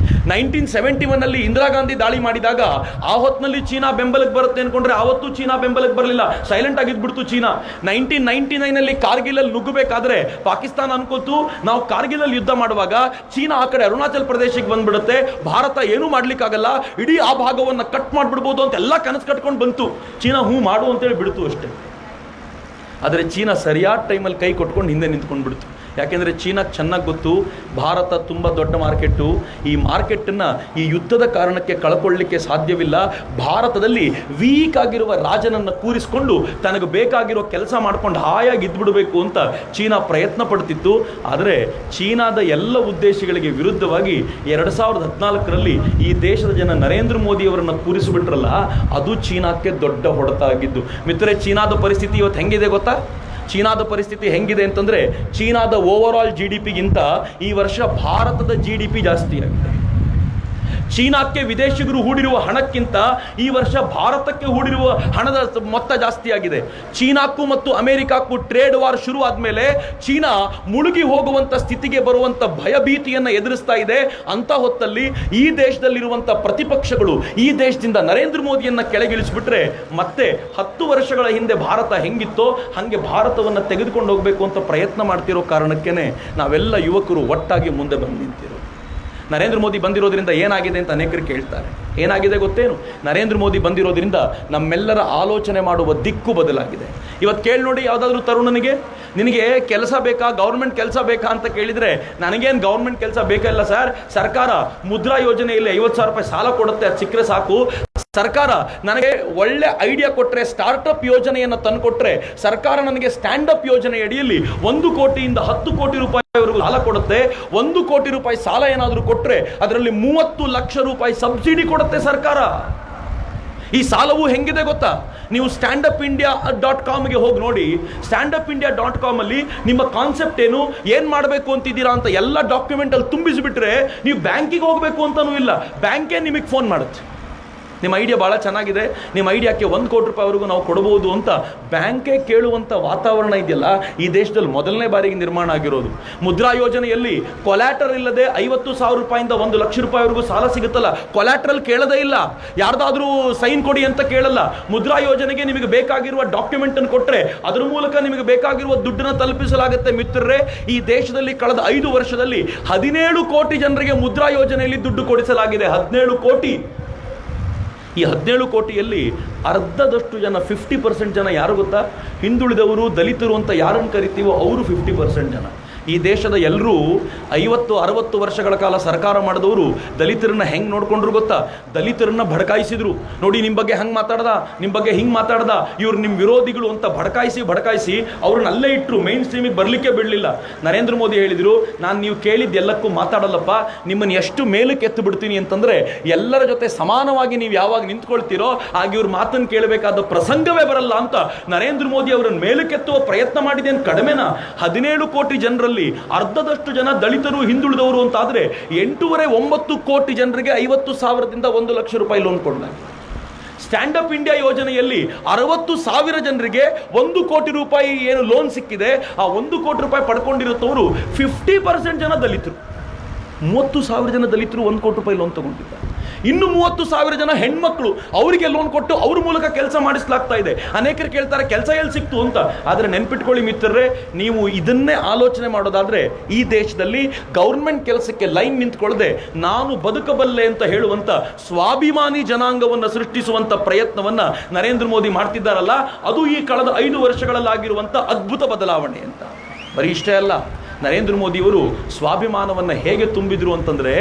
S1: 1971ನಲ್ಲಿ ಇಂದಿರಾ ಗಾಂಧಿ ದಾಳಿ ಮಾಡಿದಾಗ ಆ ಹೊತ್ತಿನಲ್ಲಿ ಚೀನಾ ಬೆಂಬಲಕ್ಕೆ ಬರುತ್ತೆ ಅಂದ್ಕೊಂಡ್ರೆ ಆವತ್ತು ಚೀನಾ ಬೆಂಬಲಕ್ಕೆ ಬರಲಿಲ್ಲ, ಸೈಲೆಂಟ್ ಆಗಿದ್ಬಿಡ್ತು ಚೀನಾ. 1999ನಲ್ಲಿ ಕಾರ್ಗಿಲಲ್ಲಿ ನುಗ್ಗಬೇಕಾದ್ರೆ ಪಾಕಿಸ್ತಾನ ಅನ್ಕೋತು, ನಾವು ಕಾರ್ಗಿಲಲ್ಲಿ ಯುದ್ಧ ಮಾಡುವಾಗ ಚೀನಾ ಆ ಕಡೆ ಅರುಣಾಚಲ್ ಪ್ರದೇಶಕ್ಕೆ ಬಂದ್ಬಿಡುತ್ತೆ, ಭಾರತ ಏನೂ ಮಾಡ್ಲಿಕ್ಕಾಗಲ್ಲ, ಇಡೀ ಆ ಭಾಗವನ್ನು ಕಟ್ ಮಾಡಿಬಿಡ್ಬೋದು ಅಂತ ಎಲ್ಲ ಕನಸು ಕಟ್ಕೊಂಡು ಬಂತು. ಚೀನಾ ಹೂ ಮಾಡು ಅಂತೇಳಿ ಬಿಡ್ತು ಅಷ್ಟೇ. ಆದರೆ ಚೀನಾ ಸರಿಯಾದ ಟೈಮಲ್ಲಿ ಕೈ ಕೊಟ್ಕೊಂಡು ಹಿಂದೆ ನಿಂತ್ಕೊಂಡು ಬಿಡ್ತು. ಯಾಕೆಂದರೆ ಚೀನಾಕ್ಕೆ ಚೆನ್ನಾಗಿ ಗೊತ್ತು, ಭಾರತ ತುಂಬ ದೊಡ್ಡ ಮಾರ್ಕೆಟ್ಟು, ಈ ಮಾರ್ಕೆಟನ್ನು ಈ ಯುದ್ಧದ ಕಾರಣಕ್ಕೆ ಕಳ್ಕೊಳ್ಳಿಕ್ಕೆ ಸಾಧ್ಯವಿಲ್ಲ. ಭಾರತದಲ್ಲಿ ವೀಕ್ ಆಗಿರುವ ರಾಜನನ್ನು ಕೂರಿಸಿಕೊಂಡು ತನಗೆ ಬೇಕಾಗಿರೋ ಕೆಲಸ ಮಾಡ್ಕೊಂಡು ಹಾಯಾಗಿ ಇದ್ಬಿಡಬೇಕು ಅಂತ ಚೀನಾ ಪ್ರಯತ್ನ ಪಡ್ತಿತ್ತು. ಆದರೆ ಚೀನಾದ ಎಲ್ಲ ಉದ್ದೇಶಗಳಿಗೆ ವಿರುದ್ಧವಾಗಿ 2014ರಲ್ಲಿ ಈ ದೇಶದ ಜನ ನರೇಂದ್ರ ಮೋದಿಯವರನ್ನು ಕೂರಿಸಿಬಿಟ್ರಲ್ಲ, ಅದು ಚೀನಾಕ್ಕೆ ದೊಡ್ಡ ಹೊಡೆತ ಆಗಿದ್ದು. ಮಿತ್ರರೇ, ಚೀನಾದ ಪರಿಸ್ಥಿತಿ ಇವತ್ತು ಹೆಂಗಿದೆ ಗೊತ್ತಾ? ಚೀನಾದ ಪರಿಸ್ಥಿತಿ ಹೆಂಗಿದೆ ಅಂತಂದರೆ, ಚೀನಾದ ಓವರ್ ಆಲ್ GDPಗಿಂತ ಈ ವರ್ಷ ಭಾರತದ GDP ಜಾಸ್ತಿ ಆಗಿದೆ. ಚೀನಾಕ್ಕೆ ವಿದೇಶಿಗರು ಹೂಡಿರುವ ಹಣಕ್ಕಿಂತ ಈ ವರ್ಷ ಭಾರತಕ್ಕೆ ಹೂಡಿರುವ ಹಣದ ಮೊತ್ತ ಜಾಸ್ತಿ ಆಗಿದೆ. ಚೀನಾಕ್ಕೂ ಮತ್ತು ಅಮೆರಿಕಕ್ಕೂ ಟ್ರೇಡ್ ವಾರ್ ಶುರು ಆದಮೇಲೆ ಚೀನಾ ಮುಳುಗಿ ಹೋಗುವಂಥ ಸ್ಥಿತಿಗೆ ಬರುವಂಥ ಭಯಭೀತಿಯನ್ನು ಎದುರಿಸ್ತಾ ಇದೆ. ಅಂಥ ಹೊತ್ತಲ್ಲಿ ಈ ದೇಶದಲ್ಲಿರುವಂಥ ಪ್ರತಿಪಕ್ಷಗಳು ಈ ದೇಶದಿಂದ ನರೇಂದ್ರ ಮೋದಿಯನ್ನು ಕೆಳಗಿಳಿಸಿಬಿಟ್ರೆ ಮತ್ತೆ 10 ವರ್ಷಗಳ ಹಿಂದೆ ಭಾರತ ಹೆಂಗಿತ್ತೋ ಹಾಗೆ ಭಾರತವನ್ನು ತೆಗೆದುಕೊಂಡು ಹೋಗಬೇಕು ಅಂತ ಪ್ರಯತ್ನ ಮಾಡ್ತಿರೋ ಕಾರಣಕ್ಕೇ ನಾವೆಲ್ಲ ಯುವಕರು ಒಟ್ಟಾಗಿ ಮುಂದೆ ಬಂದು ನಿಂತಿರೋ. ನರೇಂದ್ರ ಮೋದಿ ಬಂದಿರೋದ್ರಿಂದ ಏನಾಗಿದೆ ಅಂತ ಅನೇಕರು ಕೇಳ್ತಾರೆ. ಏನಾಗಿದೆ ಗೊತ್ತೇನು? ನರೇಂದ್ರ ಮೋದಿ ಬಂದಿರೋದ್ರಿಂದ ನಮ್ಮೆಲ್ಲರ ಆಲೋಚನೆ ಮಾಡುವ ದಿಕ್ಕು ಬದಲಾಗಿದೆ. ಇವತ್ತು ಕೇಳಿ ನೋಡಿ, ಯಾವುದಾದ್ರೂ ತರುಣನಿಗೆ ನಿನಗೆ ಕೆಲಸ ಬೇಕಾ, ಗೌರ್ಮೆಂಟ್ ಕೆಲಸ ಬೇಕಾ ಅಂತ ಕೇಳಿದರೆ, ನನಗೇನು ಗೌರ್ಮೆಂಟ್ ಕೆಲಸ ಬೇಕಿಲ್ಲ ಸರ್, ಸರ್ಕಾರ ಮುದ್ರಾ ಯೋಜನೆಯಲ್ಲಿ 50,000 ರೂಪಾಯಿ ಸಾಲ ಕೊಡುತ್ತೆ, ಅದು ಸಿಕ್ಕರೆ ಸಾಕು. ಸರ್ಕಾರ ನನಗೆ ಒಳ್ಳೆ ಐಡಿಯಾ ಕೊಟ್ಟರೆ, ಸ್ಟಾರ್ಟಪ್ ಯೋಜನೆಯನ್ನು ತಂದುಕೊಟ್ರೆ, ಸರ್ಕಾರ ನನಗೆ ಸ್ಟ್ಯಾಂಡಪ್ ಯೋಜನೆ ಅಡಿಯಲ್ಲಿ 1 ಕೋಟಿಯಿಂದ 10 ಕೋಟಿ ರೂಪಾಯಿವರೆಗೂ ಸಾಲ ಕೊಡುತ್ತೆ. 1 ಕೋಟಿ ರೂಪಾಯಿ ಸಾಲ ಏನಾದರೂ ಕೊಟ್ಟರೆ ಅದರಲ್ಲಿ 30 ಲಕ್ಷ ರೂಪಾಯಿ ಸಬ್ಸಿಡಿ ಕೊಡುತ್ತೆ ಸರ್ಕಾರ. ಈ ಸಾಲವು ಹೆಂಗಿದೆ ಗೊತ್ತಾ? ನೀವು standupindia.comಗೆ ಹೋಗಿ ನೋಡಿ. standupindia.com ಅಲ್ಲಿ ನಿಮ್ಮ ಕಾನ್ಸೆಪ್ಟ್ ಏನು ಮಾಡಬೇಕು ಅಂತಿದ್ದೀರಾ ಅಂತ ಎಲ್ಲ ಡಾಕ್ಯುಮೆಂಟಲ್ಲಿ ತುಂಬಿಸಿಬಿಟ್ರೆ ನೀವು ಬ್ಯಾಂಕಿಗೆ ಹೋಗಬೇಕು ಅಂತನೂ ಇಲ್ಲ, ಬ್ಯಾಂಕೇ ನಿಮಗೆ ಫೋನ್ ಮಾಡುತ್ತೆ. ನಿಮ್ಮ ಐಡಿಯಾ ಭಾಳ ಚೆನ್ನಾಗಿದೆ, ನಿಮ್ಮ ಐಡಿಯಾಕ್ಕೆ 1 ಕೋಟಿ ರೂಪಾಯಿವರೆಗೂ ನಾವು ಕೊಡಬಹುದು ಅಂತ ಬ್ಯಾಂಕೇ ಕೇಳುವಂಥ ವಾತಾವರಣ ಇದೆಯಲ್ಲ, ಈ ದೇಶದಲ್ಲಿ ಮೊದಲನೇ ಬಾರಿಗೆ ನಿರ್ಮಾಣ ಆಗಿರೋದು. ಮುದ್ರಾ ಯೋಜನೆಯಲ್ಲಿ ಕೊಲ್ಯಾಟರ್ ಇಲ್ಲದೆ 50,000 ರೂಪಾಯಿಂದ 1 ಲಕ್ಷ ರೂಪಾಯಿವರೆಗೂ ಸಾಲ ಸಿಗುತ್ತಲ್ಲ, ಕೊಲ್ಯಾಟ್ರಲ್ ಕೇಳದೇ ಇಲ್ಲ, ಯಾರ್ದಾದ್ರೂ ಸೈನ್ ಕೊಡಿ ಅಂತ ಕೇಳಲ್ಲ. ಮುದ್ರಾ ಯೋಜನೆಗೆ ನಿಮಗೆ ಬೇಕಾಗಿರುವ ಡಾಕ್ಯುಮೆಂಟ್ ಅನ್ನು ಕೊಟ್ಟರೆ ಅದರ ಮೂಲಕ ನಿಮಗೆ ಬೇಕಾಗಿರುವ ದುಡ್ಡನ್ನು ತಲುಪಿಸಲಾಗುತ್ತೆ. ಮಿತ್ರರೇ, ಈ ದೇಶದಲ್ಲಿ ಕಳೆದ 5 ವರ್ಷದಲ್ಲಿ 17 ಕೋಟಿ ಜನರಿಗೆ ಮುದ್ರಾ ಯೋಜನೆಯಲ್ಲಿ ದುಡ್ಡು ಕೊಡಿಸಲಾಗಿದೆ. 17 ಕೋಟಿ. ಈ 17 ಕೋಟಿಯಲ್ಲಿ ಅರ್ಧದಷ್ಟು ಜನ, 50% ಜನ ಯಾರು ಗೊತ್ತಾ? ಹಿಂದುಳಿದವರು, ದಲಿತರು ಅಂತ ಯಾರನ್ನು ಕರಿತೀವೋ ಅವರು 50% ಜನ. ಈ ದೇಶದ ಎಲ್ಲರೂ 50-60 ವರ್ಷಗಳ ಕಾಲ ಸರ್ಕಾರ ಮಾಡಿದವರು ದಲಿತರನ್ನ ಹೆಂಗೆ ನೋಡ್ಕೊಂಡ್ರು ಗೊತ್ತಾ? ದಲಿತರನ್ನ ಭಡಕಾಯಿಸಿದ್ರು. ನೋಡಿ, ನಿಮ್ಮ ಬಗ್ಗೆ ಹಂಗೆ ಮಾತಾಡ್ದ, ನಿಮ್ಮ ಬಗ್ಗೆ ಹಿಂಗೆ ಮಾತಾಡ್ದ, ಇವ್ರು ನಿಮ್ಮ ವಿರೋಧಿಗಳು ಅಂತ ಭಡಕಾಯಿಸಿ ಅವ್ರನ್ನ ಅಲ್ಲೇ ಇಟ್ಟರು, ಮೈನ್ ಸ್ಟ್ರೀಮಿಗೆ ಬರಲಿಕ್ಕೆ ಬಿಡಲಿಲ್ಲ. ನರೇಂದ್ರ ಮೋದಿ ಹೇಳಿದರು, ನಾನು ನೀವು ಕೇಳಿದ್ದೆಲ್ಲಕ್ಕೂ ಮಾತಾಡಲ್ಲಪ್ಪ, ನಿಮ್ಮನ್ನು ಎಷ್ಟು ಮೇಲಕ್ಕೆ ಎತ್ತು ಬಿಡ್ತೀನಿ ಅಂತಂದರೆ ಎಲ್ಲರ ಜೊತೆ ಸಮಾನವಾಗಿ ನೀವು ಯಾವಾಗ ನಿಂತ್ಕೊಳ್ತೀರೋ ಆಗ ಇವ್ರ ಮಾತನ್ನು ಕೇಳಬೇಕಾದ ಪ್ರಸಂಗವೇ ಬರಲ್ಲ ಅಂತ ನರೇಂದ್ರ ಮೋದಿ ಅವರನ್ನು ಮೇಲಕ್ಕೆತ್ತುವ ಪ್ರಯತ್ನ ಮಾಡಿದೆ ಅಂತ ಕಡಿಮೆನಾ? 17 ಕೋಟಿ ಜನರಲ್ಲಿ ಅರ್ಧದಷ್ಟು ಜನ ದಲಿತರು, ಹಿಂದುಳಿದವರು ಅಂತಾದ್ರೆ 8.5-9 ಕೋಟಿ ಜನರಿಗೆ 50,000ದಿಂದ 1 ಲಕ್ಷ ರೂಪಾಯಿ ಲೋನ್ ಕೊಡಲಾಗಿದೆ. ಸ್ಟ್ಯಾಂಡ್ ಅಪ್ ಇಂಡಿಯಾ ಯೋಜನೆಯಲ್ಲಿ 60,000 ಜನರಿಗೆ 1 ಕೋಟಿ ರೂಪಾಯಿ ಏನು ಲೋನ್ ಸಿಕ್ಕಿದೆ, ಆ 1 ಕೋಟಿ ರೂಪಾಯಿ ಪಡ್ಕೊಂಡಿರುತ್ತವರು 50% ಜನ ದಲಿತರು. 30,000 ಜನ ದಲಿತರು 1 ಕೋಟಿ ರೂಪಾಯಿ ಲೋನ್ ತಗೊಂಡಿದ್ದಾರೆ. ಇನ್ನು 30,000 ಜನ ಹೆಣ್ಮಕ್ಳು, ಅವರಿಗೆ ಲೋನ್ ಕೊಟ್ಟು ಅವ್ರ ಮೂಲಕ ಕೆಲಸ ಮಾಡಿಸಲಾಗ್ತಾ ಇದೆ. ಅನೇಕರು ಕೇಳ್ತಾರೆ ಕೆಲಸ ಎಲ್ಲಿ ಸಿಕ್ತು ಅಂತ. ಆದರೆ ನೆನ್ಪಿಟ್ಕೊಳ್ಳಿ ಮಿತ್ರರೇ, ನೀವು ಇದನ್ನೇ ಆಲೋಚನೆ ಮಾಡೋದಾದ್ರೆ ಈ ದೇಶದಲ್ಲಿ ಗೌರ್ಮೆಂಟ್ ಕೆಲಸಕ್ಕೆ ಲೈನ್ ನಿಂತ್ಕೊಳ್ಳದೆ ನಾನು ಬದುಕಬಲ್ಲೆ ಅಂತ ಹೇಳುವಂತ ಸ್ವಾಭಿಮಾನಿ ಜನಾಂಗವನ್ನು ಸೃಷ್ಟಿಸುವಂತ ಪ್ರಯತ್ನವನ್ನ ನರೇಂದ್ರ ಮೋದಿ ಮಾಡ್ತಿದ್ದಾರಲ್ಲ, ಅದು ಈ ಕಳೆದ 5 ವರ್ಷಗಳಲ್ಲಾಗಿರುವಂತ ಅದ್ಭುತ ಬದಲಾವಣೆ ಅಂತ. ಬರೀ ಇಷ್ಟೇ ಅಲ್ಲ, ನರೇಂದ್ರ ಮೋದಿಯವರು ಸ್ವಾಭಿಮಾನವನ್ನು ಹೇಗೆ ತುಂಬಿದ್ರು ಅಂತಂದರೆ,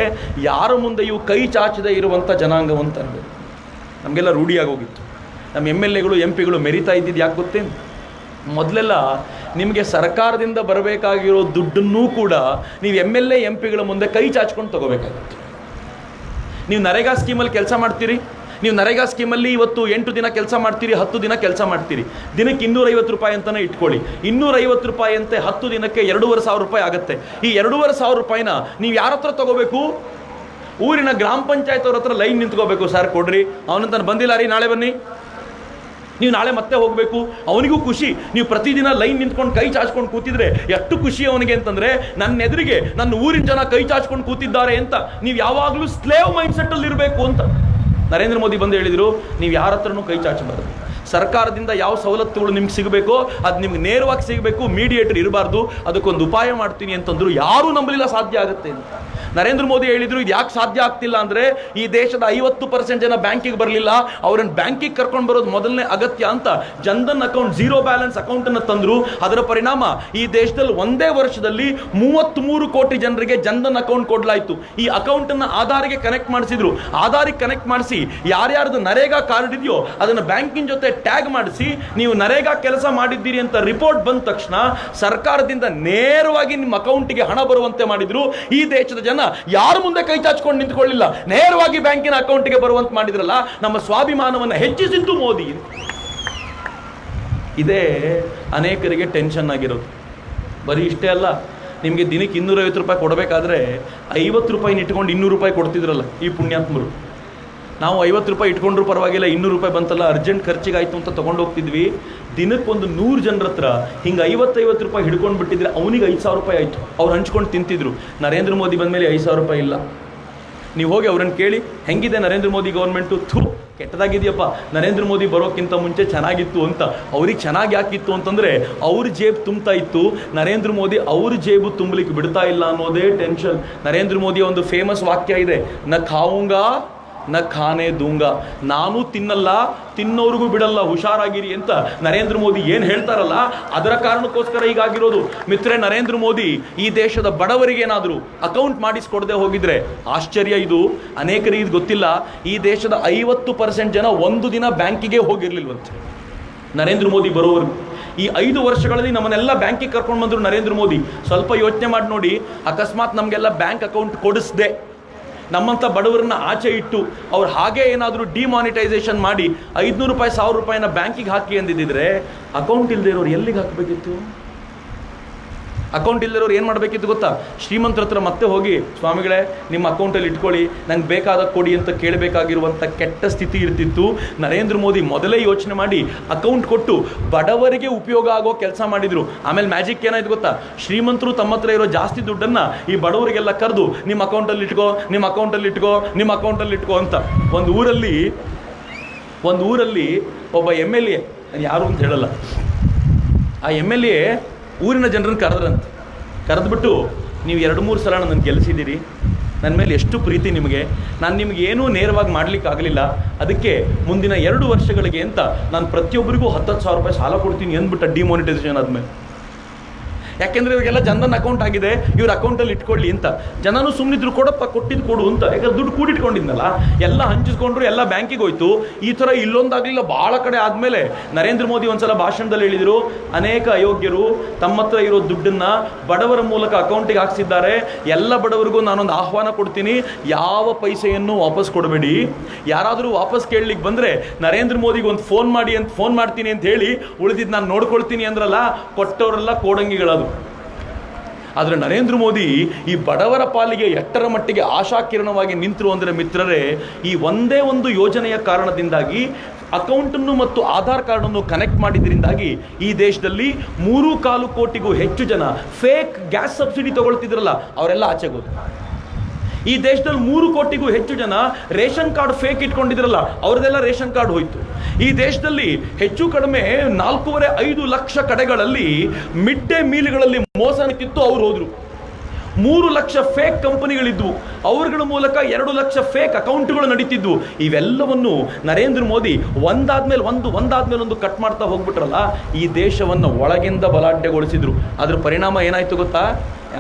S1: ಯಾರ ಮುಂದೆಯೂ ಕೈ ಚಾಚದೇ ಇರುವಂಥ ಜನಾಂಗವಂತಂದರೆ ನಮಗೆಲ್ಲ ರೂಢಿಯಾಗೋಗಿತ್ತು. ನಮ್ಮ MLAಗಳು MP ಗಳು ಮೆರಿತಾ ಇದ್ದಿದ್ದು ಯಾಕೆ ಗೊತ್ತೇನು? ಮೊದಲೆಲ್ಲ ನಿಮಗೆ ಸರ್ಕಾರದಿಂದ ಬರಬೇಕಾಗಿರೋ ದುಡ್ಡನ್ನೂ ಕೂಡ ನೀವು MLA MP ಗಳ ಮುಂದೆ ಕೈ ಚಾಚ್ಕೊಂಡು ತಗೋಬೇಕಾಗಿತ್ತು. ನೀವು ನರೇಗಾ ಸ್ಕೀಮಲ್ಲಿ ಕೆಲಸ ಮಾಡ್ತೀರಿ, ನೀವು ನರೇಗಾ ಸ್ಕೀಮಲ್ಲಿ ಇವತ್ತು 8 ದಿನ ಕೆಲಸ ಮಾಡ್ತೀರಿ, 10 ದಿನ ಕೆಲಸ ಮಾಡ್ತೀರಿ, ದಿನಕ್ಕೆ 250 ರೂಪಾಯಿ ಅಂತಲೇ ಇಟ್ಕೊಳ್ಳಿ. 250 ರೂಪಾಯಿ ಅಂತೆ 10 ದಿನಕ್ಕೆ 2,500 ರೂಪಾಯಿ ಆಗುತ್ತೆ. ಈ 2,500 ರೂಪಾಯಿನ ನೀವು ಯಾರ ಹತ್ರ ತಗೋಬೇಕು? ಊರಿನ ಗ್ರಾಮ ಪಂಚಾಯತ್ ಅವ್ರ ಹತ್ರ ಲೈನ್ ನಿಂತ್ಕೋಬೇಕು. ಸರ್ ಕೊಡ್ರಿ, ಅವನಂತ ಬಂದಿಲ್ಲ ರೀ, ನಾಳೆ ಬನ್ನಿ. ನೀವು ನಾಳೆ ಮತ್ತೆ ಹೋಗಬೇಕು. ಅವನಿಗೂ ಖುಷಿ. ನೀವು ಪ್ರತಿದಿನ ಲೈನ್ ನಿಂತ್ಕೊಂಡು ಕೈ ಚಾಚ್ಕೊಂಡು ಕೂತಿದ್ರೆ ಎಷ್ಟು ಖುಷಿ ಅವನಿಗೆ ಅಂತಂದರೆ, ನನ್ನ ಎದುರಿಗೆ ನನ್ನ ಊರಿನ ಜನ ಕೈ ಚಾಚ್ಕೊಂಡು ಕೂತಿದ್ದಾರೆ ಅಂತ. ನೀವು ಯಾವಾಗಲೂ ಸ್ಲೇವ್ ಮೈಂಡ್ಸೆಟ್ಟಲ್ಲಿ ಇರಬೇಕು ಅಂತ ನರೇಂದ್ರ ಮೋದಿ ಬಂದು ಹೇಳಿದರು, ನೀವು ಯಾರ ಹತ್ರನೂ ಕೈ ಚಾಚಬಾರದು. ಸರ್ಕಾರದಿಂದ ಯಾವ ಸವಲತ್ತುಗಳು ನಿಮ್ಗೆ ಸಿಗಬೇಕೋ ಅದು ನಿಮ್ಗೆ ನೇರವಾಗಿ ಸಿಗಬೇಕು, ಮೀಡಿಯೇಟರ್ ಇರಬಾರ್ದು. ಅದಕ್ಕೊಂದು ಉಪಾಯ ಮಾಡ್ತೀನಿ ಅಂತಂದ್ರು. ಯಾರೂ ನಂಬಲಿಲ್ಲ ಸಾಧ್ಯ ಆಗುತ್ತೆ ಅಂತ. ನರೇಂದ್ರ ಮೋದಿ ಹೇಳಿದರು, ಇದು ಯಾಕೆ ಸಾಧ್ಯ ಆಗ್ತಿಲ್ಲ ಅಂದರೆ, ಈ ದೇಶದ 50% ಜನ ಬ್ಯಾಂಕಿಗೆ ಬರಲಿಲ್ಲ, ಅವರನ್ನು ಬ್ಯಾಂಕಿಗೆ ಕರ್ಕೊಂಡು ಬರೋದು ಮೊದಲನೇ ಅಗತ್ಯ ಅಂತ ಜನ್ಧನ್ ಅಕೌಂಟ್, 0 ಬ್ಯಾಲೆನ್ಸ್ ಅಕೌಂಟನ್ನು ತಂದರು. ಅದರ ಪರಿಣಾಮ ಈ ದೇಶದಲ್ಲಿ ಒಂದೇ ವರ್ಷದಲ್ಲಿ 33 ಕೋಟಿ ಜನರಿಗೆ ಜನ್ಧನ್ ಅಕೌಂಟ್ ಕೊಡಲಾಯಿತು. ಈ ಅಕೌಂಟನ್ನು ಆಧಾರ್ಗೆ ಕನೆಕ್ಟ್ ಮಾಡಿಸಿದ್ರು. ಆಧಾರಿಗೆ ಕನೆಕ್ಟ್ ಮಾಡಿಸಿ ಯಾರ್ಯಾರ್ದು ನರೇಗಾ ಕಾರ್ಡ್ ಇದೆಯೋ ಅದನ್ನು ಬ್ಯಾಂಕಿನ ಜೊತೆ ಟ್ಯಾಗ್ ಮಾಡಿಸಿ ನೀವು ನರೇಗಾ ಕೆಲಸ ಮಾಡಿದ್ದೀರಿ ಅಂತ ರಿಪೋರ್ಟ್ ಬಂದ ತಕ್ಷಣ ಸರ್ಕಾರದಿಂದ ನೇರವಾಗಿ ನಿಮ್ಮ ಅಕೌಂಟಿಗೆ ಹಣ ಬರುವಂತೆ ಮಾಡಿದ್ರು. ಈ ದೇಶದ ಜನ ಯಾರ ಮುಂದೆ ಕೈ ಚಾಚ್ಕೊಂಡು ನಿಂತ್ಕೊಳ್ಳಿಲ್ಲ, ನೇರವಾಗಿ ಬ್ಯಾಂಕಿನ ಅಕೌಂಟ್ಗೆ ಬರುವಂತೆ ಮಾಡಿದ್ರಲ್ಲ. ನಮ್ಮ ಸ್ವಾಭಿಮಾನವನ್ನು ಹೆಚ್ಚಿಸಿದ್ದು ಮೋದಿ. ಇದೇ ಅನೇಕರಿಗೆ ಟೆನ್ಷನ್ ಆಗಿರೋದು. ಬರೀ ಇಷ್ಟೇ ಅಲ್ಲ, ನಿಮಗೆ ದಿನಕ್ಕೆ 250 ರೂಪಾಯಿ ಕೊಡಬೇಕಾದ್ರೆ 50 ರೂಪಾಯಿನ ಇಟ್ಕೊಂಡು 200 ರೂಪಾಯಿ ಕೊಡ್ತಿದ್ರಲ್ಲ ಈ ಪುಣ್ಯಾತ್ಮರು. ನಾವು 50 ರೂಪಾಯಿ ಇಟ್ಕೊಂಡ್ರು ಪರವಾಗಿಲ್ಲ, 200 ರೂಪಾಯಿ ಬಂತಲ್ಲ ಅರ್ಜೆಂಟ್ ಖರ್ಚಿಗಾಯ್ತು ಅಂತ ತೊಗೊಂಡು ಹೋಗ್ತಿದ್ವಿ. ದಿನಕ್ಕೊಂದು 100 ಜನರ ಹತ್ರ ಹಿಂಗೆ 50 ರೂಪಾಯಿ ಹಿಡ್ಕೊಂಡು ಬಿಟ್ಟಿದ್ರೆ ಅವನಿಗೆ 5,000 ರೂಪಾಯಿ ಆಯಿತು. ಅವ್ರು ಹಂಚ್ಕೊಂಡು ತಿಂತಿದ್ರು. ನರೇಂದ್ರ ಮೋದಿ ಬಂದ ಮೇಲೆ 5,000 ರೂಪಾಯಿ ಇಲ್ಲ. ನೀವು ಹೋಗಿ ಅವ್ರನ್ನ ಕೇಳಿ, ಹೆಂಗಿದೆ ನರೇಂದ್ರ ಮೋದಿ ಗೌರ್ಮೆಂಟು? ಕೆಟ್ಟದಾಗಿದೆಯಪ್ಪ, ನರೇಂದ್ರ ಮೋದಿ ಬರೋಕ್ಕಿಂತ ಮುಂಚೆ ಚೆನ್ನಾಗಿತ್ತು ಅಂತ. ಅವ್ರಿಗೆ ಚೆನ್ನಾಗಿ ಯಾಕಿತ್ತು ಅಂತಂದರೆ ಅವ್ರ ಜೇಬು ತುಂಬ್ತಾ ಇತ್ತು. ನರೇಂದ್ರ ಮೋದಿ ಅವ್ರ ಜೇಬು ತುಂಬಲಿಕ್ಕೆ ಬಿಡ್ತಾ ಇಲ್ಲ ಅನ್ನೋದೇ ಟೆನ್ಷನ್. ನರೇಂದ್ರ ಮೋದಿಯ ಒಂದು ಫೇಮಸ್ ವಾಕ್ಯ ಇದೆ, ನ ಖಾವುಂಗಾ ನ ಖಾನೆ ದೂಂಗ. ನಾನು ತಿನ್ನಲ್ಲ, ತಿನ್ನೋರಿಗೂ ಬಿಡಲ್ಲ, ಹುಷಾರಾಗಿರಿ ಅಂತ ನರೇಂದ್ರ ಮೋದಿ ಏನು ಹೇಳ್ತಾರಲ್ಲ, ಅದರ ಕಾರಣಕ್ಕೋಸ್ಕರ ಹೀಗಾಗಿರೋದು. ಮಿತ್ರರೇ, ನರೇಂದ್ರ ಮೋದಿ ಈ ದೇಶದ ಬಡವರಿಗೇನಾದರೂ ಅಕೌಂಟ್ ಮಾಡಿಸ್ಕೊಡದೆ ಹೋಗಿದ್ರೆ ಆಶ್ಚರ್ಯ. ಇದು ಅನೇಕರಿಗೆ ಇದು ಗೊತ್ತಿಲ್ಲ. ಈ ದೇಶದ 50% ಜನ ಒಂದು ದಿನ ಬ್ಯಾಂಕಿಗೆ ಹೋಗಿರ್ಲಿಲ್ವಂತೆ ನರೇಂದ್ರ ಮೋದಿ ಬರೋವರೆಗೂ. ಈ 5 ವರ್ಷಗಳಲ್ಲಿ ನಮ್ಮನ್ನೆಲ್ಲ ಬ್ಯಾಂಕಿಗೆ ಕರ್ಕೊಂಡು ಬಂದರು ನರೇಂದ್ರ ಮೋದಿ. ಸ್ವಲ್ಪ ಯೋಚನೆ ಮಾಡಿ ನೋಡಿ, ಅಕಸ್ಮಾತ್ ನಮಗೆಲ್ಲ ಬ್ಯಾಂಕ್ ಅಕೌಂಟ್ ಕೊಡಿಸ್ದೆ, ನಮ್ಮಂಥ ಬಡವರನ್ನ ಆಚೆ ಇಟ್ಟು ಅವ್ರು ಹಾಗೆ ಏನಾದರೂ ಡಿಮಾನಿಟೈಸೇಷನ್ ಮಾಡಿ 500 ರೂಪಾಯಿ 1,000 ರೂಪಾಯಿನ ಬ್ಯಾಂಕಿಗೆ ಹಾಕಿ ಅಂದಿದ್ದರೆ ಅಕೌಂಟ್ ಇಲ್ಲದೆ ಇರೋರು ಎಲ್ಲಿಗೆ ಹಾಕಬೇಕಿತ್ತು? ಅಕೌಂಟ್ ಇಲ್ಲದವ್ರು ಏನು ಮಾಡಬೇಕಿತ್ತು ಗೊತ್ತಾ? ಶ್ರೀಮಂತರ ಹತ್ರ ಮತ್ತೆ ಹೋಗಿ, ಸ್ವಾಮಿಗಳೇ ನಿಮ್ಮ ಅಕೌಂಟಲ್ಲಿ ಇಟ್ಕೊಳ್ಳಿ, ನಂಗೆ ಬೇಕಾದ ಕೊಡಿ ಅಂತ ಕೇಳಬೇಕಾಗಿರುವಂಥ ಕೆಟ್ಟ ಸ್ಥಿತಿ ಇರ್ತಿತ್ತು. ನರೇಂದ್ರ ಮೋದಿ ಮೊದಲೇ ಯೋಚನೆ ಮಾಡಿ ಅಕೌಂಟ್ ಕೊಟ್ಟು ಬಡವರಿಗೆ ಉಪಯೋಗ ಆಗೋ ಕೆಲಸ ಮಾಡಿದರು. ಆಮೇಲೆ ಮ್ಯಾಜಿಕ್ ಏನಾಯ್ತು ಗೊತ್ತಾ? ಶ್ರೀಮಂತರು ತಮ್ಮ ಹತ್ರ ಇರೋ ಜಾಸ್ತಿ ದುಡ್ಡನ್ನು ಈ ಬಡವರಿಗೆಲ್ಲ ಕರೆದು ನಿಮ್ಮ ಅಕೌಂಟಲ್ಲಿ ಇಟ್ಕೋ, ನಿಮ್ಮ ಅಕೌಂಟಲ್ಲಿ ಇಟ್ಕೋ, ನಿಮ್ಮ ಅಕೌಂಟಲ್ಲಿ ಇಟ್ಕೋ ಅಂತ. ಒಂದು ಊರಲ್ಲಿ ಒಬ್ಬ MLA, ಯಾರು ಅಂತ ಹೇಳಲ್ಲ, ಆ MLA ಊರಿನ ಜನರನ್ನು ಕರೆದ್ಬಿಟ್ಟು, ನೀವು 2-3 ಸಲ ನನ್ನನ್ನು ಗೆಲ್ಲಿಸಿದ್ದೀರಿ, ನನ್ನ ಮೇಲೆ ಎಷ್ಟು ಪ್ರೀತಿ ನಿಮಗೆ, ನಾನು ನಿಮಗೆ ಏನೂ ನೇರವಾಗಿ ಮಾಡಲಿಕ್ಕಾಗಲಿಲ್ಲ, ಅದಕ್ಕೆ ಮುಂದಿನ 2 ವರ್ಷಗಳಿಗೆ ಅಂತ ನಾನು ಪ್ರತಿಯೊಬ್ಬರಿಗೂ 10,000 ರೂಪಾಯಿ ಸಾಲ ಕೊಡ್ತೀನಿ ಅಂದ್ಬಿಟ್ಟು ಡಿಮಾನಿಟೈಸೇಷನ್ ಆದಮೇಲೆ. ಯಾಕೆಂದರೆ ಇವಾಗೆಲ್ಲ ಜನನ ಅಕೌಂಟ್ ಆಗಿದೆ, ಇವ್ರ ಅಕೌಂಟಲ್ಲಿ ಇಟ್ಕೊಳ್ಳಿ ಅಂತ. ಜನನೂ ಸುಮ್ಮನಿದ್ರು, ಕೊಡಪ್ಪ ಕೊಟ್ಟಿದ್ದು ಕೊಡು ಅಂತ. ಯಾಕಂದ್ರೆ ದುಡ್ಡು ಕೂಡಿಟ್ಕೊಂಡಿದ್ನಲ್ಲ, ಎಲ್ಲ ಹಂಚಿಸ್ಕೊಂಡ್ರು, ಎಲ್ಲ ಬ್ಯಾಂಕಿಗೆ ಹೋಯ್ತು. ಈ ಥರ ಇಲ್ಲೊಂದಾಗಲಿಲ್ಲ, ಭಾಳ ಕಡೆ ಆದಮೇಲೆ ನರೇಂದ್ರ ಮೋದಿ ಒಂದ್ಸಲ ಭಾಷಣದಲ್ಲಿ ಹೇಳಿದರು, ಅನೇಕ ಅಯೋಗ್ಯರು ತಮ್ಮ ಹತ್ರ ಇರೋ ದುಡ್ಡನ್ನು ಬಡವರ ಮೂಲಕ ಅಕೌಂಟಿಗೆ ಹಾಕ್ಸಿದ್ದಾರೆ. ಎಲ್ಲ ಬಡವರಿಗೂ ನಾನೊಂದು ಆಹ್ವಾನ ಕೊಡ್ತೀನಿ, ಯಾವ ಪೈಸೆಯನ್ನು ವಾಪಸ್ ಕೊಡಬೇಡಿ. ಯಾರಾದರೂ ವಾಪಸ್ ಕೇಳಲಿಕ್ಕೆ ಬಂದರೆ ನರೇಂದ್ರ ಮೋದಿಗೆ ಒಂದು ಫೋನ್ ಮಾಡ್ತೀನಿ ಅಂತ ಹೇಳಿ, ಉಳಿದಿದ್ದು ನಾನು ನೋಡ್ಕೊಳ್ತೀನಿ ಅಂದ್ರಲ್ಲ, ಕೊಟ್ಟವರೆಲ್ಲ ಕೋಡಂಗಿಗಳದು. ಆದರೆ ನರೇಂದ್ರ ಮೋದಿ ಈ ಬಡವರ ಪಾಲಿಗೆ ಎಷ್ಟರ ಮಟ್ಟಿಗೆ ಆಶಾಕಿರಣವಾಗಿ ನಿಂತರು ಅಂದರೆ ಮಿತ್ರರೇ, ಈ ಒಂದೇ ಒಂದು ಯೋಜನೆಯ ಕಾರಣದಿಂದಾಗಿ ಅಕೌಂಟನ್ನು ಮತ್ತು ಆಧಾರ್ ಕಾರ್ಡನ್ನು ಕನೆಕ್ಟ್ ಮಾಡಿದ್ರಿಂದಾಗಿ ಈ ದೇಶದಲ್ಲಿ 3.25 ಕೋಟಿಗೂ ಹೆಚ್ಚು ಜನ ಫೇಕ್ ಗ್ಯಾಸ್ ಸಬ್ಸಿಡಿ ತಗೊಳ್ತಿದ್ರಲ್ಲ, ಅವರೆಲ್ಲ ಆಚೆಗೆ ಹೋದ್ರು. ಈ ದೇಶದಲ್ಲಿ 3 ಕೋಟಿಗೂ ಹೆಚ್ಚು ಜನ ರೇಷನ್ ಕಾರ್ಡ್ ಫೇಕ್ ಇಟ್ಕೊಂಡಿದ್ರಲ್ಲ, ಅವ್ರದ್ದೆಲ್ಲ ರೇಷನ್ ಕಾರ್ಡ್ ಹೋಯ್ತು. ಈ ದೇಶದಲ್ಲಿ ಹೆಚ್ಚು ಕಡಿಮೆ 4.5 ಲಕ್ಷ ಕಡೆಗಳಲ್ಲಿ ಮಿಡ್ ಡೇ ಮೀಲ್ಗಳಲ್ಲಿ ಮೋಸ ನಡೀತಿತ್ತು, ಅವ್ರು ಹೋದ್ರು. 3 ಲಕ್ಷ ಫೇಕ್ ಕಂಪನಿಗಳಿದ್ವು, ಅವರುಗಳ ಮೂಲಕ 2 ಲಕ್ಷ ಫೇಕ್ ಅಕೌಂಟ್ಗಳು ನಡೀತಿದ್ವು. ಇವೆಲ್ಲವನ್ನು ನರೇಂದ್ರ ಮೋದಿ ಒಂದಾದ್ಮೇಲೆ ಒಂದು ಕಟ್ ಮಾಡ್ತಾ ಹೋಗ್ಬಿಟ್ರಲ್ಲ, ಈ ದೇಶವನ್ನು ಒಳಗಿಂದ ಬಲಾಢ್ಯಗೊಳಿಸಿದ್ರು. ಅದ್ರ ಪರಿಣಾಮ ಏನಾಯ್ತು ಗೊತ್ತಾ?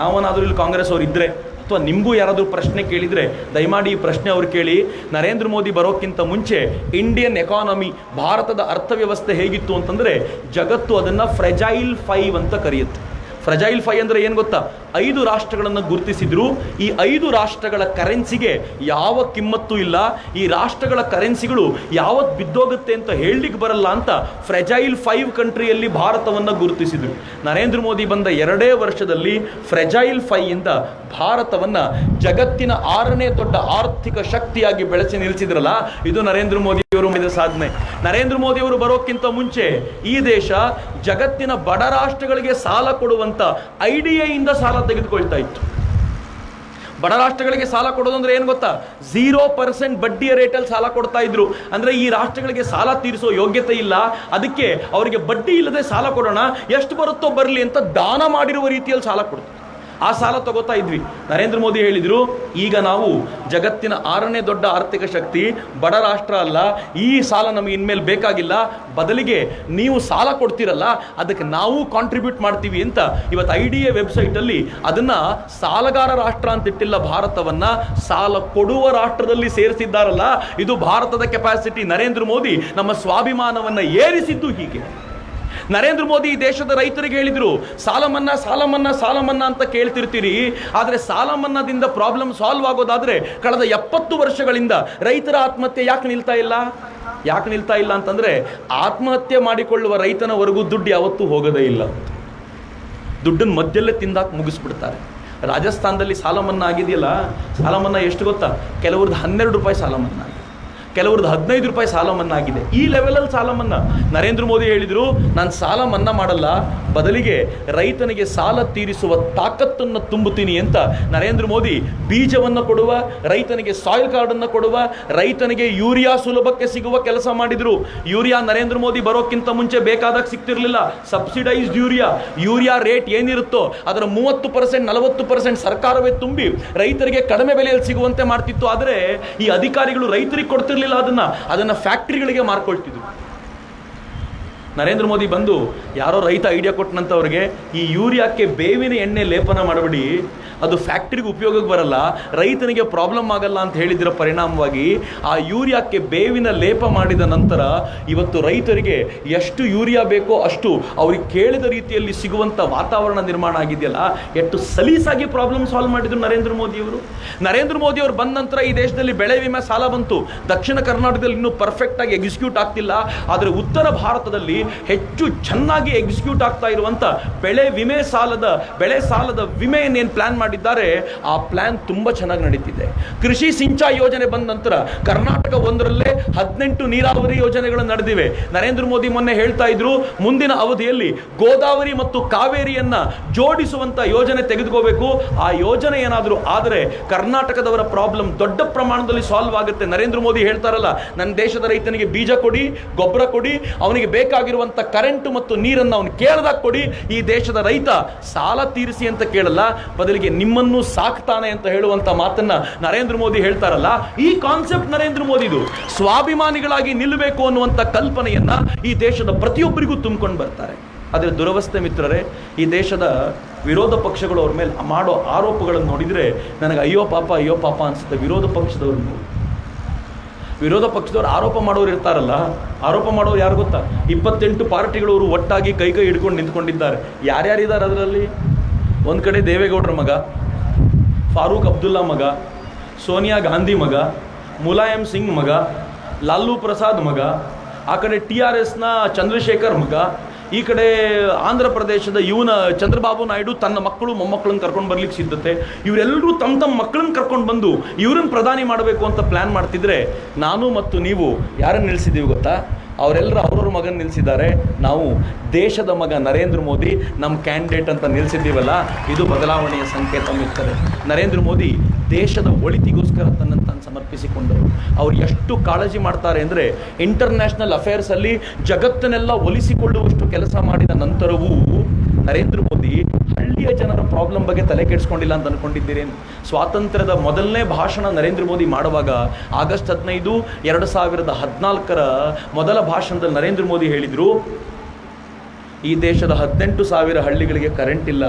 S1: ಯಾವನಾದರೂ ಇಲ್ಲಿ ಕಾಂಗ್ರೆಸ್ ಅವರು ಇದ್ದರೆ ಅಥವಾ ನಿಮಗೂ ಯಾರಾದರೂ ಪ್ರಶ್ನೆ ಕೇಳಿದರೆ ದಯಮಾಡಿ ಈ ಪ್ರಶ್ನೆ ಅವ್ರು ಕೇಳಿ. ನರೇಂದ್ರ ಮೋದಿ ಬರೋಕ್ಕಿಂತ ಮುಂಚೆ ಇಂಡಿಯನ್ ಎಕಾನಮಿ, ಭಾರತದ ಅರ್ಥವ್ಯವಸ್ಥೆ ಹೇಗಿತ್ತು ಅಂತಂದರೆ, ಜಗತ್ತು ಅದನ್ನು ಫ್ರೆಜೈಲ್ 5 ಅಂತ ಕರೆಯುತ್ತೆ. ಫ್ರೆಜೈಲ್ 5 ಅಂದರೆ ಏನು ಗೊತ್ತಾ? 5 ರಾಷ್ಟ್ರಗಳನ್ನು ಗುರುತಿಸಿದ್ರು. ಈ 5 ರಾಷ್ಟ್ರಗಳ ಕರೆನ್ಸಿಗೆ ಯಾವ ಕಿಮ್ಮತ್ತು ಇಲ್ಲ, ಈ ರಾಷ್ಟ್ರಗಳ ಕರೆನ್ಸಿಗಳು ಯಾವತ್ತು ಬಿದ್ದೋಗುತ್ತೆ ಅಂತ ಹೇಳಲಿಕ್ಕೆ ಬರಲ್ಲ ಅಂತ ಫ್ರೆಜೈಲ್ 5 ಕಂಟ್ರಿಯಲ್ಲಿ ಭಾರತವನ್ನು ಗುರುತಿಸಿದ್ರು. ನರೇಂದ್ರ ಮೋದಿ ಬಂದ 2 ವರ್ಷದಲ್ಲಿ ಫ್ರೆಜೈಲ್ 5 ಇಂದ ಭಾರತವನ್ನು ಜಗತ್ತಿನ 6ನೇ ದೊಡ್ಡ ಆರ್ಥಿಕ ಶಕ್ತಿಯಾಗಿ ಬೆಳೆಸಿ ನಿಲ್ಲಿಸಿದ್ರಲ್ಲ, ಇದು ನರೇಂದ್ರ ಮೋದಿ ಅವರು ಮಾಡಿದ ಸಾಧನೆ. ನರೇಂದ್ರ ಮೋದಿ ಅವರು ಬರೋಕ್ಕಿಂತ ಮುಂಚೆ ಈ ದೇಶ ಜಗತ್ತಿನ ಬಡ ರಾಷ್ಟ್ರಗಳಿಗೆ ಸಾಲ ಕೊಡುವಂತ IDA ಇಂದ ಸಾಲ ತೆಗೆದುಕೊಳ್ತಾ ಇತ್ತು. ಬಡ ರಾಷ್ಟ್ರಗಳಿಗೆ ಸಾಲ ಕೊಡೋದಂದ್ರೆ ಏನು ಗೊತ್ತಾ? 0% ಬಡ್ಡಿಯ ರೇಟಲ್ಲಿ ಸಾಲ ಕೊಡ್ತಾ ಇದ್ರು. ಅಂದ್ರೆ ಈ ರಾಷ್ಟ್ರಗಳಿಗೆ ಸಾಲ ತೀರಿಸೋ ಯೋಗ್ಯತೆ ಇಲ್ಲ, ಅದಕ್ಕೆ ಅವರಿಗೆ ಬಡ್ಡಿ ಇಲ್ಲದೆ ಸಾಲ ಕೊಡೋಣ, ಎಷ್ಟು ಬರುತ್ತೋ ಬರಲಿ ಅಂತ ದಾನ ಮಾಡಿರುವ ರೀತಿಯಲ್ಲಿ ಸಾಲ ಕೊಡ್ತಾರೆ. ಆ ಸಾಲ ತಗೋತಾ ಇದ್ವಿ. ನರೇಂದ್ರ ಮೋದಿ ಹೇಳಿದರು, ಈಗ ನಾವು ಜಗತ್ತಿನ 6ನೇ ದೊಡ್ಡ ಆರ್ಥಿಕ ಶಕ್ತಿ, ಬಡ ರಾಷ್ಟ್ರ ಅಲ್ಲ, ಈ ಸಾಲ ನಮಗೆ ಇನ್ಮೇಲೆ ಬೇಕಾಗಿಲ್ಲ, ಬದಲಿಗೆ ನೀವು ಸಾಲ ಕೊಡ್ತೀರಲ್ಲ ಅದಕ್ಕೆ ನಾವು ಕಾಂಟ್ರಿಬ್ಯೂಟ್ ಮಾಡ್ತೀವಿ ಅಂತ ಇವತ್ತು IDA ವೆಬ್ಸೈಟಲ್ಲಿ ಅದನ್ನು ಸಾಲಗಾರ ರಾಷ್ಟ್ರ ಅಂತ ಇಟ್ಟಿಲ್ಲ, ಭಾರತವನ್ನು ಸಾಲ ಕೊಡುವ ರಾಷ್ಟ್ರದಲ್ಲಿ ಸೇರಿಸಿದ್ದಾರಲ್ಲ, ಇದು ಭಾರತದ ಕೆಪಾಸಿಟಿ. ನರೇಂದ್ರ ಮೋದಿ ನಮ್ಮ ಸ್ವಾಭಿಮಾನವನ್ನು ಏರಿಸಿದ್ದು ಹೀಗೆ. ನರೇಂದ್ರ ಮೋದಿ ಈ ದೇಶದ ರೈತರಿಗೆ ಹೇಳಿದ್ರು, ಸಾಲ ಮನ್ನಾ ಅಂತ ಕೇಳ್ತಿರ್ತೀರಿ, ಆದರೆ ಸಾಲ ಮನ್ನಾದಿಂದ ಪ್ರಾಬ್ಲಮ್ ಸಾಲ್ವ್ ಆಗೋದಾದ್ರೆ ಕಳೆದ 70 ವರ್ಷಗಳಿಂದ ರೈತರ ಆತ್ಮಹತ್ಯೆ ಯಾಕೆ ನಿಲ್ತಾ ಇಲ್ಲ ಅಂತಂದ್ರೆ, ಆತ್ಮಹತ್ಯೆ ಮಾಡಿಕೊಳ್ಳುವ ರೈತನವರೆಗೂ ದುಡ್ಡು ಯಾವತ್ತೂ ಹೋಗೋದೇ ಇಲ್ಲ. ದುಡ್ಡನ್ನು ಮಧ್ಯಲ್ಲೇ ತಿಂದಾಕ್ ಮುಗಿಸ್ಬಿಡ್ತಾರೆ. ರಾಜಸ್ಥಾನದಲ್ಲಿ ಸಾಲ ಮನ್ನಾ ಆಗಿದೆಯಲ್ಲ, ಸಾಲ ಮನ್ನಾ ಎಷ್ಟು ಗೊತ್ತಾ? ಕೆಲವ್ರದ್ದು 12 ರೂಪಾಯಿ ಸಾಲ ಮನ್ನಾ ಆಗಿದೆ, ಕೆಲವ್ರದ್ದು 15 ರೂಪಾಯಿ ಸಾಲ ಮನ್ನಾ ಆಗಿದೆ. ಈ ಲೆವೆಲಲ್ಲಿ ಸಾಲ ಮನ್ನಾ. ನರೇಂದ್ರ ಮೋದಿ ಹೇಳಿದರು, ನಾನು ಸಾಲ ಮನ್ನಾ ಮಾಡಲ್ಲ, ಬದಲಿಗೆ ರೈತನಿಗೆ ಸಾಲ ತೀರಿಸುವ ತಾಕತ್ತನ್ನು ತುಂಬುತ್ತೀನಿ ಅಂತ ನರೇಂದ್ರ ಮೋದಿ ಬೀಜವನ್ನು ಕೊಡುವ, ರೈತನಿಗೆ ಸಾಯಿಲ್ ಕಾರ್ಡನ್ನು ಕೊಡುವ, ರೈತನಿಗೆ ಯೂರಿಯಾ ಸುಲಭಕ್ಕೆ ಸಿಗುವ ಕೆಲಸ ಮಾಡಿದರು. ಯೂರಿಯಾ ನರೇಂದ್ರ ಮೋದಿ ಬರೋಕ್ಕಿಂತ ಮುಂಚೆ ಬೇಕಾದಾಗ ಸಿಗ್ತಿರ್ಲಿಲ್ಲ. ಸಬ್ಸಿಡೈಸ್ಡ್ ಯೂರಿಯಾ ರೇಟ್ ಏನಿರುತ್ತೋ ಅದರ 30% 40% ಸರ್ಕಾರವೇ ತುಂಬಿ ರೈತರಿಗೆ ಕಡಿಮೆ ಬೆಲೆಯಲ್ಲಿ ಸಿಗುವಂತೆ ಮಾಡ್ತಿತ್ತು. ಆದರೆ ಈ ಅಧಿಕಾರಿಗಳು ರೈತರಿಗೆ ಕೊಡ್ತಿರ್ಲಿಲ್ಲ, ಅದನ್ನ ಫ್ಯಾಕ್ಟರಿಗಳಿಗೆ ಮಾರ್ಕೊಳ್ತಿದ್ರು. ನರೇಂದ್ರ ಮೋದಿ ಬಂದು ಯಾರೋ ರೈತ ಐಡಿಯಾ ಕೊಟ್ಟನಂತವ್ರಿಗೆ, ಈ ಯೂರಿಯಾಕ್ಕೆ ಬೇವಿನ ಎಣ್ಣೆ ಲೇಪನ ಮಾಡಬೇಡಿ, ಅದು ಫ್ಯಾಕ್ಟ್ರಿಗೆ ಉಪಯೋಗಕ್ಕೆ ಬರಲ್ಲ, ರೈತನಿಗೆ ಪ್ರಾಬ್ಲಮ್ ಆಗಲ್ಲ ಅಂತ ಹೇಳಿದಿರ ಪರಿಣಾಮವಾಗಿ ಆ ಯೂರಿಯಾಕ್ಕೆ ಬೇವಿನ ಲೇಪ ಮಾಡಿದ ನಂತರ ಇವತ್ತು ರೈತರಿಗೆ ಎಷ್ಟು ಯೂರಿಯಾ ಬೇಕೋ ಅಷ್ಟು ಅವ್ರಿಗೆ ಕೇಳಿದ ರೀತಿಯಲ್ಲಿ ಸಿಗುವಂಥ ವಾತಾವರಣ ನಿರ್ಮಾಣ ಆಗಿದೆಯಲ್ಲ. ಎಷ್ಟು ಸಲೀಸಾಗಿ ಪ್ರಾಬ್ಲಮ್ ಸಾಲ್ವ್ ಮಾಡಿದ್ರು ನರೇಂದ್ರ ಮೋದಿಯವರು. ನರೇಂದ್ರ ಮೋದಿಯವರು ಬಂದ ನಂತರ ಈ ದೇಶದಲ್ಲಿ ಬೆಳೆ ವಿಮೆ ಸಾಲ ಬಂತು. ದಕ್ಷಿಣ ಕರ್ನಾಟಕದಲ್ಲಿ ಇನ್ನೂ ಪರ್ಫೆಕ್ಟ್ ಆಗಿ ಎಕ್ಸಿಕ್ಯೂಟ್ ಆಗ್ತಿಲ್ಲ, ಆದರೆ ಉತ್ತರ ಭಾರತದಲ್ಲಿ ಹೆಚ್ಚು ಚೆನ್ನಾಗಿ ಎಕ್ಸಿಕ್ಯೂಟ್ ಆಗ್ತಾ ಇರುವಂಥ ಬೆಳೆ ಸಾಲದ ವಿಮೆ ಏನೇನು ಪ್ಲಾನ್ ಮಾಡಿದ್ದಾರೆ ಆ ಪ್ಲಾನ್ ತುಂಬ ಚೆನ್ನಾಗಿ ನಡೀತಿದೆ. ಕೃಷಿ ಸಿಂಚಾಯಿ ಯೋಜನೆ ಬಂದ ನಂತರ ಕರ್ನಾಟಕ ಒಂದರಲ್ಲೇ 18 ನೀರಾವರಿ ಯೋಜನೆಗಳು ನಡೆದಿವೆ. ನರೇಂದ್ರ ಮೋದಿ ಮೊನ್ನೆ ಹೇಳ್ತಾ ಇದ್ರು, ಮುಂದಿನ ಅವಧಿಯಲ್ಲಿ ಗೋದಾವರಿ ಮತ್ತು ಕಾವೇರಿಯನ್ನ ಜೋಡಿಸುವಂತ ಯೋಜನೆ ತೆಗೆದುಕೋಬೇಕು. ಆ ಯೋಜನೆ ಏನಾದರೂ ಆದರೆ ಕರ್ನಾಟಕದವರ ಪ್ರಾಬ್ಲಮ್ ದೊಡ್ಡ ಪ್ರಮಾಣದಲ್ಲಿ ಸಾಲ್ವ್ ಆಗುತ್ತೆ. ನರೇಂದ್ರ ಮೋದಿ ಹೇಳ್ತಾರಲ್ಲ, ನನ್ನ ದೇಶದ ರೈತನಿಗೆ ಬೀಜ ಕೊಡಿ, ಗೊಬ್ಬರ ಕೊಡಿ, ಅವನಿಗೆ ಬೇಕಾಗಿರುವಂತ ಕರೆಂಟ್ ಮತ್ತು ನೀರನ್ನು ಅವನು ಕೇಳದಾಗ ಕೊಡಿ. ಈ ದೇಶದ ರೈತ ಸಾಲ ತೀರಿಸಿ ಅಂತ ಕೇಳಲ್ಲ, ಬದಲಿಗೆ ನಿಮ್ಮನ್ನು ಸಾಕ್ತಾನೆ ಅಂತ ಹೇಳುವಂತ ಮಾತನ್ನ ನರೇಂದ್ರ ಮೋದಿ ಹೇಳ್ತಾರಲ್ಲ. ಈ ಕಾನ್ಸೆಪ್ಟ್ ನರೇಂದ್ರ ಮೋದಿದು. ಸ್ವಾಭಿಮಾನಿಗಳಾಗಿ ನಿಲ್ಲಬೇಕು ಅನ್ನುವಂಥ ಕಲ್ಪನೆಯನ್ನ ಈ ದೇಶದ ಪ್ರತಿಯೊಬ್ಬರಿಗೂ ತುಂಬಿಕೊಂಡು ಬರ್ತಾರೆ. ಆದರೆ ದುರವಸ್ಥೆ ಮಿತ್ರರೇ, ಈ ದೇಶದ ವಿರೋಧ ಪಕ್ಷಗಳು ಅವ್ರ ಮೇಲೆ ಮಾಡೋ ಆರೋಪಗಳನ್ನು ನೋಡಿದರೆ ನನಗೆ ಅಯ್ಯೋ ಪಾಪ ಅನಿಸುತ್ತೆ. ವಿರೋಧ ಪಕ್ಷದವರು ಆರೋಪ ಮಾಡೋರು ಇರ್ತಾರಲ್ಲ, ಆರೋಪ ಮಾಡೋರು ಯಾರು ಗೊತ್ತಾ? 28 ಪಾರ್ಟಿಗಳವರು ಒಟ್ಟಾಗಿ ಕೈ ಹಿಡ್ಕೊಂಡು ನಿಂತ್ಕೊಂಡಿದ್ದಾರೆ. ಯಾರ್ಯಾರಿದ್ದಾರೆ ಅದರಲ್ಲಿ? ಒಂದು ಕಡೆ ದೇವೇಗೌಡರ ಮಗ, ಫಾರೂಕ್ ಅಬ್ದುಲ್ಲಾ ಮಗ, ಸೋನಿಯಾ ಗಾಂಧಿ ಮಗ, ಮುಲಾಯಂ ಸಿಂಗ್ ಮಗ, ಲಾಲೂ ಪ್ರಸಾದ್ ಮಗ, ಆ ಕಡೆ TRSನ ಚಂದ್ರಶೇಖರ್ ಮಗ, ಈ ಕಡೆ ಆಂಧ್ರ ಪ್ರದೇಶದ ಚಂದ್ರಬಾಬು ನಾಯ್ಡು ತನ್ನ ಮಕ್ಕಳು ಮೊಮ್ಮಕ್ಕಳನ್ನು ಕರ್ಕೊಂಡು ಬರ್ಲಿಕ್ಕೆ ಸಿದ್ಧತೆ. ಇವರೆಲ್ಲರೂ ತಮ್ಮ ಮಕ್ಕಳನ್ನ ಕರ್ಕೊಂಡು ಬಂದು ಇವರನ್ನು ಪ್ರಧಾನಿ ಮಾಡಬೇಕು ಅಂತ ಪ್ಲ್ಯಾನ್ ಮಾಡ್ತಿದ್ರೆ, ನಾನು ಮತ್ತು ನೀವು ಯಾರನ್ನು ನಿಲ್ಲಿಸಿದ್ದೀವಿ ಗೊತ್ತಾ? ಅವರೆಲ್ಲರೂ ಅವ್ರವ್ರ ಮಗನ ನಿಲ್ಲಿಸಿದ್ದಾರೆ. ನಾವು ದೇಶದ ಮಗ ನರೇಂದ್ರ ಮೋದಿ ನಮ್ಮ ಕ್ಯಾಂಡಿಡೇಟ್ ಅಂತ ನಿಲ್ಲಿಸಿದ್ದೀವಲ್ಲ, ಇದು ಬದಲಾವಣೆಯ ಸಂಕೇತ ಮಿತ್ರರೆ. ನರೇಂದ್ರ ಮೋದಿ ದೇಶದ ಒಳಿತಿಗೋಸ್ಕರ ತನ್ನನ್ನು ತಾನು ಸಮರ್ಪಿಸಿಕೊಂಡರು. ಅವ್ರು ಎಷ್ಟು ಕಾಳಜಿ ಮಾಡ್ತಾರೆ ಅಂದರೆ, ಇಂಟರ್ನ್ಯಾಷನಲ್ ಅಫೇರ್ಸಲ್ಲಿ ಜಗತ್ತನ್ನೆಲ್ಲ ಒಲಿಸಿಕೊಳ್ಳುವಷ್ಟು ಕೆಲಸ ಮಾಡಿದ ನಂತರವೂ ನರೇಂದ್ರ ಮೋದಿ ಹಳ್ಳಿಯ ಜನರ ಪ್ರಾಬ್ಲಮ್ ಬಗ್ಗೆ ತಲೆ ಕೆಡಿಸ್ಕೊಂಡಿಲ್ಲ ಅಂತ ಅನ್ಕೊಂಡಿದ್ದೀರೇನು? ಸ್ವಾತಂತ್ರ್ಯದ ಮೊದಲನೇ ಭಾಷಣ ನರೇಂದ್ರ ಮೋದಿ ಮಾಡುವಾಗ ಆಗಸ್ಟ್ 15, 2014 ಮೊದಲ ಭಾಷಣದಲ್ಲಿ ನರೇಂದ್ರ ಮೋದಿ ಹೇಳಿದರು, ಈ ದೇಶದ 18,000 ಹಳ್ಳಿಗಳಿಗೆ ಕರೆಂಟ್ ಇಲ್ಲ,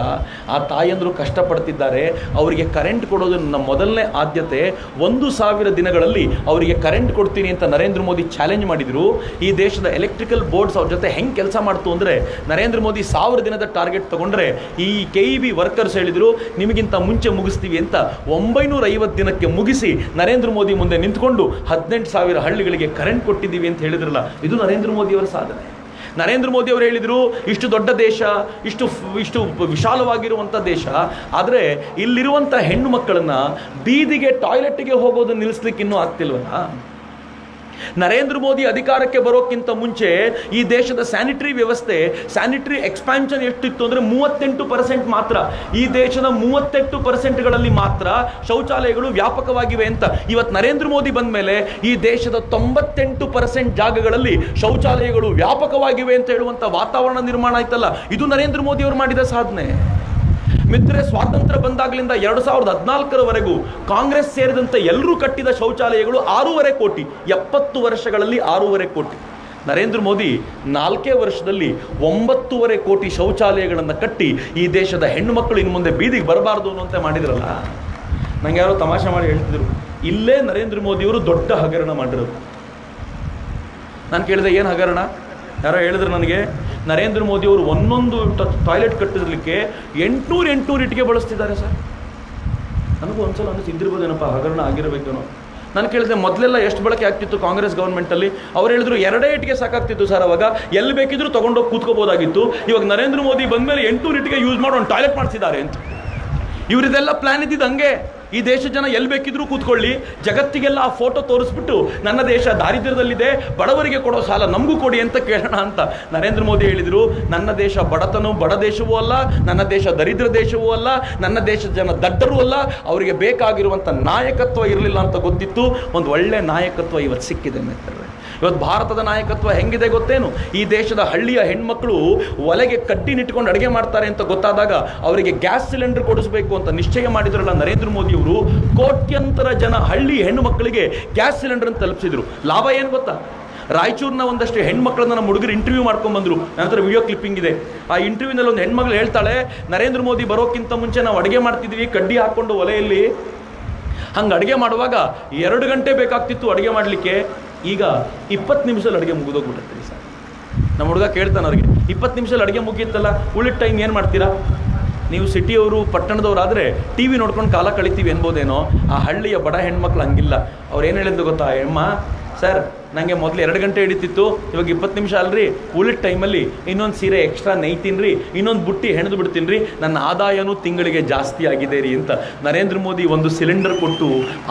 S1: ಆ ತಾಯಂದರು ಕಷ್ಟಪಡ್ತಿದ್ದಾರೆ, ಅವರಿಗೆ ಕರೆಂಟ್ ಕೊಡೋದು ನನ್ನ ಮೊದಲನೇ ಆದ್ಯತೆ. 1,000 ದಿನಗಳಲ್ಲಿ ಅವರಿಗೆ ಕರೆಂಟ್ ಕೊಡ್ತೀನಿ ಅಂತ ನರೇಂದ್ರ ಮೋದಿ ಚಾಲೆಂಜ್ ಮಾಡಿದರು. ಈ ದೇಶದ ಎಲೆಕ್ಟ್ರಿಕಲ್ ಬೋರ್ಡ್ಸ್ ಅವ್ರ ಜೊತೆ ಹೆಂಗೆ ಕೆಲಸ ಮಾಡ್ತು ಅಂದರೆ, ನರೇಂದ್ರ ಮೋದಿ 1000 ದಿನದ ಟಾರ್ಗೆಟ್ ತಗೊಂಡ್ರೆ ಈ KEB ವರ್ಕರ್ಸ್ ಹೇಳಿದರು ನಿಮಗಿಂತ ಮುಂಚೆ ಮುಗಿಸ್ತೀವಿ ಅಂತ 950 ದಿನಕ್ಕೆ ಮುಗಿಸಿ ನರೇಂದ್ರ ಮೋದಿ ಮುಂದೆ ನಿಂತ್ಕೊಂಡು 18,000 ಹಳ್ಳಿಗಳಿಗೆ ಕರೆಂಟ್ ಕೊಟ್ಟಿದ್ದೀವಿ ಅಂತ ಹೇಳಿದ್ರಲ್ಲ, ಇದು ನರೇಂದ್ರ ಮೋದಿಯವರ ಸಾಧನೆ. ನರೇಂದ್ರ ಮೋದಿ ಅವರು ಹೇಳಿದರು, ಇಷ್ಟು ದೊಡ್ಡ ದೇಶ, ಇಷ್ಟು ವಿಶಾಲವಾಗಿರುವಂಥ ದೇಶ, ಆದರೆ ಇಲ್ಲಿರುವಂಥ ಹೆಣ್ಣು ಮಕ್ಕಳನ್ನು ಬೀದಿಗೆ ಟಾಯ್ಲೆಟ್ಗೆ ಹೋಗೋದನ್ನು ನಿಲ್ಲಿಸ್ಲಿಕ್ಕೆ ಇನ್ನೂ ಆಗ್ತಿಲ್ವಲ್ಲ. ನರೇಂದ್ರ ಮೋದಿ ಅಧಿಕಾರಕ್ಕೆ ಬರೋಕ್ಕಿಂತ ಮುಂಚೆ ಈ ದೇಶದ ಸ್ಯಾನಿಟರಿ ವ್ಯವಸ್ಥೆ, ಸ್ಯಾನಿಟರಿ ಎಕ್ಸ್ಪ್ಯಾನ್ಷನ್ ಎಷ್ಟಿತ್ತು ಅಂದರೆ 38% ಮಾತ್ರ. ಈ ದೇಶದ 38%ಗಳಲ್ಲಿ ಮಾತ್ರ ಶೌಚಾಲಯಗಳು ವ್ಯಾಪಕವಾಗಿವೆ ಅಂತ. ಇವತ್ತು ನರೇಂದ್ರ ಮೋದಿ ಬಂದ ಮೇಲೆ ಈ ದೇಶದ 98% ಜಾಗಗಳಲ್ಲಿ ಶೌಚಾಲಯಗಳು ವ್ಯಾಪಕವಾಗಿವೆ ಅಂತ ಹೇಳುವಂಥ ವಾತಾವರಣ ನಿರ್ಮಾಣ ಆಯ್ತಲ್ಲ, ಇದು ನರೇಂದ್ರ ಮೋದಿ ಅವರು ಮಾಡಿದ ಸಾಧನೆ. ಮಿತ್ರರೆ, ಸ್ವಾತಂತ್ರ್ಯ ಬಂದಾಗಲಿಂದ 2014 ಕಾಂಗ್ರೆಸ್ ಸೇರಿದಂತೆ ಎಲ್ಲರೂ ಕಟ್ಟಿದ ಶೌಚಾಲಯಗಳು 6.5 ಕೋಟಿ, 70 ವರ್ಷಗಳಲ್ಲಿ 6.5 ಕೋಟಿ. ನರೇಂದ್ರ ಮೋದಿ 4 ವರ್ಷದಲ್ಲಿ 9.5 ಕೋಟಿ ಶೌಚಾಲಯಗಳನ್ನು ಕಟ್ಟಿ ಈ ದೇಶದ ಹೆಣ್ಣು ಮಕ್ಕಳು ಇನ್ನು ಮುಂದೆ ಬೀದಿಗೆ ಬರಬಾರ್ದು ಅನ್ನುವಂತೆ ಮಾಡಿದ್ರಲ್ಲ. ನಂಗೆ ಯಾರೋ ತಮಾಷೆ ಮಾಡಿ ಹೇಳ್ತಿದ್ರು, ಇಲ್ಲೇ ನರೇಂದ್ರ ಮೋದಿಯವರು ದೊಡ್ಡ ಹಗರಣ ಮಾಡಿರೋದು. ನಾನು ಕೇಳಿದೆ, ಏನು ಹಗರಣ? ಯಾರೋ ಹೇಳಿದ್ರು ನನಗೆ, ನರೇಂದ್ರ ಮೋದಿಯವರು ಒಂದೊಂದು ಟಾಯ್ಲೆಟ್ ಕಟ್ಟಿರ್ಲಿಕ್ಕೆ 800 ಇಟ್ಟಿಗೆ ಬಳಸ್ತಿದ್ದಾರೆ ಸರ್. ನನಗೂ ಒಂದ್ಸಲ ಅನ್ನಿಸಿದ್ದಿರ್ಬೋದೇನಪ್ಪ, ಹಗರಣ ಆಗಿರಬೇಕೇನೋ. ನಾನು ಕೇಳಿದೆ, ಮೊದಲೆಲ್ಲ ಎಷ್ಟು ಬಳಕೆ ಆಗ್ತಿತ್ತು ಕಾಂಗ್ರೆಸ್ ಗೌರ್ಮೆಂಟಲ್ಲಿ? ಅವ್ರು ಹೇಳಿದ್ರು 2 ಇಟ್ಟಿಗೆ ಸಾಕಾಗ್ತಿತ್ತು ಸರ್, ಅವಾಗ ಎಲ್ಲಿ ಬೇಕಿದ್ರು ತೊಗೊಂಡೋಗಿ ಕೂತ್ಕೋಬೋದಾಗಿತ್ತು. ಇವಾಗ ನರೇಂದ್ರ ಮೋದಿ ಬಂದಮೇಲೆ 800 ಇಟ್ಟಿಗೆ ಯೂಸ್ ಮಾಡೋ ಒಂದು ಟಾಯ್ಲೆಟ್ ಮಾಡಿಸಿದ್ದಾರೆ ಅಂತ. ಇವರಿದೆಲ್ಲ ಪ್ಲಾನ್ ಇದ್ದಿದ್ದು ಹಂಗೆ. ಈ ದೇಶ ಜನ ಎಲ್ಲಿ ಬೇಕಿದ್ರೂ ಕೂತ್ಕೊಳ್ಳಿ, ಜಗತ್ತಿಗೆಲ್ಲ ಆ ಫೋಟೋ ತೋರಿಸ್ಬಿಟ್ಟು ನನ್ನ ದೇಶ ದಾರಿದ್ರ್ಯದಲ್ಲಿದೆ, ಬಡವರಿಗೆ ಕೊಡೋ ಸಾಲ ನಮಗೂ ಕೊಡಿ ಅಂತ ಕೇಳೋಣ ಅಂತ ನರೇಂದ್ರ ಮೋದಿ ಹೇಳಿದರು. ನನ್ನ ದೇಶ ಬಡ ದೇಶವೂ ಅಲ್ಲ, ನನ್ನ ದೇಶ ದರಿದ್ರ ದೇಶವೂ ಅಲ್ಲ, ನನ್ನ ದೇಶದ ಜನ ದಡ್ಡರೂ ಅಲ್ಲ. ಅವರಿಗೆ ಬೇಕಾಗಿರುವಂಥ ನಾಯಕತ್ವ ಇರಲಿಲ್ಲ ಅಂತ ಗೊತ್ತಿತ್ತು. ಒಂದು ಒಳ್ಳೆ ನಾಯಕತ್ವ ಇವತ್ತು ಸಿಕ್ಕಿದೆ ಮಿತ್ರರೇ. ಇವತ್ತು ಭಾರತದ ನಾಯಕತ್ವ ಹೆಂಗಿದೆ ಗೊತ್ತೇನು? ಈ ದೇಶದ ಹಳ್ಳಿಯ ಹೆಣ್ಮಕ್ಳು ಒಲೆಗೆ ಕಡ್ಡಿ ನಿಟ್ಕೊಂಡು ಅಡುಗೆ ಮಾಡ್ತಾರೆ ಅಂತ ಗೊತ್ತಾದಾಗ ಅವರಿಗೆ ಗ್ಯಾಸ್ ಸಿಲಿಂಡರ್ ಕೊಡಿಸಬೇಕು ಅಂತ ನಿಶ್ಚಯ ಮಾಡಿದ್ರಲ್ಲ ನರೇಂದ್ರ ಮೋದಿಯವರು, ಕೋಟ್ಯಂತರ ಜನ ಹಳ್ಳಿ ಹೆಣ್ಣು ಮಕ್ಕಳಿಗೆ ಗ್ಯಾಸ್ ಸಿಲಿಂಡರ್ ಅಂತ ತಲುಪಿಸಿದ್ರು. ಲಾಭ ಏನು ಗೊತ್ತಾ? ರಾಯಚೂರಿನ ಒಂದಷ್ಟು ಹೆಣ್ಮಕ್ಳನ್ನ ನಮ್ಮ ಹುಡುಗರು ಇಂಟರ್ವ್ಯೂ ಮಾಡ್ಕೊಂಡ್ಬಂದರು. ನನ್ನ ಹತ್ರ ವಿಡಿಯೋ ಕ್ಲಿಪ್ಪಿಂಗ್ ಇದೆ. ಆ ಇಂಟರ್ವ್ಯೂನಲ್ಲಿ ಒಂದು ಹೆಣ್ಮಗಳು ಹೇಳ್ತಾಳೆ, ನರೇಂದ್ರ ಮೋದಿ ಬರೋಕ್ಕಿಂತ ಮುಂಚೆ ನಾವು ಅಡುಗೆ ಮಾಡ್ತಿದ್ವಿ ಕಡ್ಡಿ ಹಾಕ್ಕೊಂಡು ಒಲೆಯಲ್ಲಿ. ಹಂಗೆ ಅಡುಗೆ ಮಾಡುವಾಗ 2 ಗಂಟೆ ಬೇಕಾಗ್ತಿತ್ತು ಅಡುಗೆ ಮಾಡಲಿಕ್ಕೆ. ಈಗ 20 ನಿಮಿಷದಲ್ಲಿ ಅಡುಗೆ ಮುಗಿದೋಗ್ಬಿಟ್ಟಿರ್ತೀವಿ ಸರ್. ನಮ್ಮ ಹುಡುಗ ಕೇಳ್ತಾನೆ ಅವ್ರಿಗೆ, 20 ನಿಮಿಷದಲ್ಲಿ ಅಡುಗೆ ಮುಗಿಯುತ್ತಲ್ಲ, ಉಳಿದ ಟೈಮ್ ಏನು ಮಾಡ್ತೀರಾ? ನೀವು ಸಿಟಿಯವರು ಪಟ್ಟಣದವರಾದರೆ ಟಿ ವಿ ನೋಡ್ಕೊಂಡು ಕಾಲ ಕಳಿತೀವಿ ಅನ್ಬೋದೇನೋ. ಆ ಹಳ್ಳಿಯ ಬಡ ಹೆಣ್ಮಕ್ಳು ಹಂಗಿಲ್ಲ. ಅವ್ರು ಏನು ಹೇಳಿದ್ದು ಗೊತ್ತಾ, ಅಮ್ಮ ಸರ್ ನನಗೆ ಮೊದಲು 2 ಗಂಟೆ ಹಿಡಿತಿತ್ತು, ಇವಾಗ 20 ನಿಮಿಷ ಅಲ್ರಿ. ಉಳಿದ ಟೈಮಲ್ಲಿ ಇನ್ನೊಂದು ಸೀರೆ ಎಕ್ಸ್ಟ್ರಾ ನೈತೀನಿ ರೀ, ಇನ್ನೊಂದು ಬುಟ್ಟಿ ಹೆಣೆದು ಬಿಡ್ತೀನಿ ರೀ, ನನ್ನ ಆದಾಯನೂ ತಿಂಗಳಿಗೆ ಜಾಸ್ತಿ ಆಗಿದೆ ರೀ ಅಂತ. ನರೇಂದ್ರ ಮೋದಿ ಒಂದು ಸಿಲಿಂಡರ್ ಕೊಟ್ಟು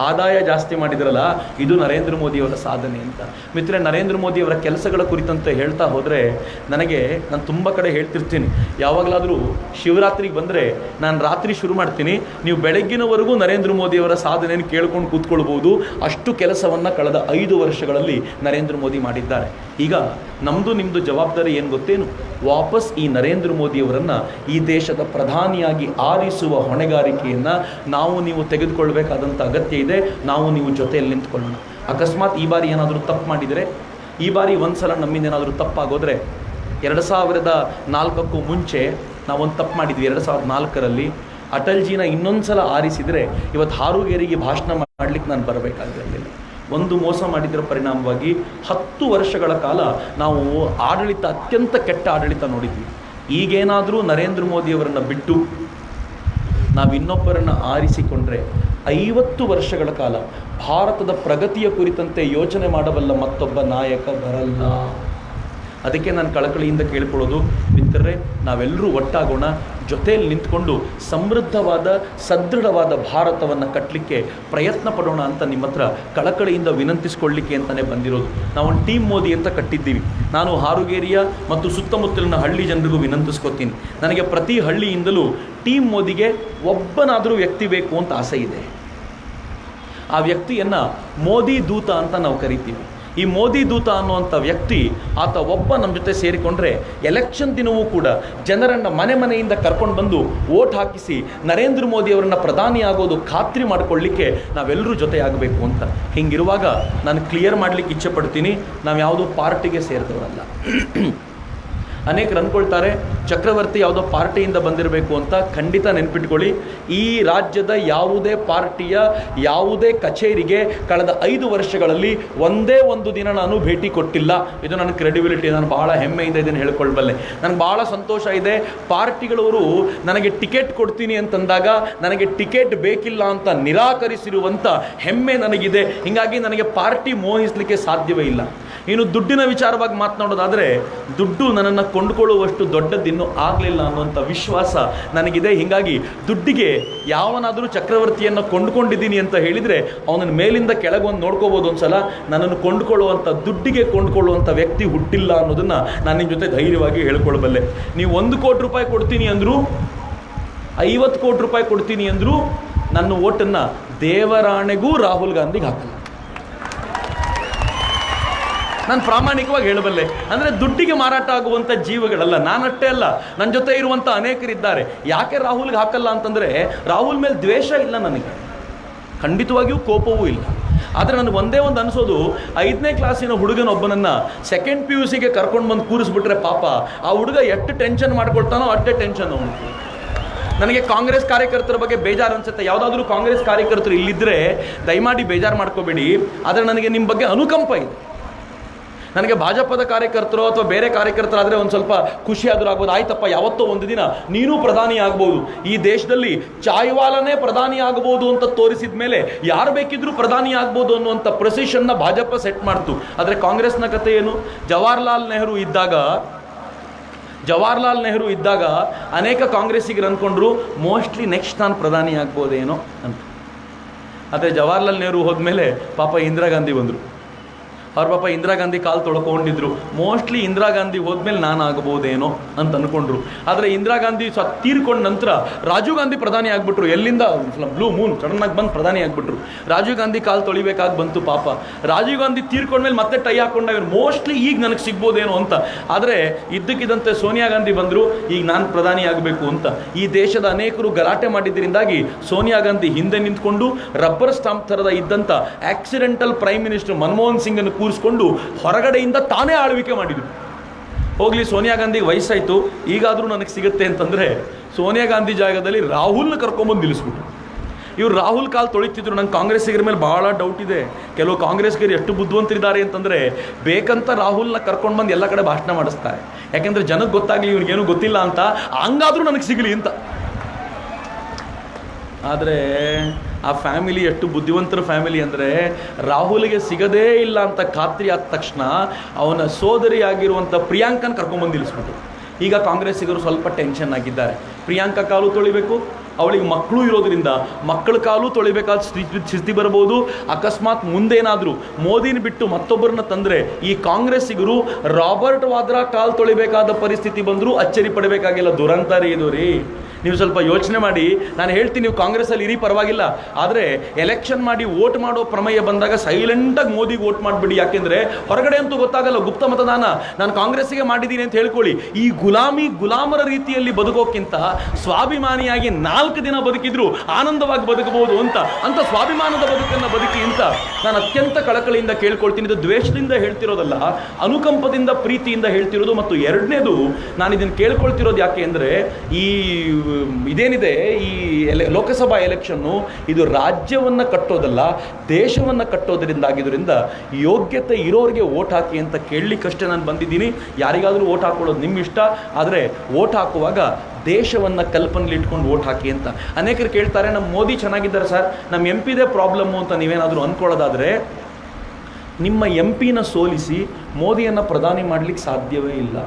S1: ಆದಾಯ ಜಾಸ್ತಿ ಮಾಡಿದ್ರಲ್ಲ, ಇದು ನರೇಂದ್ರ ಮೋದಿಯವರ ಸಾಧನೆ ಅಂತ. ಮಿತ್ರರೇ, ನರೇಂದ್ರ ಮೋದಿಯವರ ಕೆಲಸಗಳ ಕುರಿತಂತೆ ಹೇಳ್ತಾ ಹೋದರೆ ನಾನು ತುಂಬ ಕಡೆ ಹೇಳ್ತಿರ್ತೀನಿ. ಯಾವಾಗಲಾದರೂ ಶಿವರಾತ್ರಿಗೆ ಬಂದರೆ ನಾನು ರಾತ್ರಿ ಶುರು ಮಾಡ್ತೀನಿ, ನೀವು ಬೆಳಗ್ಗಿನವರೆಗೂ ನರೇಂದ್ರ ಮೋದಿಯವರ ಸಾಧನೆಯನ್ನು ಕೇಳ್ಕೊಂಡು ಕೂತ್ಕೊಳ್ಬೋದು. ಅಷ್ಟು ಕೆಲಸವನ್ನು ಕಳೆದ 5 ವರ್ಷಗಳಲ್ಲಿ ನರೇಂದ್ರ ಮೋದಿ ಮಾಡಿದ್ದಾರೆ. ಈಗ ನಮ್ಮದು ನಿಮ್ಮದು ಜವಾಬ್ದಾರಿ ಏನು ಗೊತ್ತೇನು? ವಾಪಸ್ ಈ ನರೇಂದ್ರ ಮೋದಿಯವರನ್ನು ಈ ದೇಶದ ಪ್ರಧಾನಿಯಾಗಿ ಆರಿಸುವ ಹೊಣೆಗಾರಿಕೆಯನ್ನು ನಾವು ನೀವು ತೆಗೆದುಕೊಳ್ಬೇಕಾದಂಥ ಅಗತ್ಯ ಇದೆ. ನಾವು ನೀವು ಜೊತೆಯಲ್ಲಿ ನಿಂತ್ಕೊಳ್ಳೋಣ. ಅಕಸ್ಮಾತ್ ಈ ಬಾರಿ ಏನಾದರೂ ತಪ್ಪು ಮಾಡಿದರೆ, ಈ ಬಾರಿ ಒಂದು ಸಲ ನಮ್ಮಿಂದ ಏನಾದರೂ ತಪ್ಪಾಗೋದ್ರೆ, 2004ಕ್ಕೂ ಮುಂಚೆ ನಾವೊಂದು ತಪ್ಪು ಮಾಡಿದ್ವಿ. 2004ರಲ್ಲಿ ಅಟಲ್ಜಿನ ಇನ್ನೊಂದು ಸಲ ಆರಿಸಿದರೆ ಇವತ್ತು ಹಾರುಗೇರಿಗೆ ಭಾಷಣ ಮಾಡಲಿಕ್ಕೆ ನಾನು ಬರಬೇಕಾಗಿರಲಿಲ್ಲ. ಒಂದು ಮೋಸ ಮಾಡಿದ್ದರ ಪರಿಣಾಮವಾಗಿ 10 ವರ್ಷಗಳ ಕಾಲ ನಾವು ಆಡಳಿತ, ಅತ್ಯಂತ ಕೆಟ್ಟ ಆಡಳಿತ ನೋಡಿದ್ವಿ. ಈಗೇನಾದರೂ ನರೇಂದ್ರ ಮೋದಿಯವರನ್ನು ಬಿಟ್ಟು ನಾವು ಇನ್ನೊಬ್ಬರನ್ನು ಆರಿಸಿಕೊಂಡ್ರೆ 50 ವರ್ಷಗಳ ಕಾಲ ಭಾರತದ ಪ್ರಗತಿಯ ಕುರಿತಂತೆ ಯೋಚನೆ ಮಾಡಬಲ್ಲ ಮತ್ತೊಬ್ಬ ನಾಯಕ ಬರಲ್ಲ. ಅದಕ್ಕೆ ನಾನು ಕಳಕಳಿಯಿಂದ ಕೇಳ್ಕೊಳ್ಳೋದು, ಮಿತ್ರರೇ, ನಾವೆಲ್ಲರೂ ಒಟ್ಟಾಗೋಣ, ಜೊತೆಯಲ್ಲಿ ನಿಂತ್ಕೊಂಡು ಸಮೃದ್ಧವಾದ ಸದೃಢವಾದ ಭಾರತವನ್ನು ಕಟ್ಟಲಿಕ್ಕೆ ಪ್ರಯತ್ನ ಪಡೋಣ ಅಂತ ನಿಮ್ಮ ಹತ್ರ ಕಳಕಳಿಯಿಂದ ವಿನಂತಿಸ್ಕೊಳ್ಳಿಕ್ಕೆ ಅಂತಲೇ ಬಂದಿರೋದು. ನಾವೊಂದು ಟೀಮ್ ಮೋದಿ ಅಂತ ಕಟ್ಟಿದ್ದೀವಿ. ನಾನು ಹಾರುಗೇರಿಯ ಮತ್ತು ಸುತ್ತಮುತ್ತಲಿನ ಹಳ್ಳಿ ಜನರಿಗೂ ವಿನಂತಿಸ್ಕೊತೀನಿ, ನನಗೆ ಪ್ರತಿ ಹಳ್ಳಿಯಿಂದಲೂ ಟೀಮ್ ಮೋದಿಗೆ ಒಬ್ಬನಾದರೂ ವ್ಯಕ್ತಿ ಬೇಕು ಅಂತ ಆಸೆ ಇದೆ. ಆ ವ್ಯಕ್ತಿಯನ್ನು ಮೋದಿ ದೂತ ಅಂತ ನಾವು ಕರಿತೀವಿ. ಈ ಮೋದಿ ದೂತ ಅನ್ನುವಂಥ ವ್ಯಕ್ತಿ, ಆತ ಒಬ್ಬ ನಮ್ಮ ಜೊತೆ ಸೇರಿಕೊಂಡ್ರೆ ಎಲೆಕ್ಷನ್ ದಿನವೂ ಕೂಡ ಜನರನ್ನು ಮನೆಯಿಂದ ಕರ್ಕೊಂಡು ಬಂದು ವೋಟ್ ಹಾಕಿಸಿ ನರೇಂದ್ರ ಮೋದಿಯವರನ್ನು ಪ್ರಧಾನಿ ಆಗೋದು ಖಾತ್ರಿ ಮಾಡಿಕೊಳ್ಳಿಕ್ಕೆ ನಾವೆಲ್ಲರೂ ಜೊತೆಯಾಗಬೇಕು ಅಂತ. ಹಿಂಗಿರುವಾಗ ನಾನು ಕ್ಲಿಯರ್ ಮಾಡಲಿಕ್ಕೆ ಇಚ್ಛೆ ಪಡ್ತೀನಿ, ನಾವು ಯಾವುದೋ ಪಾರ್ಟಿಗೆ ಸೇರಿದವರಲ್ಲ. ಅನೇಕರು ಅಂದ್ಕೊಳ್ತಾರೆ ಚಕ್ರವರ್ತಿ ಯಾವುದೋ ಪಾರ್ಟಿಯಿಂದ ಬಂದಿರಬೇಕು ಅಂತ. ಖಂಡಿತ ನೆನ್ಪಿಟ್ಕೊಳ್ಳಿ, ಈ ರಾಜ್ಯದ ಯಾವುದೇ ಪಾರ್ಟಿಯ ಯಾವುದೇ ಕಚೇರಿಗೆ ಕಳೆದ 5 ವರ್ಷಗಳಲ್ಲಿ ಒಂದೇ ಒಂದು ದಿನ ನಾನು ಭೇಟಿ ಕೊಟ್ಟಿಲ್ಲ. ಇದು ನನ್ನ ಕ್ರೆಡಿಬಿಲಿಟಿ. ನಾನು ಬಹಳ ಹೆಮ್ಮೆಯಿಂದ ಇದನ್ನು ಹೇಳ್ಕೊಳ್ಬಲ್ಲೆ. ನನಗೆ ಭಾಳ ಸಂತೋಷ ಇದೆ. ಪಾರ್ಟಿಗಳವರು ನನಗೆ ಟಿಕೆಟ್ ಕೊಡ್ತೀನಿ ಅಂತಂದಾಗ ನನಗೆ ಟಿಕೆಟ್ ಬೇಕಿಲ್ಲ ಅಂತ ನಿರಾಕರಿಸಿರುವಂಥ ಹೆಮ್ಮೆ ನನಗಿದೆ. ಹೀಗಾಗಿ ನನಗೆ ಪಾರ್ಟಿ ಮೋಹಿಸಲಿಕ್ಕೆ ಸಾಧ್ಯವೇ ಇಲ್ಲ. ಇನ್ನು ದುಡ್ಡಿನ ವಿಚಾರವಾಗಿ ಮಾತನಾಡೋದಾದರೆ, ದುಡ್ಡು ನನ್ನನ್ನು ಕೊಂಡುಕೊಳ್ಳುವಷ್ಟು ದೊಡ್ಡದಿನ್ನೂ ಆಗಲಿಲ್ಲ ಅನ್ನುವಂಥ ವಿಶ್ವಾಸ ನನಗಿದೆ. ಹೀಗಾಗಿ ದುಡ್ಡಿಗೆ ಯಾವನಾದರೂ ಚಕ್ರವರ್ತಿಯನ್ನು ಕೊಂಡುಕೊಂಡಿದ್ದೀನಿ ಅಂತ ಹೇಳಿದರೆ ಅವನನ್ನು ಮೇಲಿಂದ ಕೆಳಗೊಂದು ನೋಡ್ಕೋಬೋದು. ಒಂದು ಸಲ ನನ್ನನ್ನು ಕೊಂಡುಕೊಳ್ಳುವಂಥ, ದುಡ್ಡಿಗೆ ಕೊಂಡುಕೊಳ್ಳುವಂಥ ವ್ಯಕ್ತಿ ಹುಟ್ಟಿಲ್ಲ ಅನ್ನೋದನ್ನು ನಾನು ನಿಮ್ಮ ಜೊತೆ ಧೈರ್ಯವಾಗಿ ಹೇಳ್ಕೊಳ್ಬಲ್ಲೆ. ನೀವು 1 ಕೋಟಿ ರೂಪಾಯಿ ಕೊಡ್ತೀನಿ ಅಂದರೂ, 50 ಕೋಟಿ ರೂಪಾಯಿ ಕೊಡ್ತೀನಿ ಅಂದರೂ ನನ್ನ ಓಟನ್ನು ದೇವರಾಣೆಗೂ ರಾಹುಲ್ ಗಾಂಧಿಗೆ ಹಾಕಲ್ಲ. ನಾನು ಪ್ರಾಮಾಣಿಕವಾಗಿ ಹೇಳಬಲ್ಲೆ. ಅಂದರೆ ದುಡ್ಡಿಗೆ ಮಾರಾಟ ಆಗುವಂಥ ಜೀವಗಳಲ್ಲ. ನಾನಷ್ಟೇ ಅಲ್ಲ, ನನ್ನ ಜೊತೆ ಇರುವಂಥ ಅನೇಕರಿದ್ದಾರೆ. ಯಾಕೆ ರಾಹುಲ್ಗೆ ಹಾಕಲ್ಲ ಅಂತಂದರೆ, ರಾಹುಲ್ ಮೇಲೆ ದ್ವೇಷ ಇಲ್ಲ ನನಗೆ, ಖಂಡಿತವಾಗಿಯೂ ಕೋಪವೂ ಇಲ್ಲ. ಆದರೆ ನನಗೆ ಒಂದೇ ಒಂದು ಅನಿಸೋದು, 5ನೇ ಕ್ಲಾಸಿನ ಹುಡುಗನೊಬ್ಬನನ್ನು 2nd PUCಗೆ ಕರ್ಕೊಂಡು ಬಂದು ಕೂರಿಸ್ಬಿಟ್ರೆ ಪಾಪ ಆ ಹುಡುಗ ಎಷ್ಟು ಟೆನ್ಷನ್ ಮಾಡ್ಕೊಳ್ತಾನೋ ಅಷ್ಟೇ ಟೆನ್ಷನ್ ಅವನು. ನನಗೆ ಕಾಂಗ್ರೆಸ್ ಕಾರ್ಯಕರ್ತರ ಬಗ್ಗೆ ಬೇಜಾರು ಅನಿಸುತ್ತೆ. ಯಾವುದಾದ್ರೂ ಕಾಂಗ್ರೆಸ್ ಕಾರ್ಯಕರ್ತರು ಇಲ್ಲಿದ್ದರೆ ದಯಮಾಡಿ ಬೇಜಾರು ಮಾಡ್ಕೋಬೇಡಿ. ಆದರೆ ನನಗೆ ನಿಮ್ಮ ಬಗ್ಗೆ ಅನುಕಂಪ ಇದೆ. ನನಗೆ ಭಾಜಪದ ಕಾರ್ಯಕರ್ತರು ಅಥವಾ ಬೇರೆ ಕಾರ್ಯಕರ್ತರಾದರೆ ಒಂದು ಸ್ವಲ್ಪ ಖುಷಿಯಾದರೂ ಆಗ್ಬೋದು. ಆಯ್ತಪ್ಪ, ಯಾವತ್ತೋ ಒಂದು ದಿನ ನೀನೂ ಪ್ರಧಾನಿ ಆಗ್ಬೋದು. ಈ ದೇಶದಲ್ಲಿ ಚಾಯ್ವಾಲನೇ ಪ್ರಧಾನಿ ಆಗ್ಬೋದು ಅಂತ ತೋರಿಸಿದ ಮೇಲೆ ಯಾರು ಬೇಕಿದ್ರೂ ಪ್ರಧಾನಿ ಆಗ್ಬೋದು ಅನ್ನುವಂಥ ಪ್ರೊಸಿಷನ್ನ ಭಾಜಪ ಸೆಟ್ ಮಾಡ್ತು. ಆದರೆ ಕಾಂಗ್ರೆಸ್ನ ಕಥೆ ಏನು? ಜವಾಹರ್ಲಾಲ್ ನೆಹರು ಇದ್ದಾಗ ಅನೇಕ ಕಾಂಗ್ರೆಸ್ಸಿಗರು ಅಂದ್ಕೊಂಡ್ರು ಮೋಸ್ಟ್ಲಿ ನೆಕ್ಸ್ಟ್ ನಾನು ಪ್ರಧಾನಿ ಆಗ್ಬೋದೇನೋ ಅಂತ. ಆದರೆ ಜವಾಹರ್ಲಾಲ್ ನೆಹರು ಹೋದ್ಮೇಲೆ ಪಾಪ ಇಂದಿರಾ ಗಾಂಧಿ ಬಂದರು. ಅವ್ರ ಪಾಪ ಇಂದಿರಾ ಗಾಂಧಿ ಕಾಲು ತೊಳ್ಕೊಂಡಿದ್ರು. ಮೋಸ್ಟ್ಲಿ ಇಂದಿರಾ ಗಾಂಧಿ ಹೋದ್ಮೇಲೆ ನಾನು ಆಗ್ಬೋದೇನೋ ಅಂತ ಅಂದ್ಕೊಂಡ್ರು. ಆದರೆ ಇಂದಿರಾ ಗಾಂಧಿ ತೀರ್ಕೊಂಡ ನಂತರ ರಾಜೀವ್ ಗಾಂಧಿ ಪ್ರಧಾನಿ ಆಗಿಬಿಟ್ರು. ಎಲ್ಲಿಂದ ಬ್ಲೂ ಮೂನ್ ಸಡನ್ನಾಗಿ ಬಂದು ಪ್ರಧಾನಿ ಆಗಿಬಿಟ್ರು. ರಾಜೀವ್ ಗಾಂಧಿ ಕಾಲು ತೊಳಿಬೇಕಾಗಿ ಬಂತು ಪಾಪ. ರಾಜೀವ್ ಗಾಂಧಿ ತೀರ್ಕೊಂಡ್ಮೇಲೆ ಮತ್ತೆ ಟೈ ಹಾಕೊಂಡಾಗ ಮೋಸ್ಟ್ಲಿ ಈಗ ನನಗೆ ಸಿಗ್ಬೋದೇನೋ ಅಂತ. ಆದರೆ ಇದ್ದಕ್ಕಿದ್ದಂತೆ ಸೋನಿಯಾ ಗಾಂಧಿ ಬಂದರು, ಈಗ ನಾನು ಪ್ರಧಾನಿ ಆಗಬೇಕು ಅಂತ. ಈ ದೇಶದ ಅನೇಕರು ಗಲಾಟೆ ಮಾಡಿದ್ದರಿಂದಾಗಿ ಸೋನಿಯಾ ಗಾಂಧಿ ಹಿಂದೆ ನಿಂತ್ಕೊಂಡು ರಬ್ಬರ್ ಸ್ಟಾಂಪ್ ಥರದ ಇದ್ದಂಥ ಆಕ್ಸಿಡೆಂಟಲ್ ಪ್ರೈಮ್ ಮಿನಿಸ್ಟರ್ ಮನಮೋಹನ್ ಸಿಂಗನ್ನು ಕೂರಿಸ್ಕೊಂಡು ಹೊರಗಡೆಯಿಂದ ತಾನೇ ಆಳ್ವಿಕೆ ಮಾಡಿದರು. ಹೋಗಲಿ, ಸೋನಿಯಾ ಗಾಂಧಿಗೆ ವಯಸ್ಸಾಯಿತು, ಈಗಾದರೂ ನನಗೆ ಸಿಗುತ್ತೆ ಅಂತಂದರೆ ಸೋನಿಯಾ ಗಾಂಧಿ ಜಾಗದಲ್ಲಿ ರಾಹುಲ್ನ ಕರ್ಕೊಂಬಂದು ನಿಲ್ಲಿಸ್ಬಿಟ್ರು. ಇವ್ರು ರಾಹುಲ್ ಕಾಲ್ ತೊಳಿತಿದ್ರು. ನಂಗೆ ಕಾಂಗ್ರೆಸ್ಸಿಗರ ಮೇಲೆ ಭಾಳ ಡೌಟ್ ಇದೆ. ಕೆಲವು ಕಾಂಗ್ರೆಸ್ಗರು ಎಷ್ಟು ಬುದ್ಧಿವಂತರಿದ್ದಾರೆ ಅಂತಂದರೆ ಬೇಕಂತ ರಾಹುಲ್ನ ಕರ್ಕೊಂಡು ಬಂದು ಎಲ್ಲ ಕಡೆ ಭಾಷಣ ಮಾಡಿಸ್ತಾರೆ. ಯಾಕೆಂದರೆ ಜನಕ್ಕೆ ಗೊತ್ತಾಗಲಿ ಇವ್ರಿಗೇನು ಗೊತ್ತಿಲ್ಲ ಅಂತ, ಹಂಗಾದರೂ ನನಗೆ ಸಿಗಲಿ ಅಂತ. ಆದರೆ ಆ ಫ್ಯಾಮಿಲಿ ಎಷ್ಟು ಬುದ್ಧಿವಂತರ ಫ್ಯಾಮಿಲಿ ಅಂದರೆ, ರಾಹುಲ್ಗೆ ಸಿಗದೇ ಇಲ್ಲ ಅಂತ ಖಾತ್ರಿ ಆದ ತಕ್ಷಣ ಅವನ ಸೋದರಿಯಾಗಿರುವಂಥ ಪ್ರಿಯಾಂಕನ ಕರ್ಕೊಂಬಂದು ನಿಲ್ಲಿಸ್ಬಿಟ್ಟು. ಈಗ ಕಾಂಗ್ರೆಸ್ಸಿಗರು ಸ್ವಲ್ಪ ಟೆನ್ಷನ್ ಆಗಿದ್ದಾರೆ. ಪ್ರಿಯಾಂಕಾ ಕಾಲು ತೊಳಿಬೇಕು, ಅವಳಿಗೆ ಮಕ್ಕಳು ಇರೋದ್ರಿಂದ ಮಕ್ಕಳ ಕಾಲು ತೊಳಿಬೇಕಾದ ಸ್ಥಿತಿ ಬರ್ಬೋದು. ಅಕಸ್ಮಾತ್ ಮುಂದೇನಾದರೂ ಮೋದಿನ ಬಿಟ್ಟು ಮತ್ತೊಬ್ಬರನ್ನ ತಂದರೆ ಈ ಕಾಂಗ್ರೆಸ್ಸಿಗರು ರಾಬರ್ಟ್ ವಾದ್ರಾ ಕಾಲು ತೊಳಿಬೇಕಾದ ಪರಿಸ್ಥಿತಿ ಬಂದರೂ ಅಚ್ಚರಿ ಪಡಬೇಕಾಗಿಲ್ಲ. ದುರಂತ ಇದು ರೀ. ನೀವು ಸ್ವಲ್ಪ ಯೋಚನೆ ಮಾಡಿ. ನಾನು ಹೇಳ್ತೀನಿ, ನೀವು ಕಾಂಗ್ರೆಸ್ಸಲ್ಲಿ ಇರಿ ಪರವಾಗಿಲ್ಲ, ಆದರೆ ಎಲೆಕ್ಷನ್ ಮಾಡಿ ವೋಟ್ ಮಾಡೋ ಪ್ರಮೇಯ ಬಂದಾಗ ಸೈಲೆಂಟಾಗಿ ಮೋದಿಗೆ ವೋಟ್ ಮಾಡಿಬಿಡಿ. ಯಾಕೆಂದರೆ ಹೊರಗಡೆ ಅಂತೂ ಗೊತ್ತಾಗಲ್ಲ, ಗುಪ್ತ ಮತದಾನ. ನಾನು ಕಾಂಗ್ರೆಸ್ಸಿಗೆ ಮಾಡಿದ್ದೀನಿ ಅಂತ ಹೇಳ್ಕೊಳ್ಳಿ. ಈ ಗುಲಾಮರ ರೀತಿಯಲ್ಲಿ ಬದುಕೋಕ್ಕಿಂತ ಸ್ವಾಭಿಮಾನಿಯಾಗಿ 4 ದಿನ ಬದುಕಿದ್ರು ಆನಂದವಾಗಿ ಬದುಕಬಹುದು ಅಂತ ಸ್ವಾಭಿಮಾನದ ಬದುಕನ್ನು ಬದುಕಿ ಅಂತ ನಾನು ಅತ್ಯಂತ ಕಳಕಳಿಯಿಂದ ಕೇಳ್ಕೊಳ್ತೀನಿ. ಇದು ದ್ವೇಷದಿಂದ ಹೇಳ್ತಿರೋದಲ್ಲ, ಅನುಕಂಪದಿಂದ ಪ್ರೀತಿಯಿಂದ ಹೇಳ್ತಿರೋದು. ಮತ್ತು ಎರಡನೇದು, ನಾನು ಇದನ್ನು ಕೇಳ್ಕೊಳ್ತಿರೋದು ಯಾಕೆ ಅಂದರೆ, ಇದೇನಿದೆ ಈ ಲೋಕಸಭಾ ಎಲೆಕ್ಷನ್ನು, ಇದು ರಾಜ್ಯವನ್ನು ಕಟ್ಟೋದಲ್ಲ, ದೇಶವನ್ನು ಕಟ್ಟೋದರಿಂದಾಗಿದ್ದರಿಂದ ಯೋಗ್ಯತೆ ಇರೋರಿಗೆ ವೋಟ್ ಹಾಕಿ ಅಂತ ಕೇಳಲಿಕ್ಕಷ್ಟೇ ನಾನು ಬಂದಿದ್ದೀನಿ. ಯಾರಿಗಾದರೂ ವೋಟ್ ಹಾಕೊಳ್ಳೋದು ನಿಮ್ಮ ಇಷ್ಟ, ಆದರೆ ವೋಟ್ ಹಾಕುವಾಗ ದೇಶವನ್ನು ಕಲ್ಪನೆಯಲ್ಲಿ ಇಟ್ಕೊಂಡು ವೋಟ್ ಹಾಕಿ ಅಂತ. ಅನೇಕರು ಕೇಳ್ತಾರೆ, ನಮ್ಮ ಮೋದಿ ಚೆನ್ನಾಗಿದ್ದಾರೆ ಸರ್, ನಮ್ಮ MP ಪ್ರಾಬ್ಲಮ್ಮು ಅಂತ ನೀವೇನಾದರೂ ಅಂದ್ಕೊಳ್ಳೋದಾದರೆ, ನಿಮ್ಮ MP ಸೋಲಿಸಿ ಮೋದಿಯನ್ನು ಪ್ರಧಾನಿ ಮಾಡಲಿಕ್ಕೆ ಸಾಧ್ಯವೇ ಇಲ್ಲ.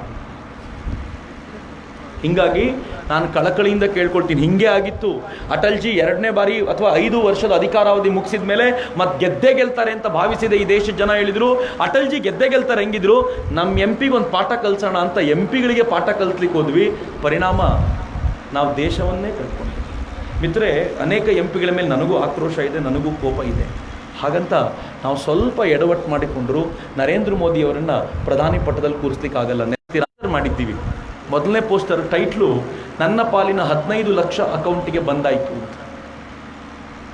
S1: ಹೀಗಾಗಿ ನಾನು ಕಳಕಳಿಯಿಂದ ಕೇಳ್ಕೊಳ್ತೀನಿ. ಹಿಂಗೆ ಆಗಿತ್ತು. ಅಟಲ್ಜಿ 2ನೇ ಬಾರಿ ಅಥವಾ 5 ವರ್ಷದ ಅಧಿಕಾರಾವಧಿ ಮುಗಿಸಿದ ಮೇಲೆ ಮತ್ತೆ ಗೆದ್ದೇ ಗೆಲ್ತಾರೆ ಅಂತ ಭಾವಿಸಿದೆ ಈ ದೇಶದ ಜನ. ಹೇಳಿದರು ಅಟಲ್ಜಿ ಗೆದ್ದೇ ಗೆಲ್ತಾರೆ. ಹೆಂಗಿದ್ರು ನಮ್ಮ MP ಒಂದು ಪಾಠ ಕಲಿಸೋಣ ಅಂತ MP ಪಾಠ ಕಲಿಸ್ಲಿಕ್ಕೆ ಹೋದ್ವಿ. ಪರಿಣಾಮ ನಾವು ದೇಶವನ್ನೇ ಕಲ್ತ್ಕೊಂಡ್ವಿ. ಮಿತ್ರರೆ, ಅನೇಕ MP ಮೇಲೆ ನನಗೂ ಆಕ್ರೋಶ ಇದೆ, ನನಗೂ ಕೋಪ ಇದೆ. ಹಾಗಂತ ನಾವು ಸ್ವಲ್ಪ ಎಡವಟ್ಟು ಮಾಡಿಕೊಂಡ್ರು ನರೇಂದ್ರ ಮೋದಿಯವರನ್ನು ಪ್ರಧಾನಿ ಪಟ್ಟದಲ್ಲಿ ಕೂರಿಸ್ಲಿಕ್ಕಾಗಲ್ಲ. ಮಾಡಿದ್ದೀವಿ. ಮೊದಲನೇ ಪೋಸ್ಟರ್ ಟೈಟ್ಲು, ನನ್ನ ಪಾಲಿನ 15 ಲಕ್ಷ ಅಕೌಂಟಿಗೆ ಬಂದಾಯಿತು ಅಂತ.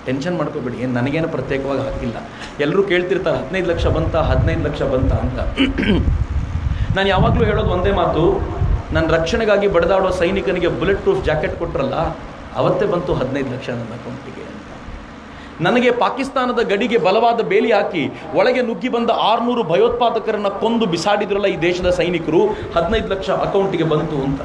S1: ಟೆನ್ಷನ್ ಮಾಡ್ಕೋಬೇಡಿ, ನನಗೇನು ಪ್ರತ್ಯೇಕವಾಗಿ ಹಾಕಿಲ್ಲ. ಎಲ್ಲರೂ ಕೇಳ್ತಿರ್ತಾರೆ 15 ಲಕ್ಷ ಬಂತ, 15 ಲಕ್ಷ ಬಂತ ಅಂತ. ನಾನು ಯಾವಾಗಲೂ ಹೇಳೋದು ಒಂದೇ ಮಾತು, ನನ್ನ ರಕ್ಷಣೆಗಾಗಿ ಬಡಿದಾಡೋ ಸೈನಿಕನಿಗೆ ಬುಲೆಟ್ ಪ್ರೂಫ್ ಜಾಕೆಟ್ ಕೊಟ್ಟರಲ್ಲ, ಅವತ್ತೇ ಬಂತು 15 ಲಕ್ಷ ನನ್ನ ಅಕೌಂಟಿಗೆ ಅಂತ. ನನಗೆ ಪಾಕಿಸ್ತಾನದ ಗಡಿಗೆ ಬಲವಾದ ಬೇಲಿ ಹಾಕಿ ಒಳಗೆ ನುಗ್ಗಿ ಬಂದ 600 ಭಯೋತ್ಪಾದಕರನ್ನು ಕೊಂದು ಬಿಸಾಡಿದ್ರಲ್ಲ ಈ ದೇಶದ ಸೈನಿಕರು, 15 ಲಕ್ಷ ಅಕೌಂಟಿಗೆ ಬಂತು ಅಂತ.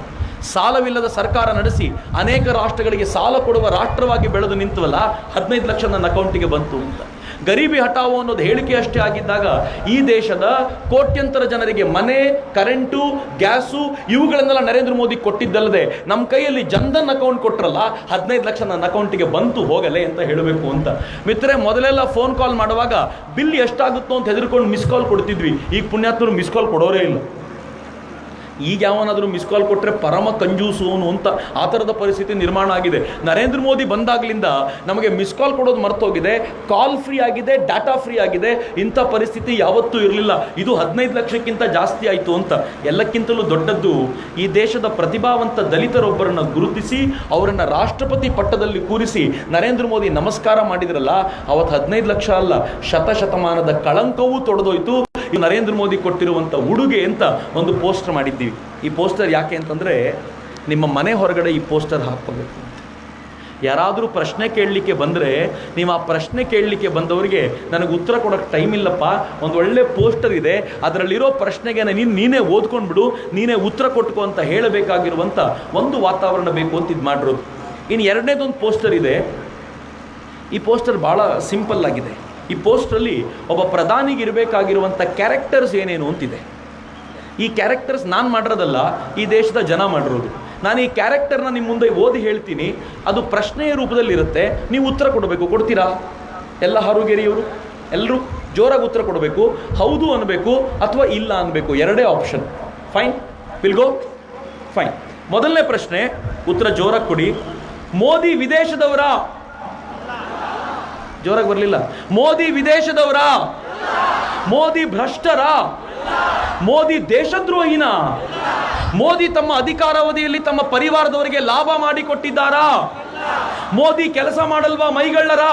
S1: ಸಾಲವಿಲ್ಲದ ಸರ್ಕಾರ ನಡೆಸಿ ಅನೇಕ ರಾಷ್ಟ್ರಗಳಿಗೆ ಸಾಲ ಕೊಡುವ ರಾಷ್ಟ್ರವಾಗಿ ಬೆಳೆದು ನಿಂತವಲ್ಲ, 15 ಲಕ್ಷ ನನ್ನ ಅಕೌಂಟಿಗೆ ಬಂತು ಅಂತ. ಗರೀಬಿ ಹಟಾವೋ ಅನ್ನೋದು ಹೇಳಿಕೆ ಅಷ್ಟೇ ಆಗಿದ್ದಾಗ ಈ ದೇಶದ ಕೋಟ್ಯಂತರ ಜನರಿಗೆ ಮನೆ, ಕರೆಂಟು, ಗ್ಯಾಸು ಇವುಗಳನ್ನೆಲ್ಲ ನರೇಂದ್ರ ಮೋದಿ ಕೊಟ್ಟಿದ್ದಲ್ಲದೆ ನಮ್ಮ ಕೈಯಲ್ಲಿ ಜನ್ಧನ್ ಅಕೌಂಟ್ ಕೊಟ್ಟರಲ್ಲ, 15 ಲಕ್ಷ ನನ್ನ ಅಕೌಂಟಿಗೆ ಬಂತು ಹೋಗಲೇ ಅಂತ ಹೇಳಬೇಕು ಅಂತ. ಮಿತ್ರರೆ, ಮೊದಲೆಲ್ಲ ಫೋನ್ ಕಾಲ್ ಮಾಡುವಾಗ ಬಿಲ್ ಎಷ್ಟಾಗುತ್ತೋ ಅಂತ ಹೆದರ್ಕೊಂಡು ಮಿಸ್ ಕಾಲ್ ಕೊಡ್ತಿದ್ವಿ. ಈಗ ಪುಣ್ಯಾತ್ಮರು ಮಿಸ್ ಕಾಲ್ ಕೊಡೋರೇ ಇಲ್ಲ. ಈಗ ಯಾವನಾದರೂ ಮಿಸ್ ಕಾಲ್ ಕೊಟ್ಟರೆ ಪರಮ ಕಂಜೂಸು ಅಂತ ಆ ಥರದ ಪರಿಸ್ಥಿತಿ ನಿರ್ಮಾಣ ಆಗಿದೆ. ನರೇಂದ್ರ ಮೋದಿ ಬಂದಾಗಲಿಂದ ನಮಗೆ ಮಿಸ್ ಕಾಲ್ ಕೊಡೋದು ಮರ್ತೋಗಿದೆ, ಕಾಲ್ ಫ್ರೀ ಆಗಿದೆ, ಡಾಟಾ ಫ್ರೀ ಆಗಿದೆ. ಇಂಥ ಪರಿಸ್ಥಿತಿ ಯಾವತ್ತೂ ಇರಲಿಲ್ಲ. ಇದು 15 ಲಕ್ಷಕ್ಕಿಂತ ಜಾಸ್ತಿ ಆಯಿತು ಅಂತ. ಎಲ್ಲಕ್ಕಿಂತಲೂ ದೊಡ್ಡದ್ದು, ಈ ದೇಶದ ಪ್ರತಿಭಾವಂತ ದಲಿತರೊಬ್ಬರನ್ನು ಗುರುತಿಸಿ ಅವರನ್ನು ರಾಷ್ಟ್ರಪತಿ ಪಟ್ಟದಲ್ಲಿ ಕೂರಿಸಿ ನರೇಂದ್ರ ಮೋದಿ ನಮಸ್ಕಾರ ಮಾಡಿದ್ರಲ್ಲ, ಅವತ್ತು 15 ಲಕ್ಷ ಅಲ್ಲ, ಶತಶತಮಾನದ ಕಳಂಕವೂ ತೊಡೆದೋಯ್ತು. ಈ ನರೇಂದ್ರ ಮೋದಿ ಕೊಟ್ಟಿರುವಂಥ ಉಡುಗೆ ಅಂತ ಒಂದು ಪೋಸ್ಟರ್ ಮಾಡಿದ್ದೀವಿ. ಈ ಪೋಸ್ಟರ್ ಯಾಕೆ ಅಂತಂದರೆ, ನಿಮ್ಮ ಮನೆ ಹೊರಗಡೆ ಈ ಪೋಸ್ಟರ್ ಹಾಕ್ಕೋಬೇಕು. ಯಾರಾದರೂ ಪ್ರಶ್ನೆ ಕೇಳಲಿಕ್ಕೆ ಬಂದರೆ ನೀವು ಆ ಪ್ರಶ್ನೆ ಕೇಳಲಿಕ್ಕೆ ಬಂದವರಿಗೆ ನನಗೆ ಉತ್ತರ ಕೊಡೋಕ್ಕೆ ಟೈಮ್ ಇಲ್ಲಪ್ಪ, ಒಂದು ಒಳ್ಳೆ ಪೋಸ್ಟರ್ ಇದೆ, ಅದರಲ್ಲಿರೋ ಪ್ರಶ್ನೆಗೆ ನೀನೇ ಓದ್ಕೊಂಡ್ಬಿಡು, ನೀನೇ ಉತ್ತರ ಕೊಟ್ಕೋ ಅಂತ ಹೇಳಬೇಕಾಗಿರುವಂಥ ಒಂದು ವಾತಾವರಣ ಬೇಕು ಅಂತ ಇದು ಮಾಡಿರೋದು. ಇನ್ನು ಎರಡನೇದೊಂದು ಪೋಸ್ಟರ್ ಇದೆ. ಈ ಪೋಸ್ಟರ್ ಭಾಳ ಸಿಂಪಲ್ ಆಗಿದೆ. ಈ ಪೋಸ್ಟರಲ್ಲಿ ಒಬ್ಬ ಪ್ರಧಾನಿಗೆ ಇರಬೇಕಾಗಿರುವಂಥ ಕ್ಯಾರೆಕ್ಟರ್ಸ್ ಏನೇನು ಅಂತಿದೆ. ಈ ಕ್ಯಾರೆಕ್ಟರ್ಸ್ ನಾನು ಮಾಡಿರೋದಲ್ಲ, ಈ ದೇಶದ ಜನ ಮಾಡಿರೋದು. ನಾನು ಈ ಕ್ಯಾರೆಕ್ಟರ್ನ ನಿಮ್ಮ ಮುಂದೆ ಓದಿ ಹೇಳ್ತೀನಿ, ಅದು ಪ್ರಶ್ನೆಯ ರೂಪದಲ್ಲಿರುತ್ತೆ, ನೀವು ಉತ್ತರ ಕೊಡಬೇಕು. ಕೊಡ್ತೀರಾ? ಎಲ್ಲ ಹಾರುಗೇರಿಯವರು ಎಲ್ಲರೂ ಜೋರಾಗಿ ಉತ್ತರ ಕೊಡಬೇಕು. ಹೌದು ಅನ್ನಬೇಕು ಅಥವಾ ಇಲ್ಲ ಅನ್ನಬೇಕು, ಎರಡೇ option. Fine, will go? Fine. ಮೊದಲನೇ ಪ್ರಶ್ನೆ, ಉತ್ತರ ಜೋರಾಗಿ ಕೊಡಿ. ಮೋದಿ ವಿದೇಶದವರ? ಜೋರಾಗಿ ಬರಲಿಲ್ಲ. ಮೋದಿ ವಿದೇಶದವರ? ಮೋದಿ ಭ್ರಷ್ಟರ? ಮೋದಿ ದೇಶದ್ರೋಹಿನ? ಮೋದಿ ತಮ್ಮ ಅಧಿಕಾರಾವಧಿಯಲ್ಲಿ ತಮ್ಮ ಪರಿವಾರದವರಿಗೆ ಲಾಭ ಮಾಡಿಕೊಟ್ಟಿದ್ದಾರಾ? ಮೋದಿ ಕೆಲಸ ಮಾಡಲ್ವಾ ಮೈಗಳ್ಳರ?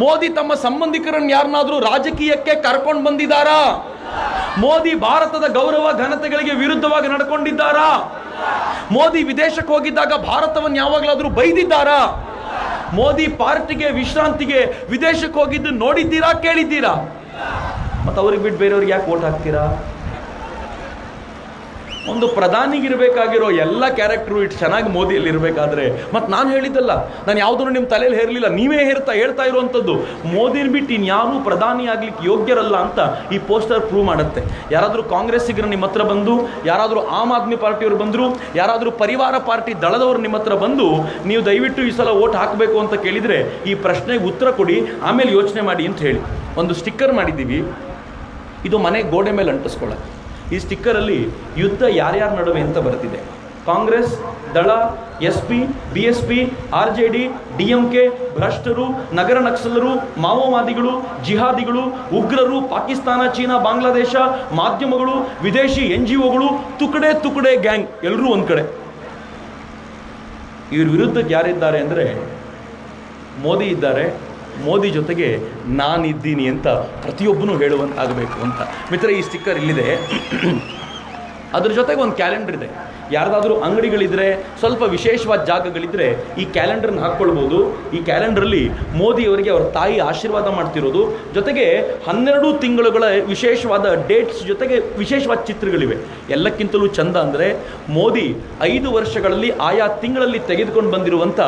S1: ಮೋದಿ ತಮ್ಮ ಸಂಬಂಧಿಕರನ್ನು ಯಾರನ್ನಾದ್ರೂ ರಾಜಕೀಯಕ್ಕೆ ಕರ್ಕೊಂಡು ಬಂದಿದ್ದಾರಾ? ಮೋದಿ ಭಾರತದ ಗೌರವ ಘನತೆಗಳಿಗೆ ವಿರುದ್ಧವಾಗಿ ನಡ್ಕೊಂಡಿದ್ದಾರಾ? ಮೋದಿ ವಿದೇಶಕ್ಕೆ ಹೋಗಿದ್ದಾಗ ಭಾರತವನ್ನು ಯಾವಾಗಲಾದ್ರೂ ಬೈದಿದ್ದಾರಾ? ಮೋದಿ ಪಾರ್ಟಿಗೆ ವಿಶ್ರಾಂತಿಗೆ ವಿದೇಶಕ್ಕೆ ಹೋಗಿದ್ದು ನೋಡಿದ್ದೀರಾ, ಕೇಳಿದ್ದೀರಾ? ಮತ್ತೆ ಅವ್ರಿಗೆ ಬಿಟ್ಟು ಬೇರೆಯವ್ರಿಗೆ ಯಾಕೆ ವೋಟ್ ಹಾಕ್ತೀರಾ? ಒಂದು ಪ್ರಧಾನಿಗಿರಬೇಕಾಗಿರೋ ಎಲ್ಲ ಕ್ಯಾರೆಕ್ಟರು ಇಟ್ಟು ಚೆನ್ನಾಗಿ ಮೋದಿಯಲ್ಲಿ ಇರಬೇಕಾದ್ರೆ ಮತ್ತೆ ನಾನು ಹೇಳಿದ್ದಲ್ಲ, ನಾನು ಯಾವುದನ್ನು ನಿಮ್ಮ ತಲೆಯಲ್ಲಿ ಹೇರಲಿಲ್ಲ, ನೀವೇ ಹೇಳ್ತಾ ಇರುವಂಥದ್ದು. ಮೋದಿನ ಬಿಟ್ಟು ಇನ್ಯಾರೂ ಪ್ರಧಾನಿ ಆಗ್ಲಿಕ್ಕೆ ಯೋಗ್ಯರಲ್ಲ ಅಂತ ಈ ಪೋಸ್ಟರ್ ಪ್ರೂವ್ ಮಾಡುತ್ತೆ. ಯಾರಾದರೂ ಕಾಂಗ್ರೆಸ್ಸಿಗರು ನಿಮ್ಮ ಹತ್ರ ಬಂದು, ಯಾರಾದರೂ ಆಮ್ ಆದ್ಮಿ ಪಾರ್ಟಿಯವರು ಬಂದರು, ಯಾರಾದರೂ ಪರಿವಾರ ಪಾರ್ಟಿ ದಳದವರು ನಿಮ್ಮ ಹತ್ರ ಬಂದು ನೀವು ದಯವಿಟ್ಟು ಈ ಸಲ ವೋಟ್ ಹಾಕಬೇಕು ಅಂತ ಕೇಳಿದರೆ ಈ ಪ್ರಶ್ನೆಗೆ ಉತ್ತರ ಕೊಡಿ, ಆಮೇಲೆ ಯೋಚನೆ ಮಾಡಿ ಅಂತ ಹೇಳಿ ಒಂದು ಸ್ಟಿಕ್ಕರ್ ಮಾಡಿದ್ದೀವಿ. ಇದು ಮನೆ ಗೋಡೆ ಮೇಲೆ ಅಂಟಿಸ್ಕೊಳ್ಳೋದು. ಈ ಸ್ಟಿಕ್ಕರಲ್ಲಿ ಯುದ್ಧ ಯಾರ್ಯಾರ ನಡುವೆ ಅಂತ ಬರ್ತಿದೆ. ಕಾಂಗ್ರೆಸ್, ದಳ, SP, BSP, RJD, DMK, ಭ್ರಷ್ಟರು, ನಗರ ನಕ್ಸಲರು, ಮಾವೋವಾದಿಗಳು, ಜಿಹಾದಿಗಳು, ಉಗ್ರರು, ಪಾಕಿಸ್ತಾನ, ಚೀನಾ, ಬಾಂಗ್ಲಾದೇಶ, ಮಾಧ್ಯಮಗಳು, ವಿದೇಶಿ NGOಗಳು, ತುಕಡೆ ಗ್ಯಾಂಗ್ ಎಲ್ಲರೂ ಒಂದು ಕಡೆ. ಇವ್ರ ವಿರುದ್ಧಕ್ಕೆ ಯಾರಿದ್ದಾರೆ ಅಂದರೆ ಮೋದಿ ಇದ್ದಾರೆ. ಮೋದಿ ಜೊತೆಗೆ ನಾನಿದ್ದೀನಿ ಅಂತ ಪ್ರತಿಯೊಬ್ಬನೂ ಹೇಳುವಂತಾಗಬೇಕು ಅಂತ. ಮಿತ್ರ, ಈ ಸ್ಟಿಕ್ಕರ್ ಇಲ್ಲಿದೆ. ಅದ್ರ ಜೊತೆಗೆ ಒಂದು ಕ್ಯಾಲೆಂಡರ್ ಇದೆ. ಯಾರ್ದಾದ್ರೂ ಅಂಗಡಿಗಳಿದ್ರೆ, ಸ್ವಲ್ಪ ವಿಶೇಷವಾದ ಜಾಗಗಳಿದ್ರೆ ಈ ಕ್ಯಾಲೆಂಡರ್ನ ಹಾಕ್ಕೊಳ್ಬೋದು. ಈ ಕ್ಯಾಲೆಂಡರಲ್ಲಿ ಮೋದಿಯವರಿಗೆ ಅವ್ರ ತಾಯಿ ಆಶೀರ್ವಾದ ಮಾಡ್ತಿರೋದು, ಜೊತೆಗೆ 12 ತಿಂಗಳುಗಳ ವಿಶೇಷವಾದ ಡೇಟ್ಸ್ ಜೊತೆಗೆ ವಿಶೇಷವಾದ ಚಿತ್ರಗಳಿವೆ. ಎಲ್ಲಕ್ಕಿಂತಲೂ ಚಂದ ಅಂದರೆ ಮೋದಿ 5 ವರ್ಷಗಳಲ್ಲಿ ಆಯಾ ತಿಂಗಳಲ್ಲಿ ತೆಗೆದುಕೊಂಡು ಬಂದಿರುವಂಥ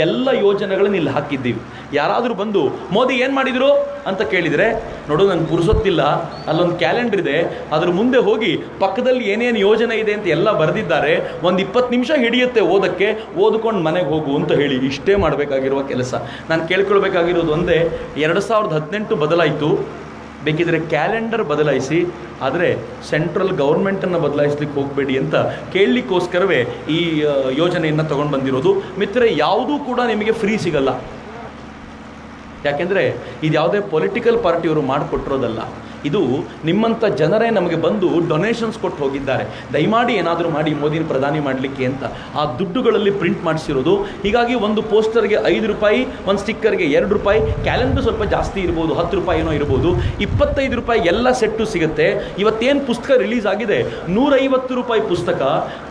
S1: ಎಲ್ಲ ಯೋಜನೆಗಳನ್ನು ಇಲ್ಲಿ ಹಾಕಿದ್ದೀವಿ. ಯಾರಾದರೂ ಬಂದು ಮೋದಿ ಏನು ಮಾಡಿದರು ಅಂತ ಕೇಳಿದರೆ, ನೋಡು ನಂಗೆ ಪುರ್ಸೊತ್ತಿಲ್ಲ, ಅಲ್ಲೊಂದು ಕ್ಯಾಲೆಂಡರ್ ಇದೆ, ಅದ್ರ ಮುಂದೆ ಹೋಗಿ ಪಕ್ಕದಲ್ಲಿ ಏನೇನು ಯೋಜನೆ ಇದೆ ಅಂತ ಎಲ್ಲ ಬರೆದಿದ್ದಾರೆ, ಒಂದು 20 ನಿಮಿಷ ಹಿಡಿಯುತ್ತೆ ಓದಕ್ಕೆ, ಓದ್ಕೊಂಡು ಮನೆಗೆ ಹೋಗು ಅಂತ ಹೇಳಿ. ಇಷ್ಟೇ ಮಾಡಬೇಕಾಗಿರುವ ಕೆಲಸ. ನಾನು ಕೇಳ್ಕೊಳ್ಬೇಕಾಗಿರೋದು ಒಂದೇ, 2018 ಬದಲಾಯಿತು, ಬೇಕಿದ್ರೆ ಕ್ಯಾಲೆಂಡರ್ ಬದಲಾಯಿಸಿ, ಆದರೆ ಸೆಂಟ್ರಲ್ ಗೌರ್ಮೆಂಟನ್ನು ಬದಲಾಯಿಸ್ಲಿಕ್ಕೆ ಹೋಗಬೇಡಿ ಅಂತ ಕೇಳಲಿಕ್ಕೋಸ್ಕರವೇ ಈ ಯೋಜನೆಯನ್ನು ತಗೊಂಡು ಬಂದಿರೋದು. ಮಿತ್ರರೆ, ಯಾವುದೂ ಕೂಡ ನಿಮಗೆ ಫ್ರೀ ಸಿಗಲ್ಲ. ಯಾಕೆಂದರೆ ಇದು ಯಾವುದೇ ಪೊಲಿಟಿಕಲ್ ಪಾರ್ಟಿಯವರು ಮಾಡಿಕೊಟ್ಟಿರೋದಲ್ಲ. ಇದು ನಿಮ್ಮಂಥ ಜನರೇ ನಮಗೆ ಬಂದು ಡೊನೇಷನ್ಸ್ ಕೊಟ್ಟು ಹೋಗಿದ್ದಾರೆ, ದಯಮಾಡಿ ಏನಾದರೂ ಮಾಡಿ ಮೋದಿನ ಪ್ರಧಾನಿ ಮಾಡಲಿಕ್ಕೆ ಅಂತ. ಆ ದುಡ್ಡುಗಳಲ್ಲಿ ಪ್ರಿಂಟ್ ಮಾಡಿಸಿರೋದು. ಹೀಗಾಗಿ ಒಂದು ಪೋಸ್ಟರ್ಗೆ 5 ರೂಪಾಯಿ, ಒಂದು ಸ್ಟಿಕ್ಕರ್ಗೆ 2 ರೂಪಾಯಿ, ಕ್ಯಾಲೆಂಡರ್ ಸ್ವಲ್ಪ ಜಾಸ್ತಿ ಇರ್ಬೋದು, 10 ರೂಪಾಯಿ ಏನೋ ಇರ್ಬೋದು, 25 ರೂಪಾಯಿ ಎಲ್ಲ ಸೆಟ್ಟು ಸಿಗುತ್ತೆ. ಇವತ್ತೇನು ಪುಸ್ತಕ ರಿಲೀಸ್ ಆಗಿದೆ 150 ರೂಪಾಯಿ ಪುಸ್ತಕ.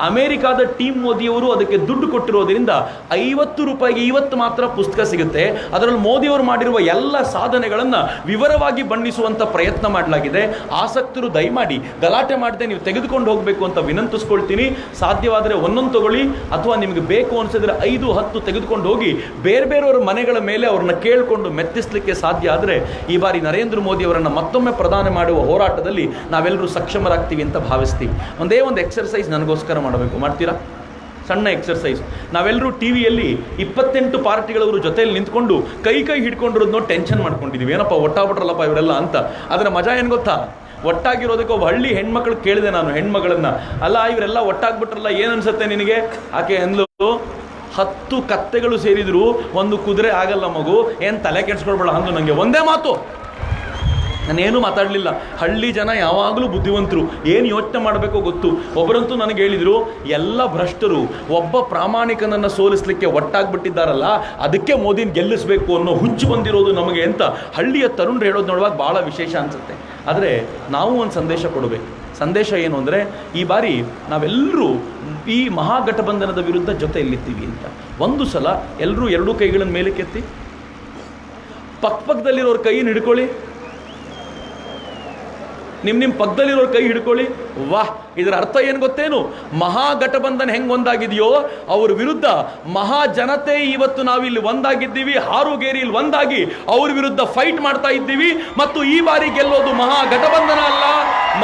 S1: ಅಮೇರಿಕಾದ ಟೀಮ್ ಮೋದಿಯವರು ಅದಕ್ಕೆ ದುಡ್ಡು ಕೊಟ್ಟಿರೋದ್ರಿಂದ 50 ರೂಪಾಯಿಗೆ ಇವತ್ತು ಮಾತ್ರ ಪುಸ್ತಕ ಸಿಗುತ್ತೆ. ಅದರಲ್ಲಿ ಮೋದಿಯವರು ಮಾಡಿರುವ ಎಲ್ಲ ಸಾಧನೆಗಳನ್ನು ವಿವರವಾಗಿ ಬಣ್ಣಿಸುವಂಥ ಪ್ರಯತ್ನ ಮಾಡಲಾಗಿದೆ. ಆಸಕ್ತರು ದಯಮಾಡಿ ಗಲಾಟೆ ಮಾಡದೆ ನೀವು ತೆಗೆದುಕೊಂಡು ಹೋಗಬೇಕು ಅಂತ ವಿನಂತಿಸ್ಕೊಳ್ತೀನಿ. ಸಾಧ್ಯವಾದರೆ ಒಂದೊಂದು ತಗೊಳ್ಳಿ, ಅಥವಾ ನಿಮಗೆ ಬೇಕು ಅನಿಸಿದ್ರೆ 5-10 ತೆಗೆದುಕೊಂಡು ಹೋಗಿ ಬೇರೆಯವರ ಮನೆಗಳ ಮೇಲೆ ಅವ್ರನ್ನ ಕೇಳಿಕೊಂಡು ಮೆತ್ತಿಸಲಿಕ್ಕೆ ಸಾಧ್ಯ ಆದರೆ ಈ ಬಾರಿ ನರೇಂದ್ರ ಮೋದಿ ಅವರನ್ನು ಮತ್ತೊಮ್ಮೆ ಪ್ರಧಾನಿ ಮಾಡುವ ಹೋರಾಟದಲ್ಲಿ ನಾವೆಲ್ಲರೂ ಸಕ್ಷಮರಾಗ್ತೀವಿ ಅಂತ ಭಾವಿಸ್ತೀವಿ. ಒಂದೇ ಒಂದು ಎಕ್ಸರ್ಸೈಸ್ ನನಗೋಸ್ಕರ ಮಾಡಬೇಕು, ಮಾಡ್ತೀರಾ? ಸಣ್ಣ ಎಕ್ಸರ್ಸೈಸ್. ನಾವೆಲ್ಲರೂ ಟಿವಿಯಲ್ಲಿ 28 ಪಾರ್ಟಿಗಳವರು ಜೊತೆಯಲ್ಲಿ ನಿಂತ್ಕೊಂಡು ಕೈ ಹಿಡ್ಕೊಂಡಿರೋದನ್ನೋ ಟೆನ್ಷನ್ ಮಾಡ್ಕೊಂಡಿದ್ದೀವಿ, ಏನಪ್ಪ ಒಟ್ಟಾಗ್ಬಿಟ್ರಲ್ಲಪ್ಪ ಇವರೆಲ್ಲ ಅಂತ. ಅದರ ಮಜಾ ಏನು ಗೊತ್ತಾ? ಒಟ್ಟಾಗಿರೋದಕ್ಕೆ ಒಬ್ಬ ಹಳ್ಳಿ ಹೆಣ್ಮಕ್ಳು ಕೇಳಿದೆ ನಾನು, ಹೆಣ್ಮಗಳನ್ನ, ಅಲ್ಲ ಇವರೆಲ್ಲ ಒಟ್ಟಾಗ್ಬಿಟ್ರಲ್ಲ ಏನು ಅನ್ಸುತ್ತೆ ನಿನಗೆ? ಆಕೆ ಅಂದ್ಲು, 10 ಕತ್ತೆಗಳು ಸೇರಿದ್ರು ಒಂದು ಕುದುರೆ ಆಗಲ್ಲ ಮಗು, ಏನು ತಲೆ ಕೆಡ್ಸ್ಕೊಳ್ಬೇಡ ಅಂದು. ನನಗೆ ಒಂದೇ ಮಾತು, ನಾನೇನು ಮಾತಾಡಲಿಲ್ಲ. ಹಳ್ಳಿ ಜನ ಯಾವಾಗಲೂ ಬುದ್ಧಿವಂತರು, ಏನು ಯೋಚನೆ ಮಾಡಬೇಕೋ ಗೊತ್ತು. ಒಬ್ಬರಂತೂ ನನಗೆ ಹೇಳಿದರು, ಎಲ್ಲ ಭ್ರಷ್ಟರು ಒಬ್ಬ ಪ್ರಾಮಾಣಿಕನನ್ನು ಸೋಲಿಸಲಿಕ್ಕೆ ಒಟ್ಟಾಗ್ಬಿಟ್ಟಿದ್ದಾರಲ್ಲ, ಅದಕ್ಕೆ ಮೋದಿನ ಗೆಲ್ಲಿಸಬೇಕು ಅನ್ನೋ ಹುಚ್ಚು ಬಂದಿರೋದು ನಮಗೆ ಅಂತ ಹಳ್ಳಿಯ ತರುಣರು ಹೇಳೋದು ನೋಡುವಾಗ ಭಾಳ ವಿಶೇಷ ಅನಿಸುತ್ತೆ. ಆದರೆ ನಾವು ಒಂದು ಸಂದೇಶ ಕೊಡಬೇಕು. ಸಂದೇಶ ಏನು ಅಂದರೆ, ಈ ಬಾರಿ ನಾವೆಲ್ಲರೂ ಈ ಮಹಾಗಠಬಂಧನದ ವಿರುದ್ಧ ಜೊತೆಯಲ್ಲಿರ್ತೀವಿ ಅಂತ. ಒಂದು ಸಲ ಎಲ್ಲರೂ 2 ಕೈಗಳನ್ನು ಮೇಲೆ ಕೆತ್ತಿ, ಪಕ್ಕದಲ್ಲಿರೋರ ಕೈಯನ್ನು ಹಿಡ್ಕೊಳ್ಳಿ, ನಿಮ್ಮ ಪಕ್ಕದಲ್ಲಿರೋರು ಕೈ ಹಿಡ್ಕೊಳ್ಳಿ. ವಾಹ್, ಇದರ ಅರ್ಥ ಏನು ಗೊತ್ತೇನು? ಮಹಾಗಠಬಂಧನ್ ಹೆಂಗೆ ಒಂದಾಗಿದೆಯೋ ಅವ್ರ ವಿರುದ್ಧ ಮಹಾಜನತೆ ಇವತ್ತು ನಾವಿಲ್ಲಿ ಒಂದಾಗಿದ್ದೀವಿ. ಹಾರುಗೇರಿಯಲ್ಲಿ ಒಂದಾಗಿ ಅವ್ರ ವಿರುದ್ಧ ಫೈಟ್ ಮಾಡ್ತಾ ಇದ್ದೀವಿ. ಮತ್ತು ಈ ಬಾರಿ ಗೆಲ್ಲೋದು ಮಹಾಗಠಬಂಧನ ಅಲ್ಲ,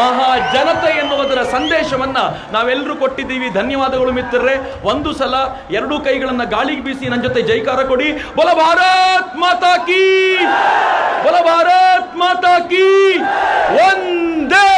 S1: ಮಹಾಜನತೆ ಎನ್ನುವುದರ ಸಂದೇಶವನ್ನ ನಾವೆಲ್ಲರೂ ಕೊಟ್ಟಿದ್ದೀವಿ. ಧನ್ಯವಾದಗಳು ಮಿತ್ರರೇ. ಒಂದು ಸಲ 2 ಕೈಗಳನ್ನು ಗಾಳಿಗೆ ಬೀಸಿ ನನ್ನ ಜೊತೆ ಜೈಕಾರ ಕೊಡಿ. ಬೋಲ ಭಾರತ್ ಮಾತಾ ಕೀ, ಬೋಲ ಭಾರತ್ ಮಾತಾ ಕೀ, ಒಂದೇ.